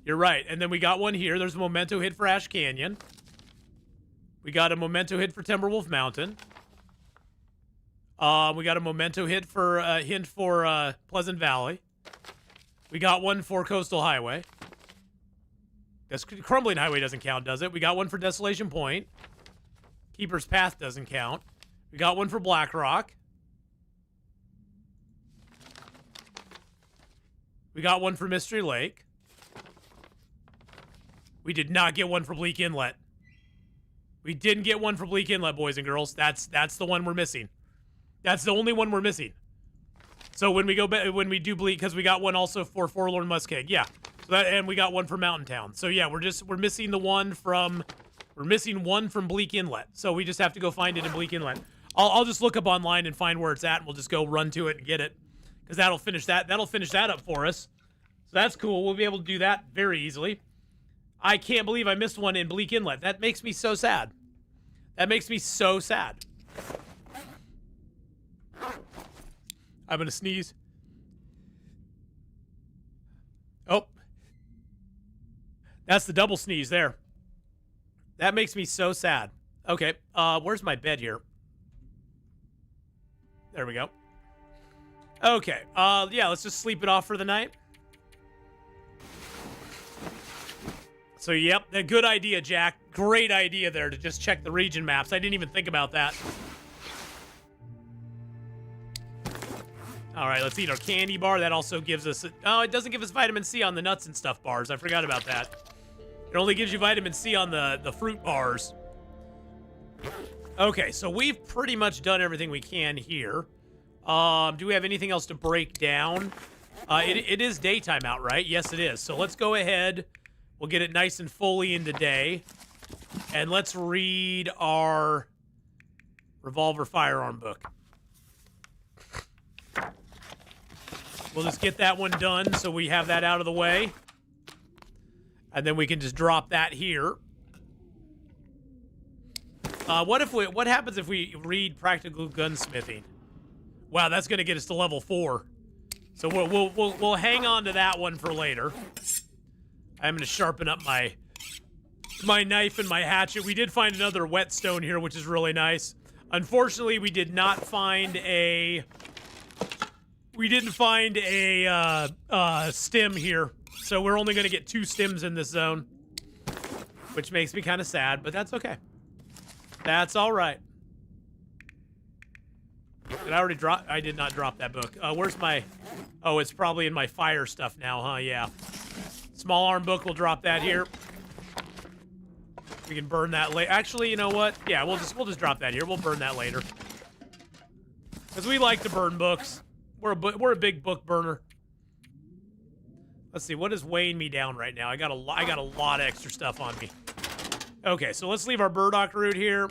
You're right. And then we got one here. There's a memento hit for Ash Canyon. We got a memento hit for Timberwolf Mountain. We got a memento hit for hint for Pleasant Valley. We got one for Coastal Highway. This Crumbling Highway doesn't count, does it? We got one for Desolation Point. Keeper's Path doesn't count. We got one for Black Rock. We got one for Mystery Lake. We did not get one for Bleak Inlet. We didn't get one for Bleak Inlet, boys and girls. That's the one we're missing. That's the only one we're missing. So when we do Bleak, because we got one also for Forlorn Muskeg, yeah. So and we got one for Mountain Town. So yeah, we're missing one from Bleak Inlet. So we just have to go find it in Bleak Inlet. I'll just look up online and find where it's at, and we'll just go run to it and get it, because that'll finish that up for us. So that's cool. We'll be able to do that very easily. I can't believe I missed one in Bleak Inlet. That makes me so sad. That makes me so sad. I'm going to sneeze. Oh. That's the double sneeze there. That makes me so sad. Okay, where's my bed here? There we go. Okay, yeah, let's just sleep it off for the night. So, yep, a good idea, Jack. Great idea there to just check the region maps. I didn't even think about that. All right, let's eat our candy bar. That also gives us... Oh, it doesn't give us vitamin C on the nuts and stuff bars. I forgot about that. It only gives you vitamin C on the fruit bars. Okay, so we've pretty much done everything we can here. Do we have anything else to break down? It is daytime out, right? Yes, it is. So let's go ahead. We'll get it nice and fully into day. And let's read our revolver firearm book. We'll just get that one done so we have that out of the way. And then we can just drop that here. What happens if we read practical gunsmithing? Wow, that's gonna get us to level 4. So we'll hang on to that one for later. I'm gonna sharpen up my knife and my hatchet. We did find another whetstone here, which is really nice. Unfortunately, we did not find a. We didn't find a stem here, so we're only gonna get 2 stems in this zone, which makes me kind of sad, but that's okay. That's all right. Did I already drop? I did not drop that book. Where's my... Oh, it's probably in my fire stuff now, huh? Yeah. Small arm book, we'll drop that here. We can burn that later. Actually, you know what? Yeah, we'll just drop that here. We'll burn that later. Because we like to burn books. We're a big book burner. Let's see, what is weighing me down right now? I got a lot of extra stuff on me. Okay, so let's leave our burdock root here.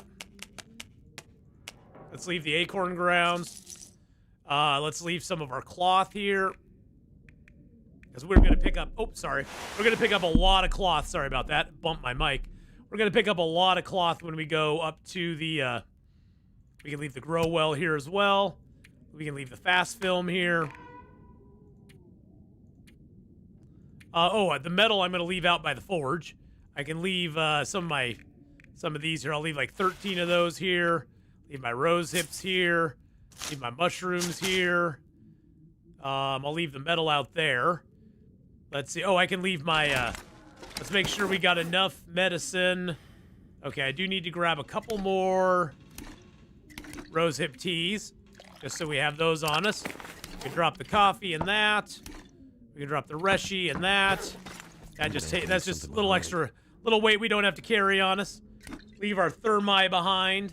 Let's leave the acorn grounds. Let's leave some of our cloth here. Because we're going to pick up... Oh, sorry. We're going to pick up a lot of cloth. Sorry about that. Bumped my mic. We're going to pick up a lot of cloth when we go up to the... we can leave the grow well here as well. We can leave the fast film here. The metal I'm going to leave out by the forge. I can leave some of these here. I'll leave like 13 of those here. Leave my rose hips here. Leave my mushrooms here. I'll leave the metal out there. Let's see. Oh, I can leave my... let's make sure we got enough medicine. Okay, I do need to grab a couple more rose hip teas, just so we have those on us. We can drop the coffee in that. We can drop the reshi in that. That's just a little extra, little weight we don't have to carry on us. Leave our thermi behind.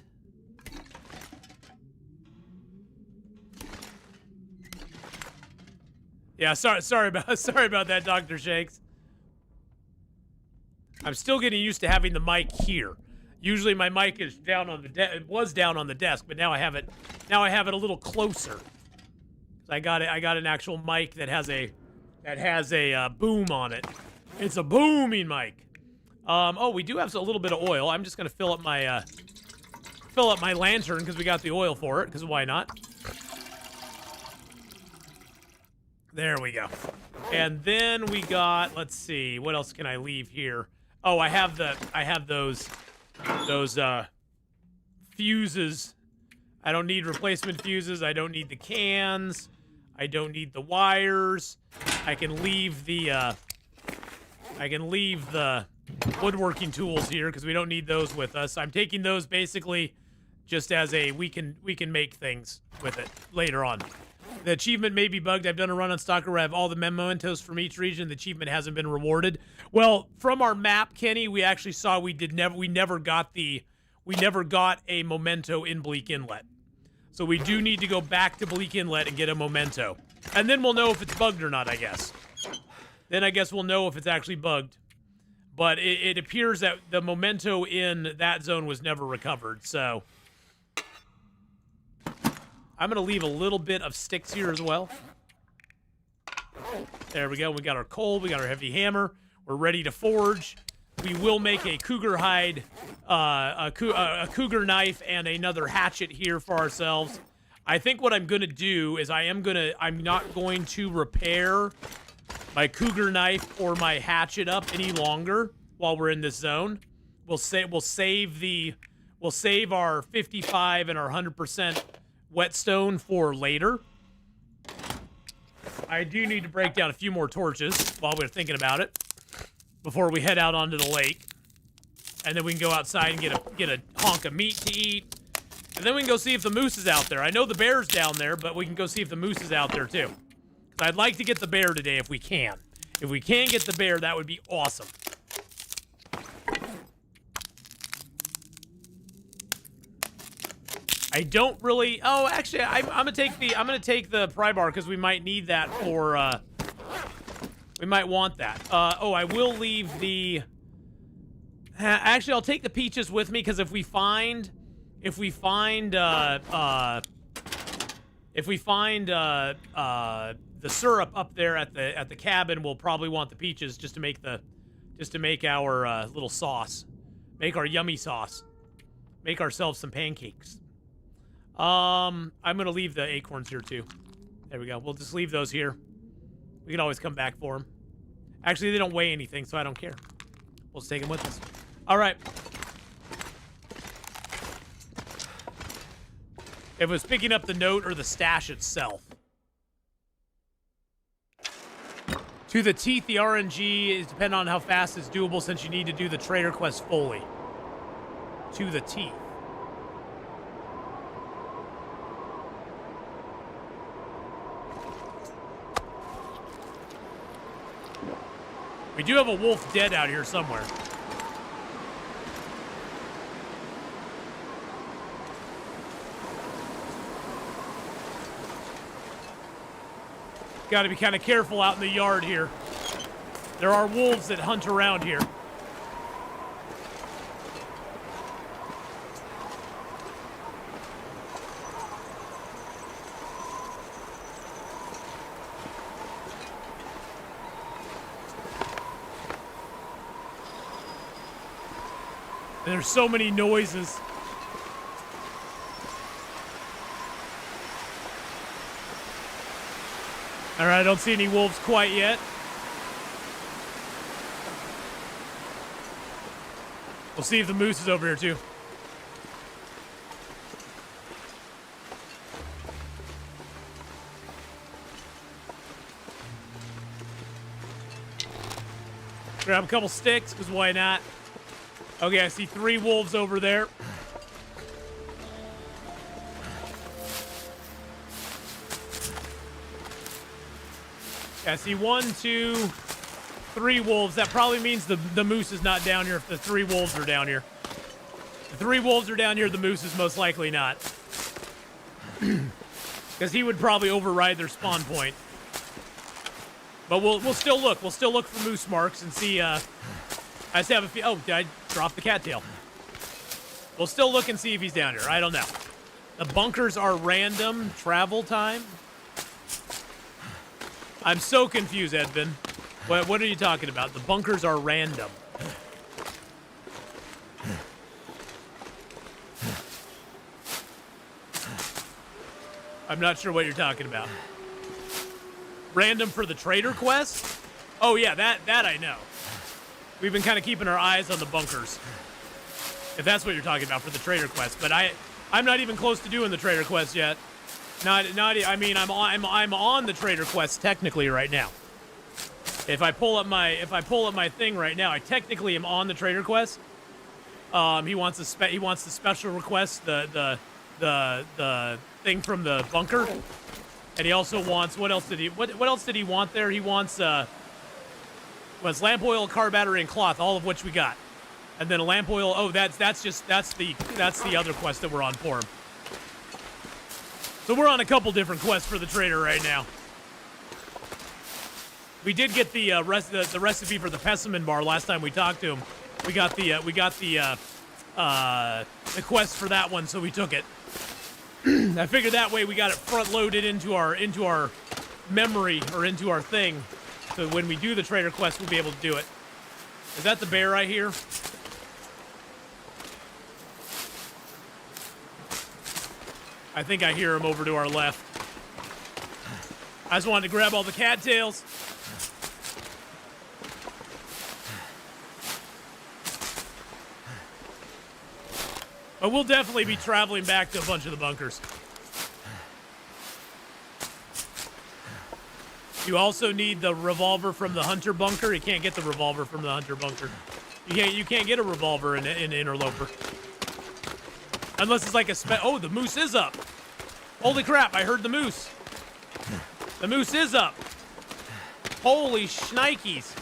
Yeah, sorry about that, Dr. Shakes. I'm still getting used to having the mic here. Usually my mic is down on the it was down on the desk, but now I have it a little closer. I got an actual mic that has a boom on it. It's a booming mic. Oh, we do have a little bit of oil. I'm just gonna fill up my lantern because we got the oil for it. Because why not? There we go. And then we got, let's see, what else can I leave here? Oh, I have those fuses. I don't need replacement fuses. I don't need the cans. I don't need the wires. I can leave the woodworking tools here because we don't need those with us. I'm taking those basically just as a we can make things with it later on. The achievement may be bugged. I've done a run on Stalker where I have all the mementos from each region. The achievement hasn't been rewarded. Well, from our map, Kenny, we actually saw we never got a memento in Bleak Inlet. So we do need to go back to Bleak Inlet and get a memento. And then we'll know if it's bugged or not, I guess. Then I guess we'll know if it's actually bugged. But it appears that the memento in that zone was never recovered, so... I'm going to leave a little bit of sticks here as well. There we go. We got our coal. We got our heavy hammer. We're ready to forge. We will make a cougar hide, a cougar knife and another hatchet here for ourselves. I think what I'm going to do is I'm not going to repair my cougar knife or my hatchet up any longer while we're in this zone. We'll save our 55 and our 100% whetstone for later. I do need to break down a few more torches while we're thinking about it before we head out onto the lake. And then we can go outside and get a honk of meat to eat. And then we can go see if the moose is out there. I know the bear's down there, but we can go see if the moose is out there too. 'Cause I'd like to get the bear today if we can. If we can get the bear, that would be awesome. I don't really. Oh, actually, I'm gonna take the pry bar because we might need that for. We might want that. Oh, I will leave the. Actually, I'll take the peaches with me because if we find the syrup up there at the cabin, we'll probably want the peaches just to make our little sauce, make our yummy sauce, make ourselves some pancakes. I'm gonna leave the acorns here too. There we go. We'll just leave those here. We can always come back for them. Actually, they don't weigh anything, so I don't care. We'll just take them with us. All right. If it was picking up the note or the stash itself. To the teeth, the RNG is dependent on how fast it's doable since you need to do the trader quest fully. To the teeth. We do have a wolf dead out here somewhere. Got to be kind of careful out in the yard here. There are wolves that hunt around here. And there's so many noises. All right, I don't see any wolves quite yet. We'll see if the moose is over here too. Grab a couple sticks, because why not? Okay, I see 3 wolves over there. Yeah, I see 1, 2, 3 wolves. That probably means the moose is not down here if the 3 wolves are down here. If the 3 wolves are down here, the moose is most likely not. Because he would probably override their spawn point. But we'll still look. We'll still look for moose marks and see. I just have a few. Oh, did I drop the cattail? We'll still look and see if he's down here. I don't know. The bunkers are random travel time. I'm so confused, Edvin. What are you talking about? The bunkers are random. I'm not sure what you're talking about. Random for the trader quest? Oh yeah, that I know. We've been kind of keeping our eyes on the bunkers. If that's what you're talking about for the trader quest, but I'm not even close to doing the trader quest yet. I mean, I'm on the trader quest technically right now. If I pull up my thing right now, I technically am on the trader quest. He wants the special request, the thing from the bunker, and he also wants what else did he want there? He wants lamp oil, car battery, and cloth, all of which we got, and then a lamp oil. Oh, that's the other quest that we're on for him. So we're on a couple different quests for the trader right now. We did get the recipe for the Pessimon bar last time we talked to him. We got the quest for that one, so we took it. I figured that way we got it front loaded into our memory or into our thing, so when we do the trader quest, we'll be able to do it. Is that the bear right here? I think I hear him over to our left. I just wanted to grab all the cattails. But we'll definitely be traveling back to a bunch of the bunkers. You also need the revolver from the hunter bunker. You can't get the revolver from the hunter bunker. You can't get a revolver in Interloper. Unless it's like oh, the moose is up. Holy crap, I heard the moose. The moose is up. Holy shnikes.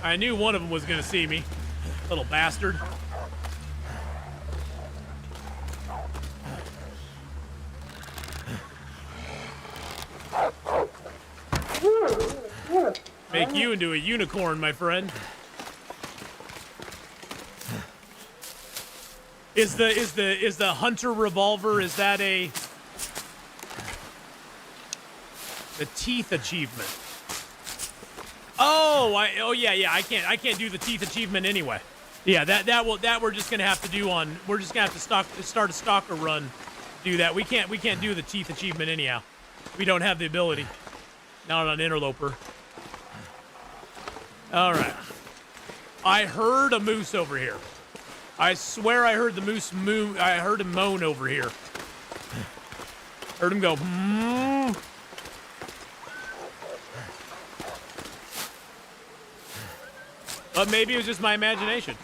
I knew one of them was going to see me. Little bastard. Make you into a unicorn, my friend. Is the hunter revolver, is that the teeth achievement? Oh yeah, I can't do the teeth achievement anyway. Yeah, that we're just gonna have to do on. We're just gonna have to start a stalker run. Do that. We can't do the teeth achievement anyhow. We don't have the ability. Not on Interloper. All right. I heard a moose over here. I swear I heard the moose moo. I heard him moan over here. Heard him go. But maybe it was just my imagination.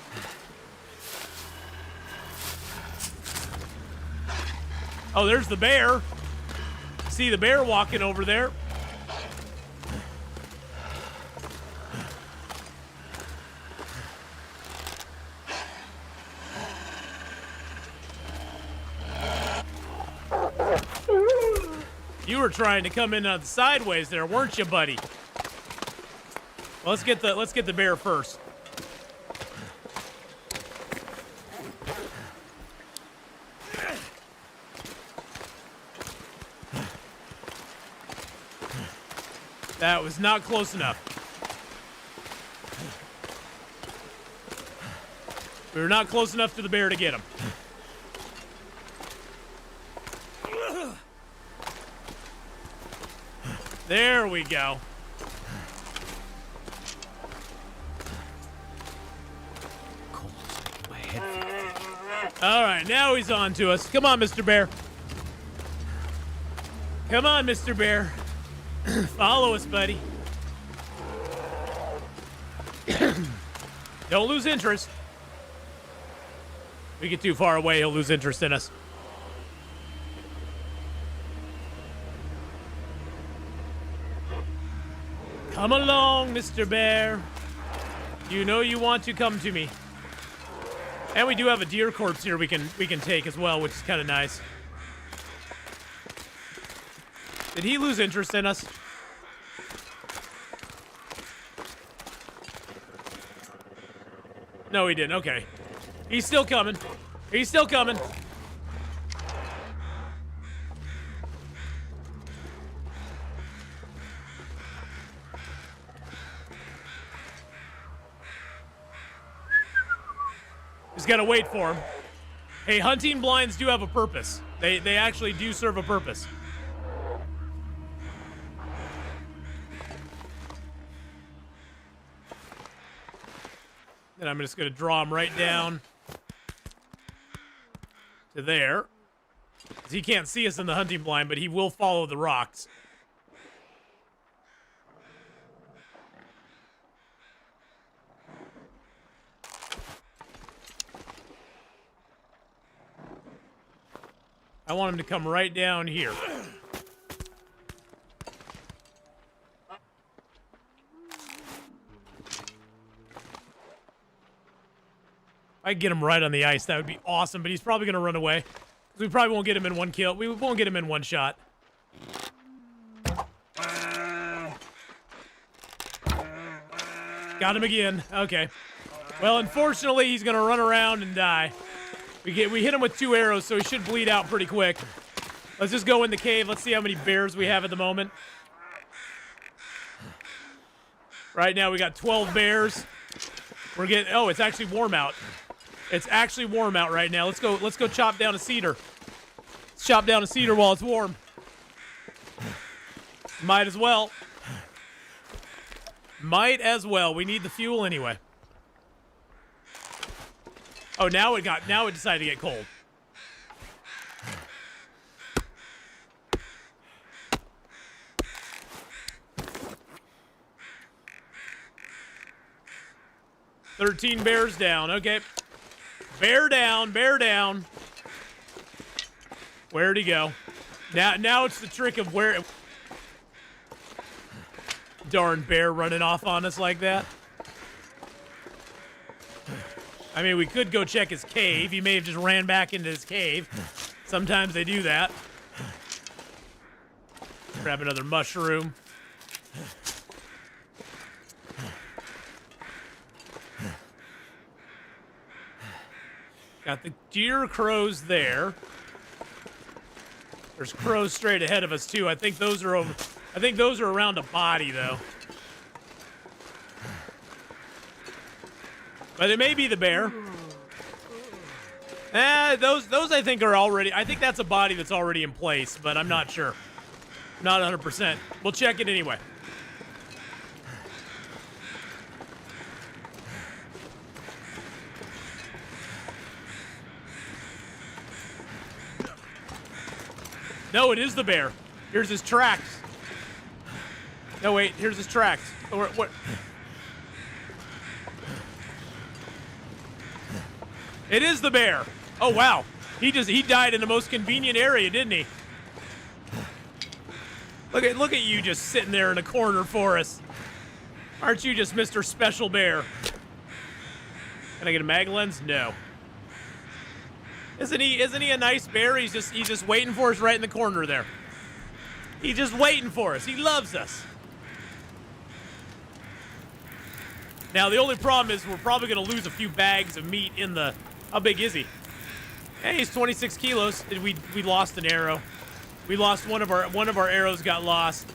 Oh, there's the bear. See the bear walking over there. You were trying to come in on the sideways there, weren't you, buddy? Well, let's get the bear first. That was not close enough. We were not close enough to the bear to get him. There we go. My head. All right, now he's on to us. Come on, Mr. Bear. Come on, Mr. Bear. Follow us, buddy. Don't lose interest. We get too far away, he'll lose interest in us. Come along, Mr. Bear. You know you want to come to me. And we do have a deer corpse here we can take as well, which is kind of nice. Did he lose interest in us? No, he didn't. Okay. He's still coming. He's still coming. Just gotta wait for him. Hey, hunting blinds do have a purpose. They actually do serve a purpose. And I'm just gonna draw him right down to there. 'Cause he can't see us in the hunting blind, but he will follow the rocks. I want him to come right down here. I could get him right on the ice. That would be awesome, but he's probably going to run away. We probably won't get him in one kill. We won't get him in one shot. Got him again. Okay. Well, unfortunately, he's going to run around and die. We hit him with 2 arrows, so he should bleed out pretty quick. Let's just go in the cave. Let's see how many bears we have at the moment. Right now, we got 12 bears. We're getting... Oh, it's actually warm out. It's actually warm out right now. Let's go chop down a cedar. Let's chop down a cedar while it's warm. Might as well. Might as well. We need the fuel anyway. Oh, now it decided to get cold. "13 bears down." Okay. Bear down, bear down. Where'd he go? Now it's the trick of where... Darn bear running off on us like that. I mean, we could go check his cave. He may have just ran back into his cave. Sometimes they do that. Grab another mushroom. Got the deer crows there. There's crows straight ahead of us too. I think those are over. I think those are around a body though. But it may be the bear. Those I think are already... I think that's a body that's already in place, but I'm not sure. Not 100%. We'll check it anyway. No, it is the bear. Here's his tracks. No, wait. Here's his tracks. What? It is the bear. Oh, wow. He died in the most convenient area, didn't he? Look at you just sitting there in a corner for us. Aren't you just Mr. Special Bear? Can I get a mag lens? No. Isn't he a nice bear? He's just waiting for us right in the corner there. He's just waiting for us. He loves us. Now the only problem is we're probably gonna lose a few bags of meat in the... How big is he? Hey, he's 26 kilos. We lost an arrow. We lost one of our arrows got lost.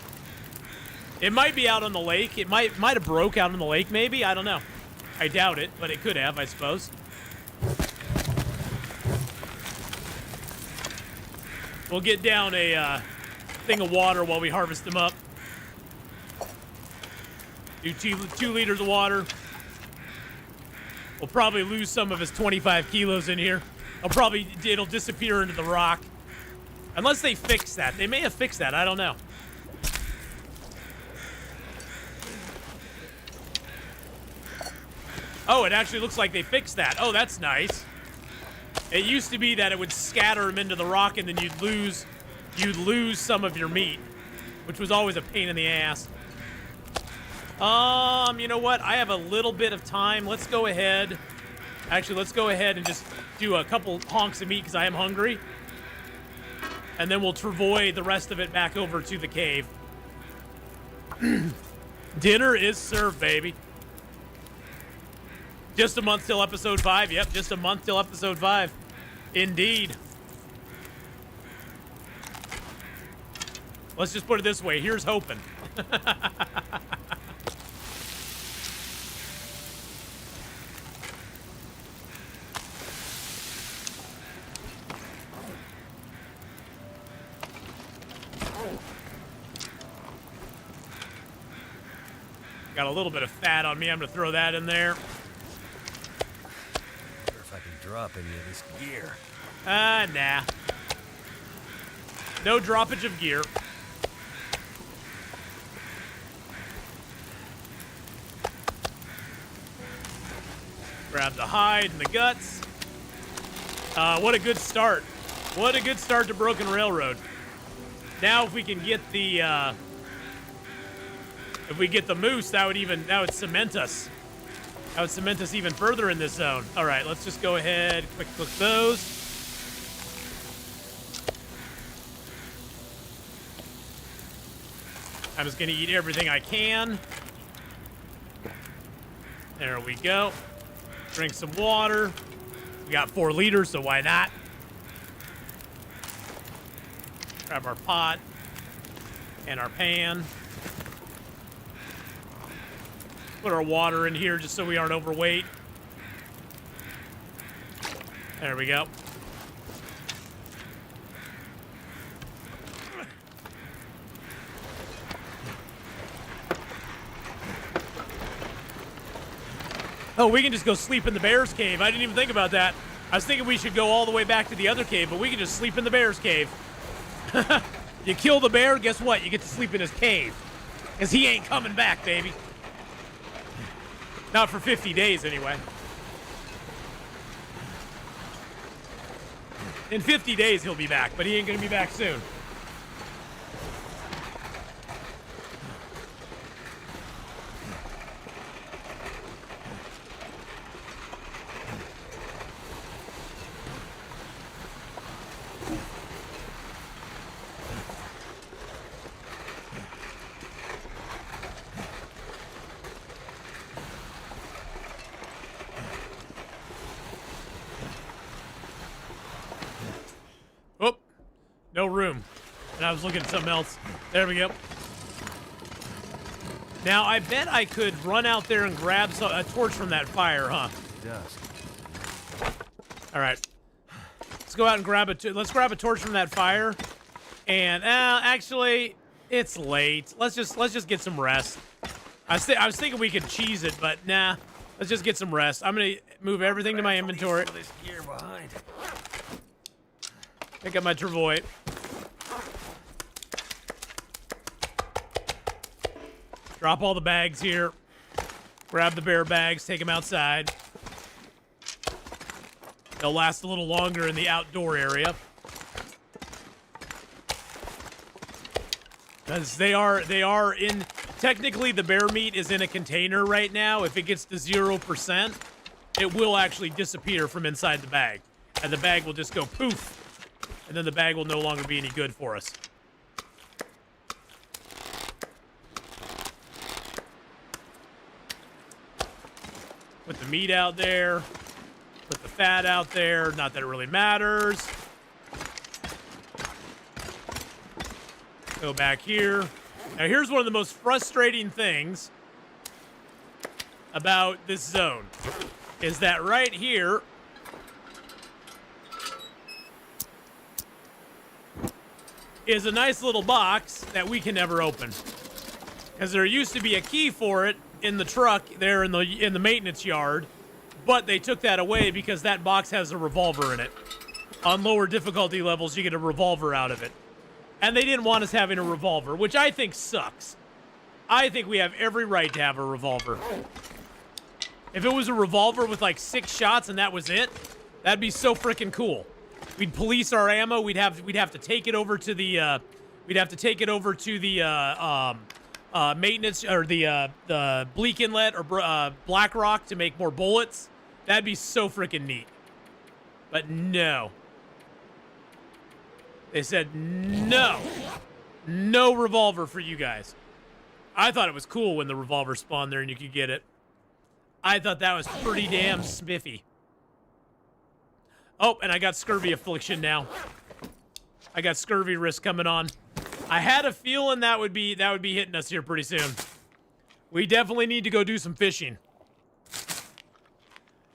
It might be out on the lake. It might have broke out on the lake, maybe. I don't know. I doubt it, but it could have, I suppose. We'll get down a thing of water while we harvest them up. Do 2 liters of water. We'll probably lose some of his 25 kilos in here. It'll disappear into the rock. Unless they fix that. They may have fixed that. I don't know. Oh, it actually looks like they fixed that. Oh, that's nice. It used to be that it would scatter them into the rock and then you'd lose some of your meat, which was always a pain in the ass. You know what? I have a little bit of time. Let's go ahead. Actually, let's go ahead and just do a couple honks of meat because I am hungry. And then we'll travoy the rest of it back over to the cave. Dinner is served, baby. Just a month till episode 5. Yep, just a month till episode 5. Indeed. Let's just put it this way. Here's hoping. Got a little bit of fat on me. I'm going to throw that in there. If I can drop any of this gear. Nah. No droppage of gear. Grab the hide and the guts. What a good start. What a good start to Broken Railroad. Now if we can get the... If we get the moose, that would cement us. That would cement us even further in this zone. All right, let's just go ahead, quick cook those. I'm just gonna eat everything I can. There we go. Drink some water. We got 4 liters, so why not? Grab our pot and our pan. Put our water in here just so we aren't overweight. There we go. Oh, we can just go sleep in the bear's cave. I didn't even think about that. I was thinking we should go all the way back to the other cave, but we can just sleep in the bear's cave. You kill the bear, guess what? You get to sleep in his cave. Because he ain't coming back, baby. Not for 50 days, anyway. In 50 days, he'll be back, but he ain't gonna be back soon. No room. And I was looking at something else. There we go. Now, I bet I could run out there and grab a torch from that fire, huh? dusk. All right. Let's go out and grab let's grab a torch from that fire. And actually, it's late. Let's just get some rest. I was thinking we could cheese it, but nah. Let's just get some rest. I'm gonna move everything to my inventory. This gear behind. Pick up my Travois. Drop all the bags here. Grab the bear bags, take them outside. They'll last a little longer in the outdoor area. Because they are in, technically the bear meat is in a container right now. If it gets to 0%, it will actually disappear from inside the bag. And the bag will just go poof. And then the bag will no longer be any good for us. Put the meat out there. Put the fat out there. Not that it really matters. Go back here. Now, here's one of the most frustrating things about this zone. Is that right here is a nice little box that we can never open. Because there used to be a key for it in the truck there in the maintenance yard, but they took that away because that box has a revolver in it. On lower difficulty levels, you get a revolver out of it. And they didn't want us having a revolver, which I think sucks. I think we have every right to have a revolver. If it was a revolver with like 6 shots and that was it, that'd be so freaking cool. We'd police our ammo. We'd have to take it over to the maintenance or the Bleak Inlet or Black Rock to make more bullets. That'd be so freaking neat. But no. They said no. No revolver for you guys. I thought it was cool when the revolver spawned there and you could get it. I thought that was pretty damn spiffy. Oh, and I got scurvy affliction now. I got scurvy risk coming on. I had a feeling that would be hitting us here pretty soon. We definitely need to go do some fishing.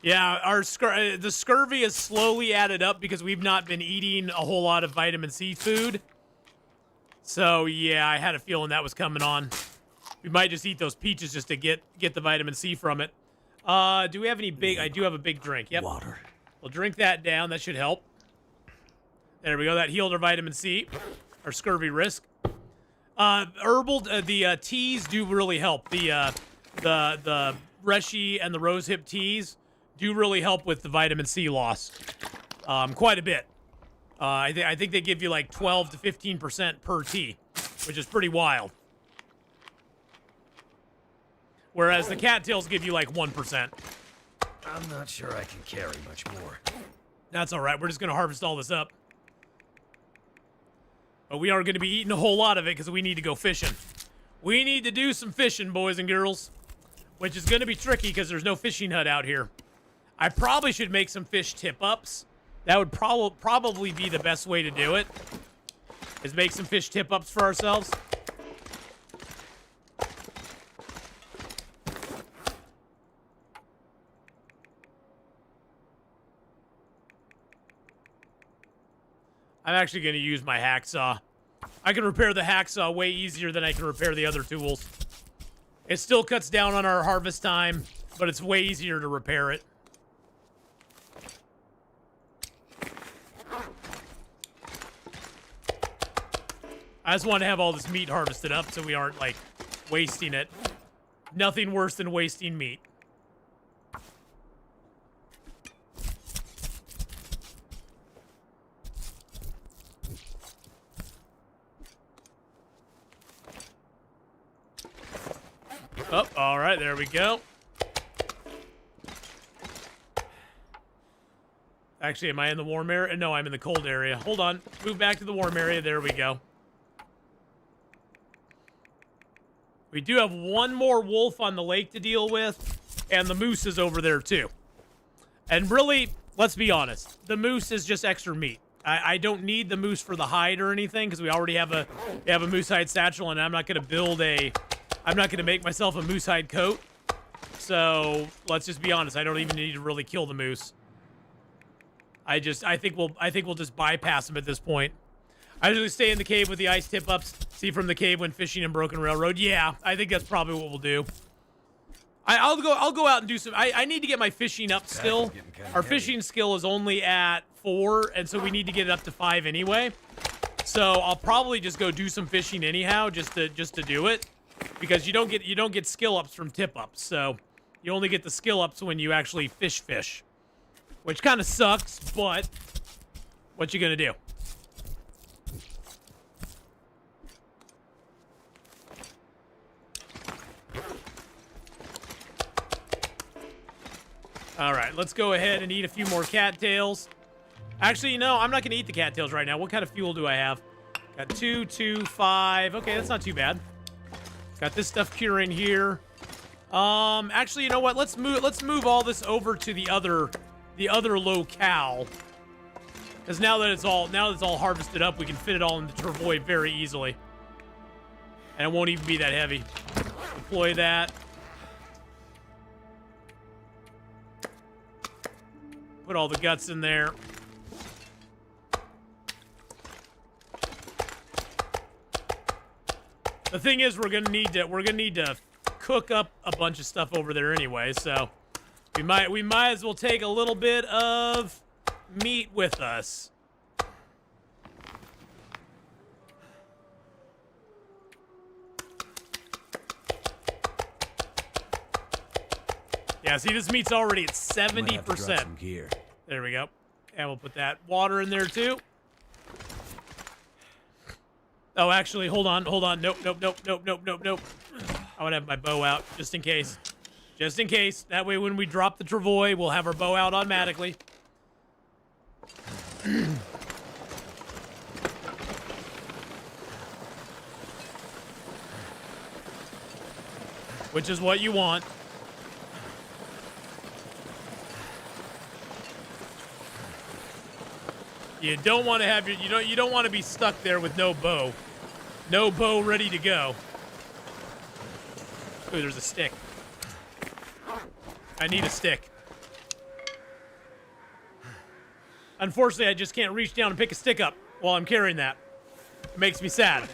Yeah, the scurvy is slowly added up because we've not been eating a whole lot of vitamin C food. So yeah, I had a feeling that was coming on. We might just eat those peaches just to get the vitamin C from it. Do we have any big? I do have a big drink. Yep. Water. We'll drink that down. That should help. There we go. That healed our vitamin C, our scurvy risk. The teas do really help. The Reshi and the rosehip teas do really help with the vitamin C loss. Quite a bit. I think they give you like 12 to 15% per tea, which is pretty wild. Whereas the cattails give you like 1%. I'm not sure I can carry much more. That's all right. We're just going to harvest all this up. But we are going to be eating a whole lot of it because we need to go fishing. We need to do some fishing, boys and girls. Which is going to be tricky because there's no fishing hut out here. I probably should make some fish tip-ups. That would probably be the best way to do it. Is make some fish tip-ups for ourselves. I'm actually going to use my hacksaw. I can repair the hacksaw way easier than I can repair the other tools. It still cuts down on our harvest time, but it's way easier to repair it. I just want to have all this meat harvested up so we aren't, like, wasting it. Nothing worse than wasting meat. Oh, all right, there we go. Actually, am I in the warm area? No, I'm in the cold area. Hold on. Move back to the warm area. There we go. We do have one more wolf on the lake to deal with, and the moose is over there too. And really, let's be honest, the moose is just extra meat. I don't need the moose for the hide or anything because we already have a moose hide satchel, and I'm not going to make myself a moose hide coat So let's just be honest. I don't even need to really kill the moose. I think we'll just bypass them at this point. I usually stay in the cave with the ice tip-ups. See from the cave when fishing in Broken Railroad. Yeah, I think that's probably what we'll do. I'll go out and do some. I need to get my fishing up still. Our fishing skill is only at 4, and so we need to get it up to 5 anyway. So I'll probably just go do some fishing anyhow, just to do it, because you don't get skill ups from tip ups. So you only get the skill ups when you actually fish, which kind of sucks. But what you gonna do? All right, let's go ahead and eat a few more cattails. Actually, you know, I'm not going to eat the cattails right now. What kind of fuel do I have? Got 2, 2, 5. Okay, that's not too bad. Got this stuff curing here. Actually, you know what? Let's move all this over to the other locale. Because now that it's all harvested up, we can fit it all in the travois very easily. And it won't even be that heavy. Deploy that. Put all the guts in there. The thing is, we're gonna need to cook up a bunch of stuff over there anyway. So we might as well take a little bit of meat with us. Yeah, see, this meat's already at 70%. There we go. And we'll put that water in there, too. Oh, actually, hold on. Nope. I want to have my bow out, just in case. Just in case. That way, when we drop the travois, we'll have our bow out automatically. Which is what you want. You don't want to have you don't want to be stuck there with no bow. No bow ready to go. Ooh, there's a stick. I need a stick. Unfortunately, I just can't reach down and pick a stick up while I'm carrying that. It makes me sad. Is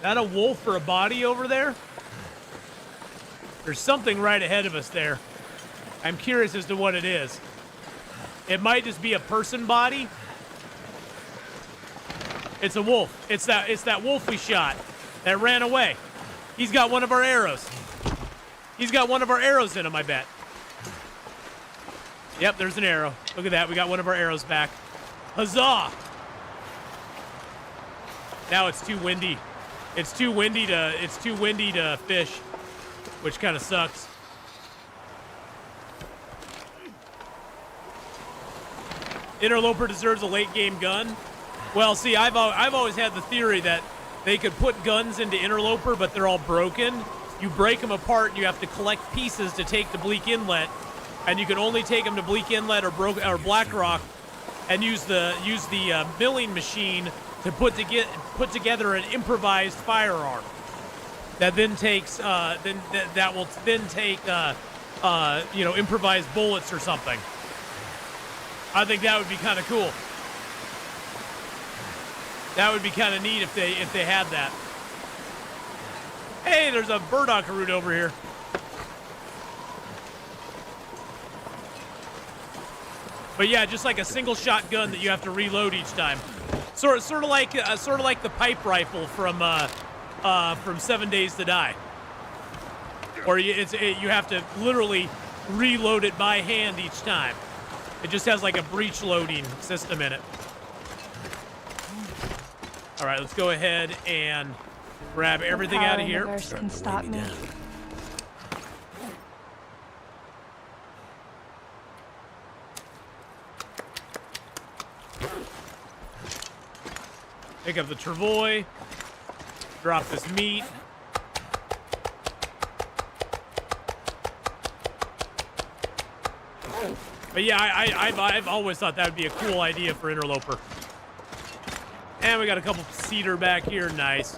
that a wolf or a body over there? There's something right ahead of us there. I'm curious as to what it is. It might just be a person body. It's a wolf. It's that wolf we shot that ran away. He's got one of our arrows. He's got one of our arrows in him, I bet. Yep, there's an arrow. Look at that. We got one of our arrows back. Huzzah! Now it's too windy. It's too windy to fish, which kind of sucks. Interloper deserves a late game gun. Well, see, I've always had the theory that they could put guns into Interloper, but they're all broken. You break them apart, and you have to collect pieces to take to Bleak Inlet, and you can only take them to Bleak Inlet or Blackrock, and use the milling machine to put together an improvised firearm that then takes that will then take improvised bullets or something. I think that would be kind of cool. That would be kind of neat if they had that. Hey, there's a burdock root over here. But yeah, just like a single shot gun that you have to reload each time. Sort of like the pipe rifle from 7 Days to Die. Or you have to literally reload it by hand each time. It just has like a breech loading system in it. All right, let's go ahead and grab everything out of here. Can stop me. Pick up the travois. Drop this meat. But yeah, I've always thought that would be a cool idea for Interloper. And we got a couple cedar back here. Nice.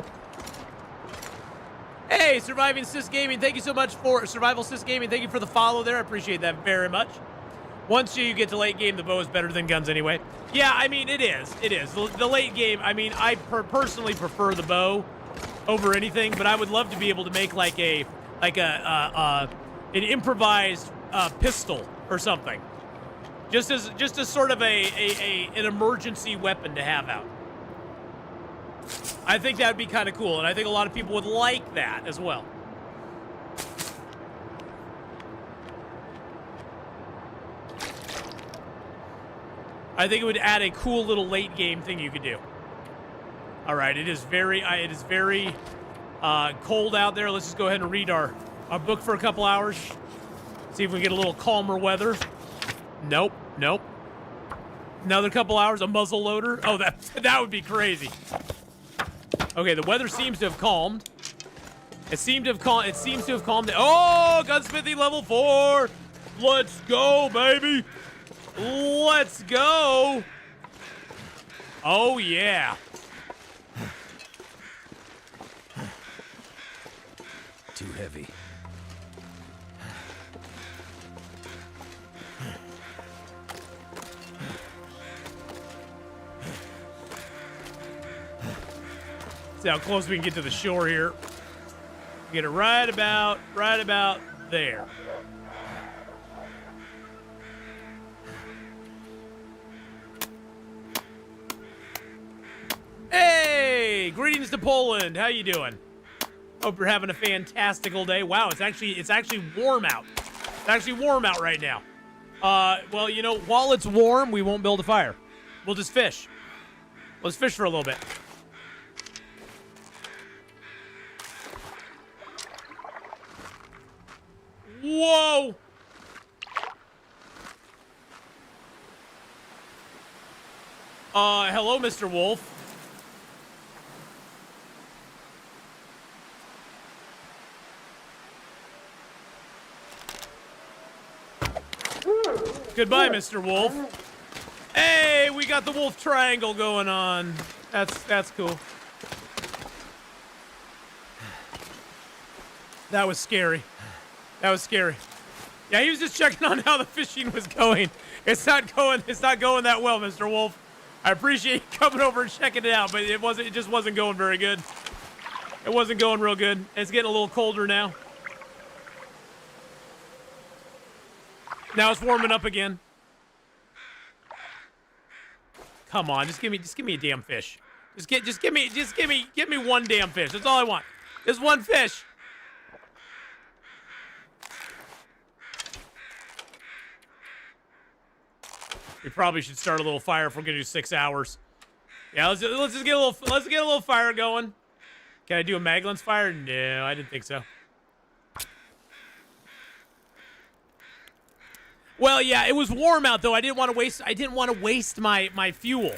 Hey, Surviving Sis Gaming, thank you so much for Survival Sis Gaming. Thank you for the follow there. I appreciate that very much. Once you get to late game, the bow is better than guns anyway. Yeah, I mean, it is. It is. The late game, I mean, I personally prefer the bow over anything, but I would love to be able to make like an improvised pistol or something. Just as sort of an emergency weapon to have out. I think that would be kind of cool, and I think a lot of people would like that as well. I think it would add a cool little late game thing you could do. All right, it is very cold out there. Let's just go ahead and read our book for a couple hours. See if we get a little calmer weather. Nope. Another couple hours, a muzzle loader. Oh, that would be crazy. Okay, the weather seems to have calmed. It seems to have calmed. Oh, gunsmithing level 4. Let's go, baby. Let's go. Oh, yeah. Too heavy. See how close we can get to the shore here. Get it right about there. Hey, greetings to Poland. How you doing? Hope you're having a fantastical day. Wow, it's actually warm out. It's actually warm out right now. Well, you know, while it's warm, we won't build a fire. We'll just fish. Let's fish for a little bit. Whoa! Hello, Mr. Wolf. Goodbye, Mr. Wolf. Hey, we got the wolf triangle going on. That's cool. That was scary. That was scary. Yeah, he was just checking on how the fishing was going. It's not going that well, Mr. Wolf. I appreciate you coming over and checking it out, but it just wasn't going very good. It wasn't going real good. It's getting a little colder now. Now it's warming up again. Come on, just give me a damn fish. Just give me one damn fish. That's all I want. Just one fish. We probably should start a little fire if we're gonna do 6 hours. Yeah, let's just get a little fire going. Can I do a Maglin's fire? No, I didn't think so. Well, yeah, it was warm out though. I didn't want to waste my fuel.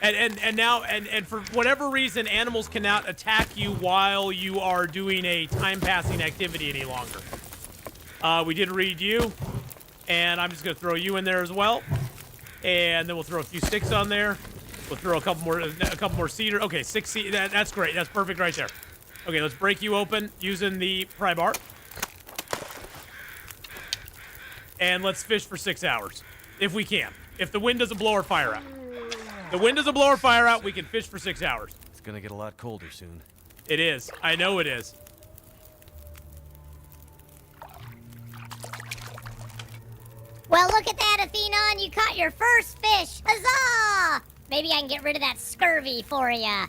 And now for whatever reason, animals cannot attack you while you are doing a time passing activity any longer. We did read you, and I'm just gonna throw you in there as well. And then we'll throw a few sticks on there. We'll throw a couple more cedar. Okay, 6 cedar. That's great. That's perfect right there. Okay, let's break you open using the pry bar. And let's fish for 6 hours, if we can. If the wind doesn't blow our fire out. The wind doesn't blow our fire out, we can fish for 6 hours. It's gonna get a lot colder soon. It is. I know it is. Well, look at that, Atheenon. You caught your first fish. Huzzah! Maybe I can get rid of that scurvy for you.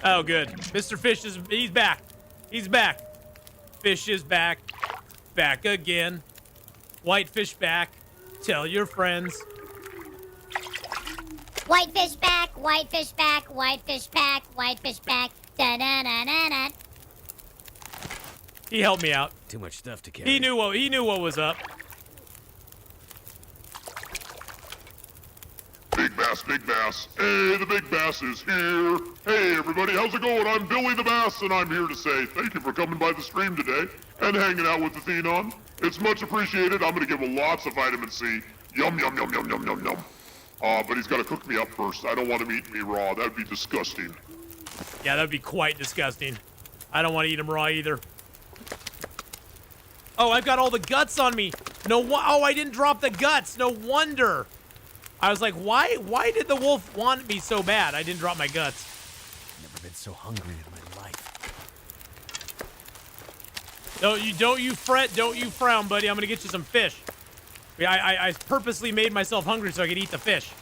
Oh, good. Mr. Fish he's back. He's back. Fish is back. Back again. Whitefish back. Tell your friends. Whitefish back, whitefish back, whitefish back, whitefish back. Da-da-da-da-da. He helped me out. Too much stuff to carry. He knew what was up. Big Bass, Big Bass. Hey, the Big Bass is here. Hey, everybody, how's it going? I'm Billy the Bass, and I'm here to say thank you for coming by the stream today and hanging out with Atheenon. It's much appreciated. I'm going to give him lots of vitamin C. Yum, yum, yum, yum, yum, yum, yum. But he's got to cook me up first. I don't want him eating me raw. That'd be disgusting. Yeah, that'd be quite disgusting. I don't want to eat him raw either. Oh, I've got all the guts on me. Oh, I didn't drop the guts. No wonder. I was like, why did the wolf want me so bad? I didn't drop my guts. Never been so hungry in my life. Don't you fret, don't you frown, buddy. I'm gonna get you some fish. I purposely made myself hungry so I could eat the fish.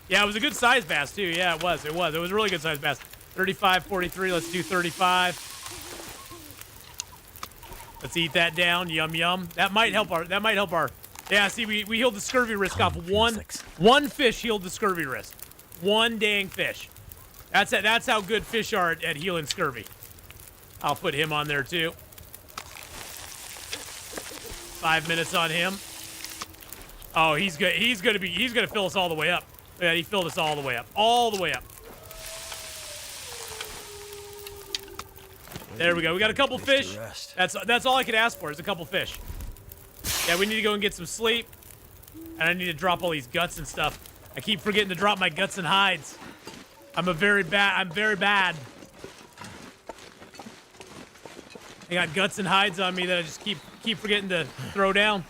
Yeah, it was a good size bass too. Yeah, it was. It was a really good size bass. 35, 43. Let's do 35. Let's eat that down. Yum yum. That might help our. Yeah, see, we healed the scurvy risk off one fish. Healed the scurvy risk. One dang fish. That's how good fish are at healing scurvy. I'll put him on there too. 5 minutes on him. Oh, he's good. He's gonna fill us all the way up. Yeah, he filled us all the way up. All the way up. There we go. We got a couple fish. That's all I could ask for is a couple fish. Yeah, we need to go and get some sleep. And I need to drop all these guts and stuff. I keep forgetting to drop my guts and hides. I'm very bad. I got guts and hides on me that I just keep forgetting to throw down.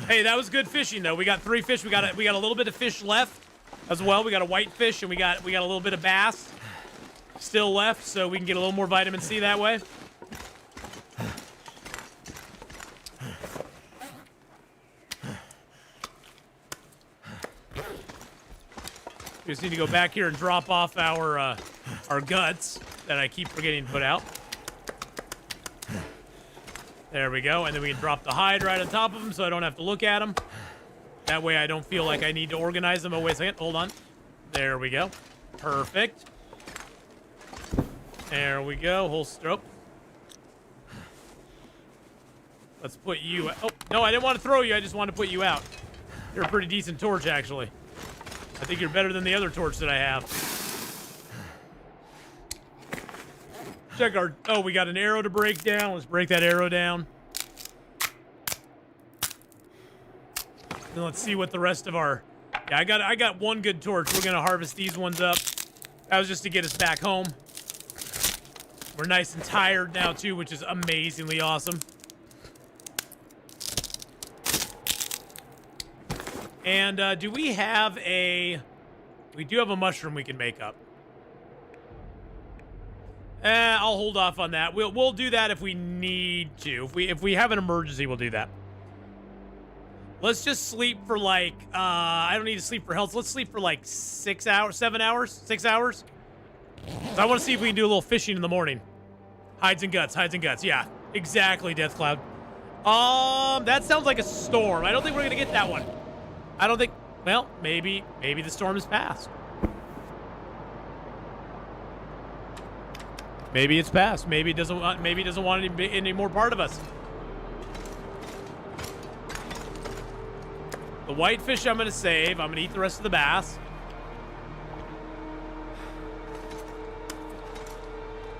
Hey, that was good fishing though. We got 3 fish. We got a little bit of fish left as well. We got a white fish and we got a little bit of bass still left, so we can get a little more vitamin C that way. We just need to go back here and drop off our guts that I keep forgetting to put out. There we go, and then we can drop the hide right on top of them so I don't have to look at them. That way I don't feel like I need to organize them. Oh, wait a second, hold on. There we go. Perfect. There we go, holster up. Let's put you... Oh, no, I didn't want to throw you, I just wanted to put you out. You're a pretty decent torch, actually. I think you're better than the other torch that I have. Check our... Oh, we got an arrow to break down. Let's break that arrow down. And let's see what the rest of our... Yeah, I got one good torch. We're going to harvest these ones up. That was just to get us back home. We're nice and tired now, too, which is amazingly awesome. And do we have a... We do have a mushroom we can make up. I'll hold off on that. We'll do that if we need to. If we have an emergency, we'll do that. Let's just sleep for like I don't need to sleep for health. Let's sleep for like 6 hours, 7 hours, 6 hours. So I want to see if we can do a little fishing in the morning. Hides and guts, hides and guts. Yeah, exactly, Death Cloud. That sounds like a storm. I don't think we're gonna get that one. I don't think. Well, maybe the storm has passed. Maybe it's passed. Maybe it doesn't want any more part of us. The whitefish I'm gonna save. I'm gonna eat the rest of the bass.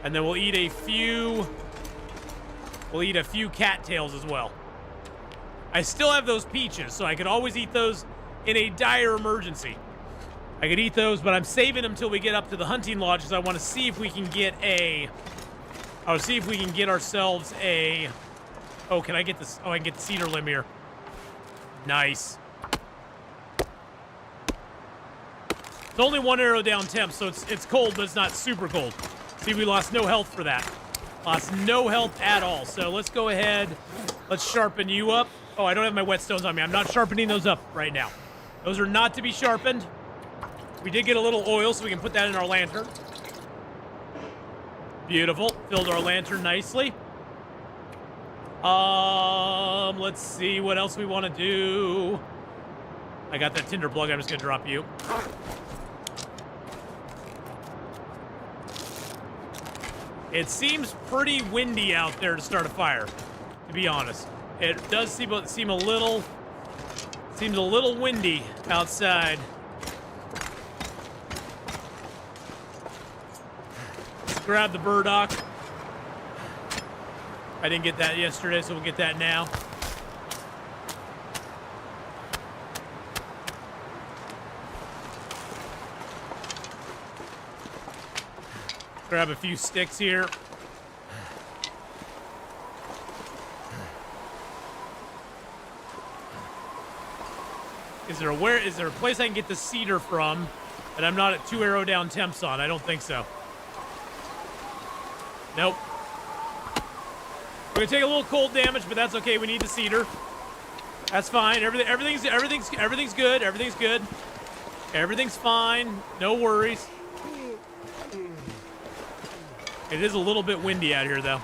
And then we'll eat a few cattails as well. I still have those peaches, so I could always eat those in a dire emergency. I could eat those, but I'm saving them till we get up to the hunting lodge because I want to see if we can get ourselves a... Oh, can I get this? Oh, I can get the cedar limb here. Nice. It's only 1 arrow down temp, so it's cold, but it's not super cold. See, we lost no health for that. Lost no health at all. So let's go ahead. Let's sharpen you up. Oh, I don't have my whetstones on me. I'm not sharpening those up right now. Those are not to be sharpened. We did get a little oil, so we can put that in our lantern. Beautiful. Filled our lantern nicely. Let's see what else we want to do. I got that tinder plug. I'm just going to drop you. It seems pretty windy out there to start a fire, to be honest. It does seem a little windy outside. Let's grab the burdock. I didn't get that yesterday, so we'll get that now. Grab a few sticks here. Is there a place I can get the cedar from that I'm not at 2 arrow down temps on? I don't think so. Nope. We're gonna take a little cold damage, but that's okay. We need the cedar. That's fine. Everything's good. Everything's good. Everything's fine. No worries. It is a little bit windy out here, though.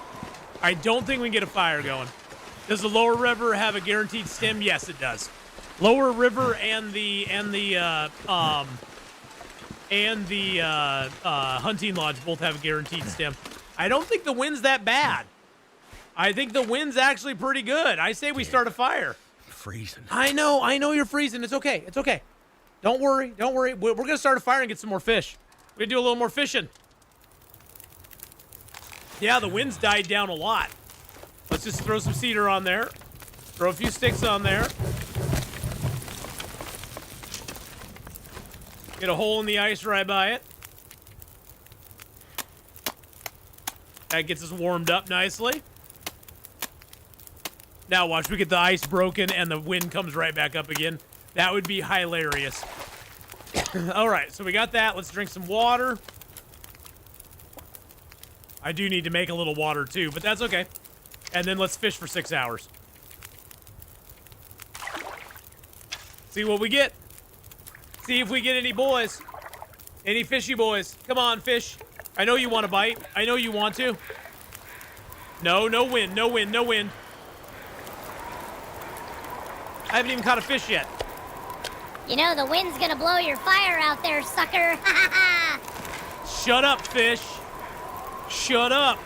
I don't think we can get a fire going. Does the lower river have a guaranteed stem? Yes, it does. Lower river and the hunting lodge both have a guaranteed stem. I don't think the wind's that bad. I think the wind's actually pretty good. I say we start a fire. I'm freezing. I know you're freezing. It's okay. It's okay. Don't worry. We're gonna start a fire and get some more fish. We're gonna do a little more fishing. Yeah, the wind's died down a lot. Let's just throw some cedar on there. Throw a few sticks on there. Get a hole in the ice right by it. That gets us warmed up nicely. Now watch, we get the ice broken and the wind comes right back up again. That would be hilarious. All right, so we got that. Let's drink some water. I do need to make a little water too, but that's okay. And then let's fish for 6 hours. See what we get. See if we get any boys. Any fishy boys. Come on, fish. I know you want to bite. I know you want to. No wind. I haven't even caught a fish yet. You know, the wind's gonna blow your fire out there, sucker. Shut up, fish. Shut up.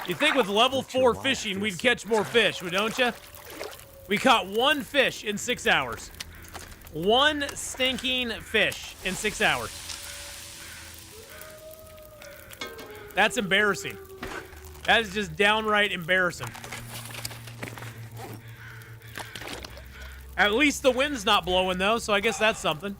You think with level 4 fishing, we'd catch more fish, don't you? We caught 1 fish in 6 hours. 1 stinking fish in 6 hours. That's embarrassing. That is just downright embarrassing. At least the wind's not blowing, though, so I guess that's something.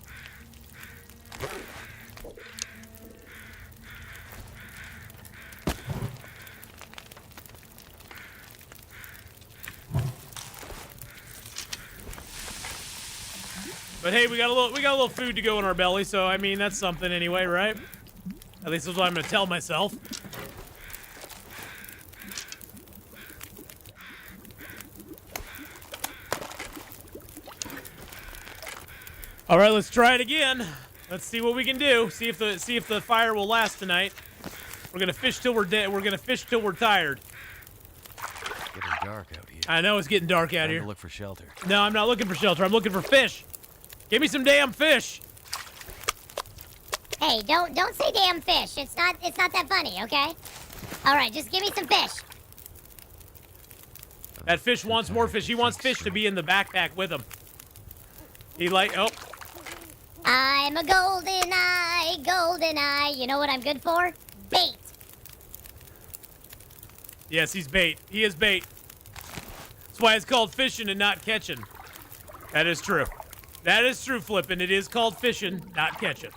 But hey, we got a little food to go in our belly, so I mean that's something anyway, right? At least that's what I'm gonna tell myself. All right, let's try it again. Let's see what we can do. See if the fire will last tonight. We're gonna fish till we're dead. We're gonna fish till we're tired. It's getting dark out here. I know it's getting dark out Time here. to look for shelter. No, I'm not looking for shelter. I'm looking for fish. Give me some damn fish. Hey, don't say damn fish. It's not that funny, okay? All right, just give me some fish. That fish wants more fish. He wants fish to be in the backpack with him. Oh. I'm a golden eye. You know what I'm good for? Bait. Yes, he's bait. He is bait. That's why it's called fishing and not catching. That is true. That is true, Flippin'. It is called fishing, not catching.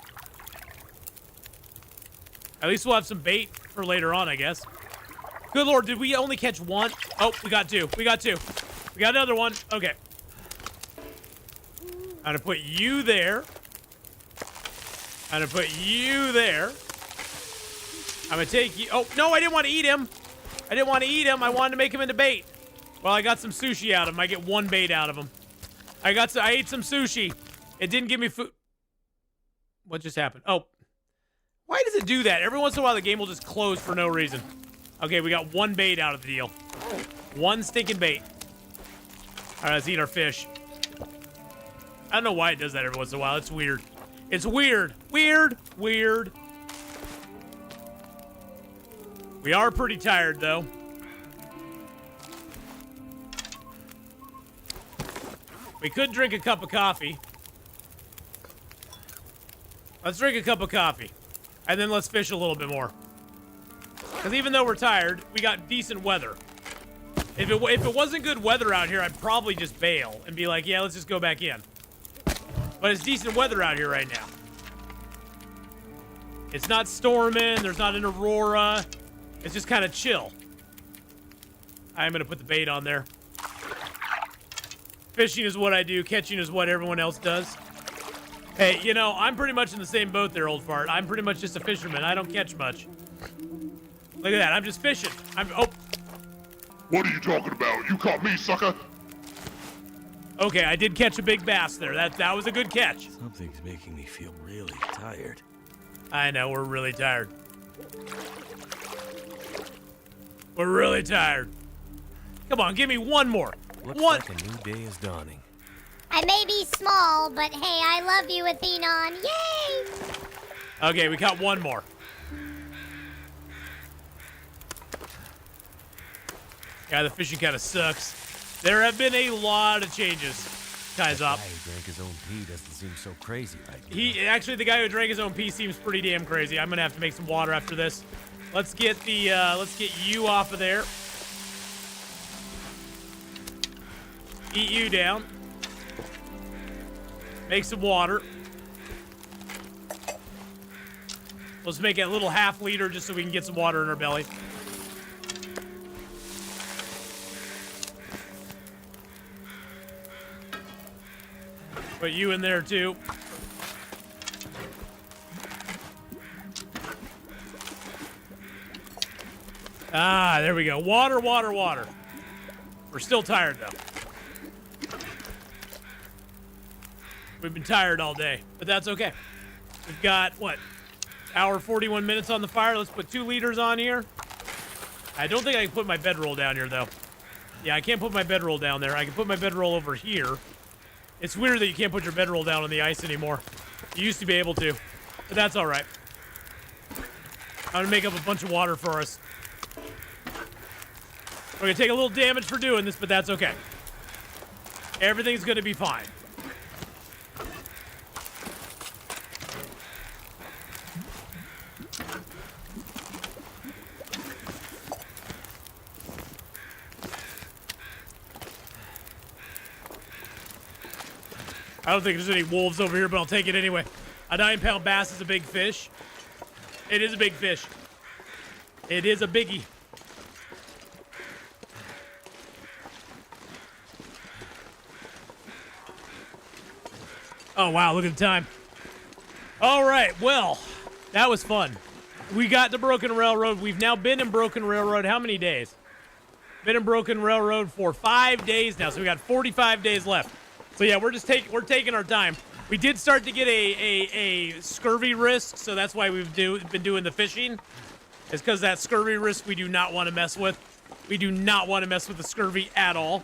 At least we'll have some bait for later on, I guess. Good Lord, did we only catch 1? Oh, we got 2. We got another one. Okay. I'm gonna put you there. I'm gonna put you there. I'm gonna take you. Oh, no, I didn't want to eat him. I wanted to make him into bait. Well, I got some sushi out of him. I get 1 bait out of him. I ate some sushi. It didn't give me food. What just happened? Oh. Why does it do that? Every once in a while, the game will just close for no reason. Okay, we got 1 bait out of the deal. 1 stinking bait. All right, let's eat our fish. I don't know why it does that every once in a while. It's weird. It's weird. Weird. We are pretty tired, though. We could drink a cup of coffee. Let's drink a cup of coffee. And then let's fish a little bit more. Because even though we're tired, we got decent weather. If it wasn't good weather out here, I'd probably just bail and be like, yeah, let's just go back in. But it's decent weather out here right now. It's not storming. There's not an aurora. It's just kind of chill. I'm going to put the bait on there. Fishing is what I do. Catching is what everyone else does. Hey, you know, I'm pretty much in the same boat there, old fart. I'm pretty much just a fisherman. I don't catch much. Look at that. I'm just fishing. Oh. What are you talking about? You caught me, sucker. Okay, I did catch a big bass there. That was a good catch. Something's making me feel really tired. I know, we're really tired. We're really tired. Come on, give me one more. Looks One. like a new day is dawning. I may be small, but hey, I love you, Atheenon. Yay! Okay, we caught one more. Yeah, the fishing kind of sucks. There have been a lot of changes, Kai's The up. guy who drank his own pee doesn't seem so crazy right now. The guy who drank his own pee seems pretty damn crazy. I'm gonna have to make some water after this. Let's get you off of there. Eat you down. Make some water. Let's make it a little half liter just so we can get some water in our belly. Put you in there too. Ah, there we go. Water, water, water. We're still tired though. We've been tired all day, but that's okay. We've got, what, hour 41 minutes on the fire. Let's put 2 liters on here. I don't think I can put my bedroll down here, though. Yeah, I can't put my bedroll down there. I can put my bedroll over here. It's weird that you can't put your bedroll down on the ice anymore. You used to be able to, but that's all right. I'm going to make up a bunch of water for us. We're going to take a little damage for doing this, but that's okay. Everything's going to be fine. I don't think there's any wolves over here, but I'll take it anyway. A 9-pound bass is a big fish. It is a big fish. It is a biggie. Oh, wow, look at the time. All right, well, that was fun. We got to Broken Railroad. We've now been in Broken Railroad how many days? Been in Broken Railroad for 5 days now, so we got 45 days left. So yeah, we're taking our time. We did start to get a scurvy risk, so that's why we've been doing the fishing. It's because that scurvy risk we do not want to mess with. We do not want to mess with the scurvy at all.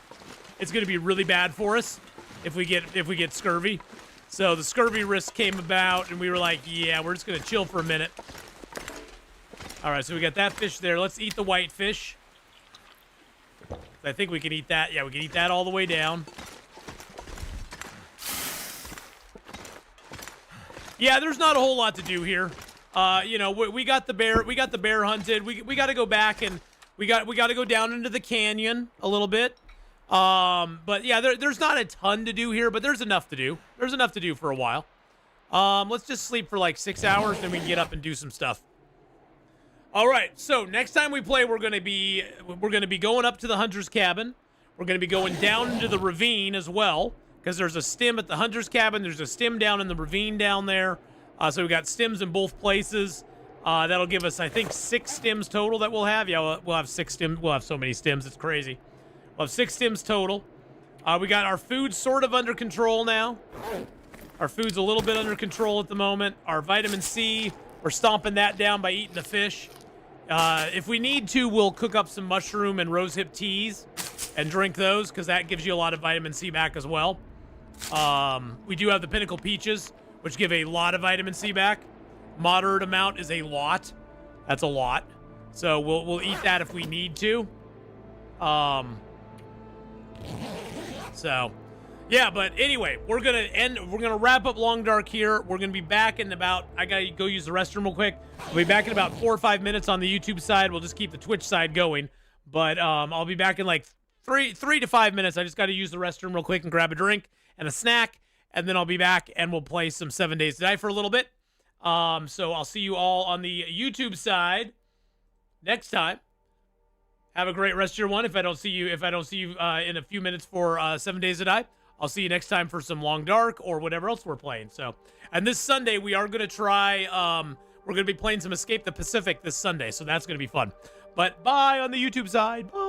It's going to be really bad for us if we get scurvy. So the scurvy risk came about, and we were like, yeah, we're just going to chill for a minute. All right, so we got that fish there. Let's eat the white fish. I think we can eat that. Yeah, we can eat that all the way down. Yeah, there's not a whole lot to do here. You know, we got the bear. We got the bear hunted. We got to go back and we got to go down into the canyon a little bit. But yeah, there's not a ton to do here, but there's enough to do. There's enough to do for a while. Let's just sleep for like 6 hours, then we can get up and do some stuff. All right. So next time we play, we're gonna be going up to the hunter's cabin. We're gonna be going down into the ravine as well. Because there's a stem at the hunter's cabin. There's a stem down in the ravine down there. So we got stems in both places. That'll give us, I think, 6 stems total that we'll have. Yeah, we'll have 6 stems. We'll have so many stems. It's crazy. We'll have 6 stems total. We got our food sort of under control now. Our food's a little bit under control at the moment. Our vitamin C, we're stomping that down by eating the fish. If we need to, we'll cook up some mushroom and rosehip teas and drink those because that gives you a lot of vitamin C back as well. We do have the Pinnacle Peaches, which give a lot of vitamin C back. Moderate amount is a lot. That's a lot. So we'll eat that if we need to. So yeah, but anyway, we're gonna wrap up Long Dark here. We're gonna be back in about, I gotta go use the restroom real quick. We'll be back in about 4 or 5 minutes on the YouTube side. We'll just keep the Twitch side going. But I'll be back in like 3 to 5 minutes. I just gotta use the restroom real quick and grab a drink and a snack, and then I'll be back and we'll play some 7 Days to Die for a little bit. So I'll see you all on the YouTube side next time. Have a great rest of your one. If I don't see you in a few minutes for 7 Days to Die, I'll see you next time for some Long Dark or whatever else we're playing. So, and this Sunday we are gonna try. We're gonna be playing some Escape the Pacific this Sunday, so that's gonna be fun. But bye on the YouTube side. Bye.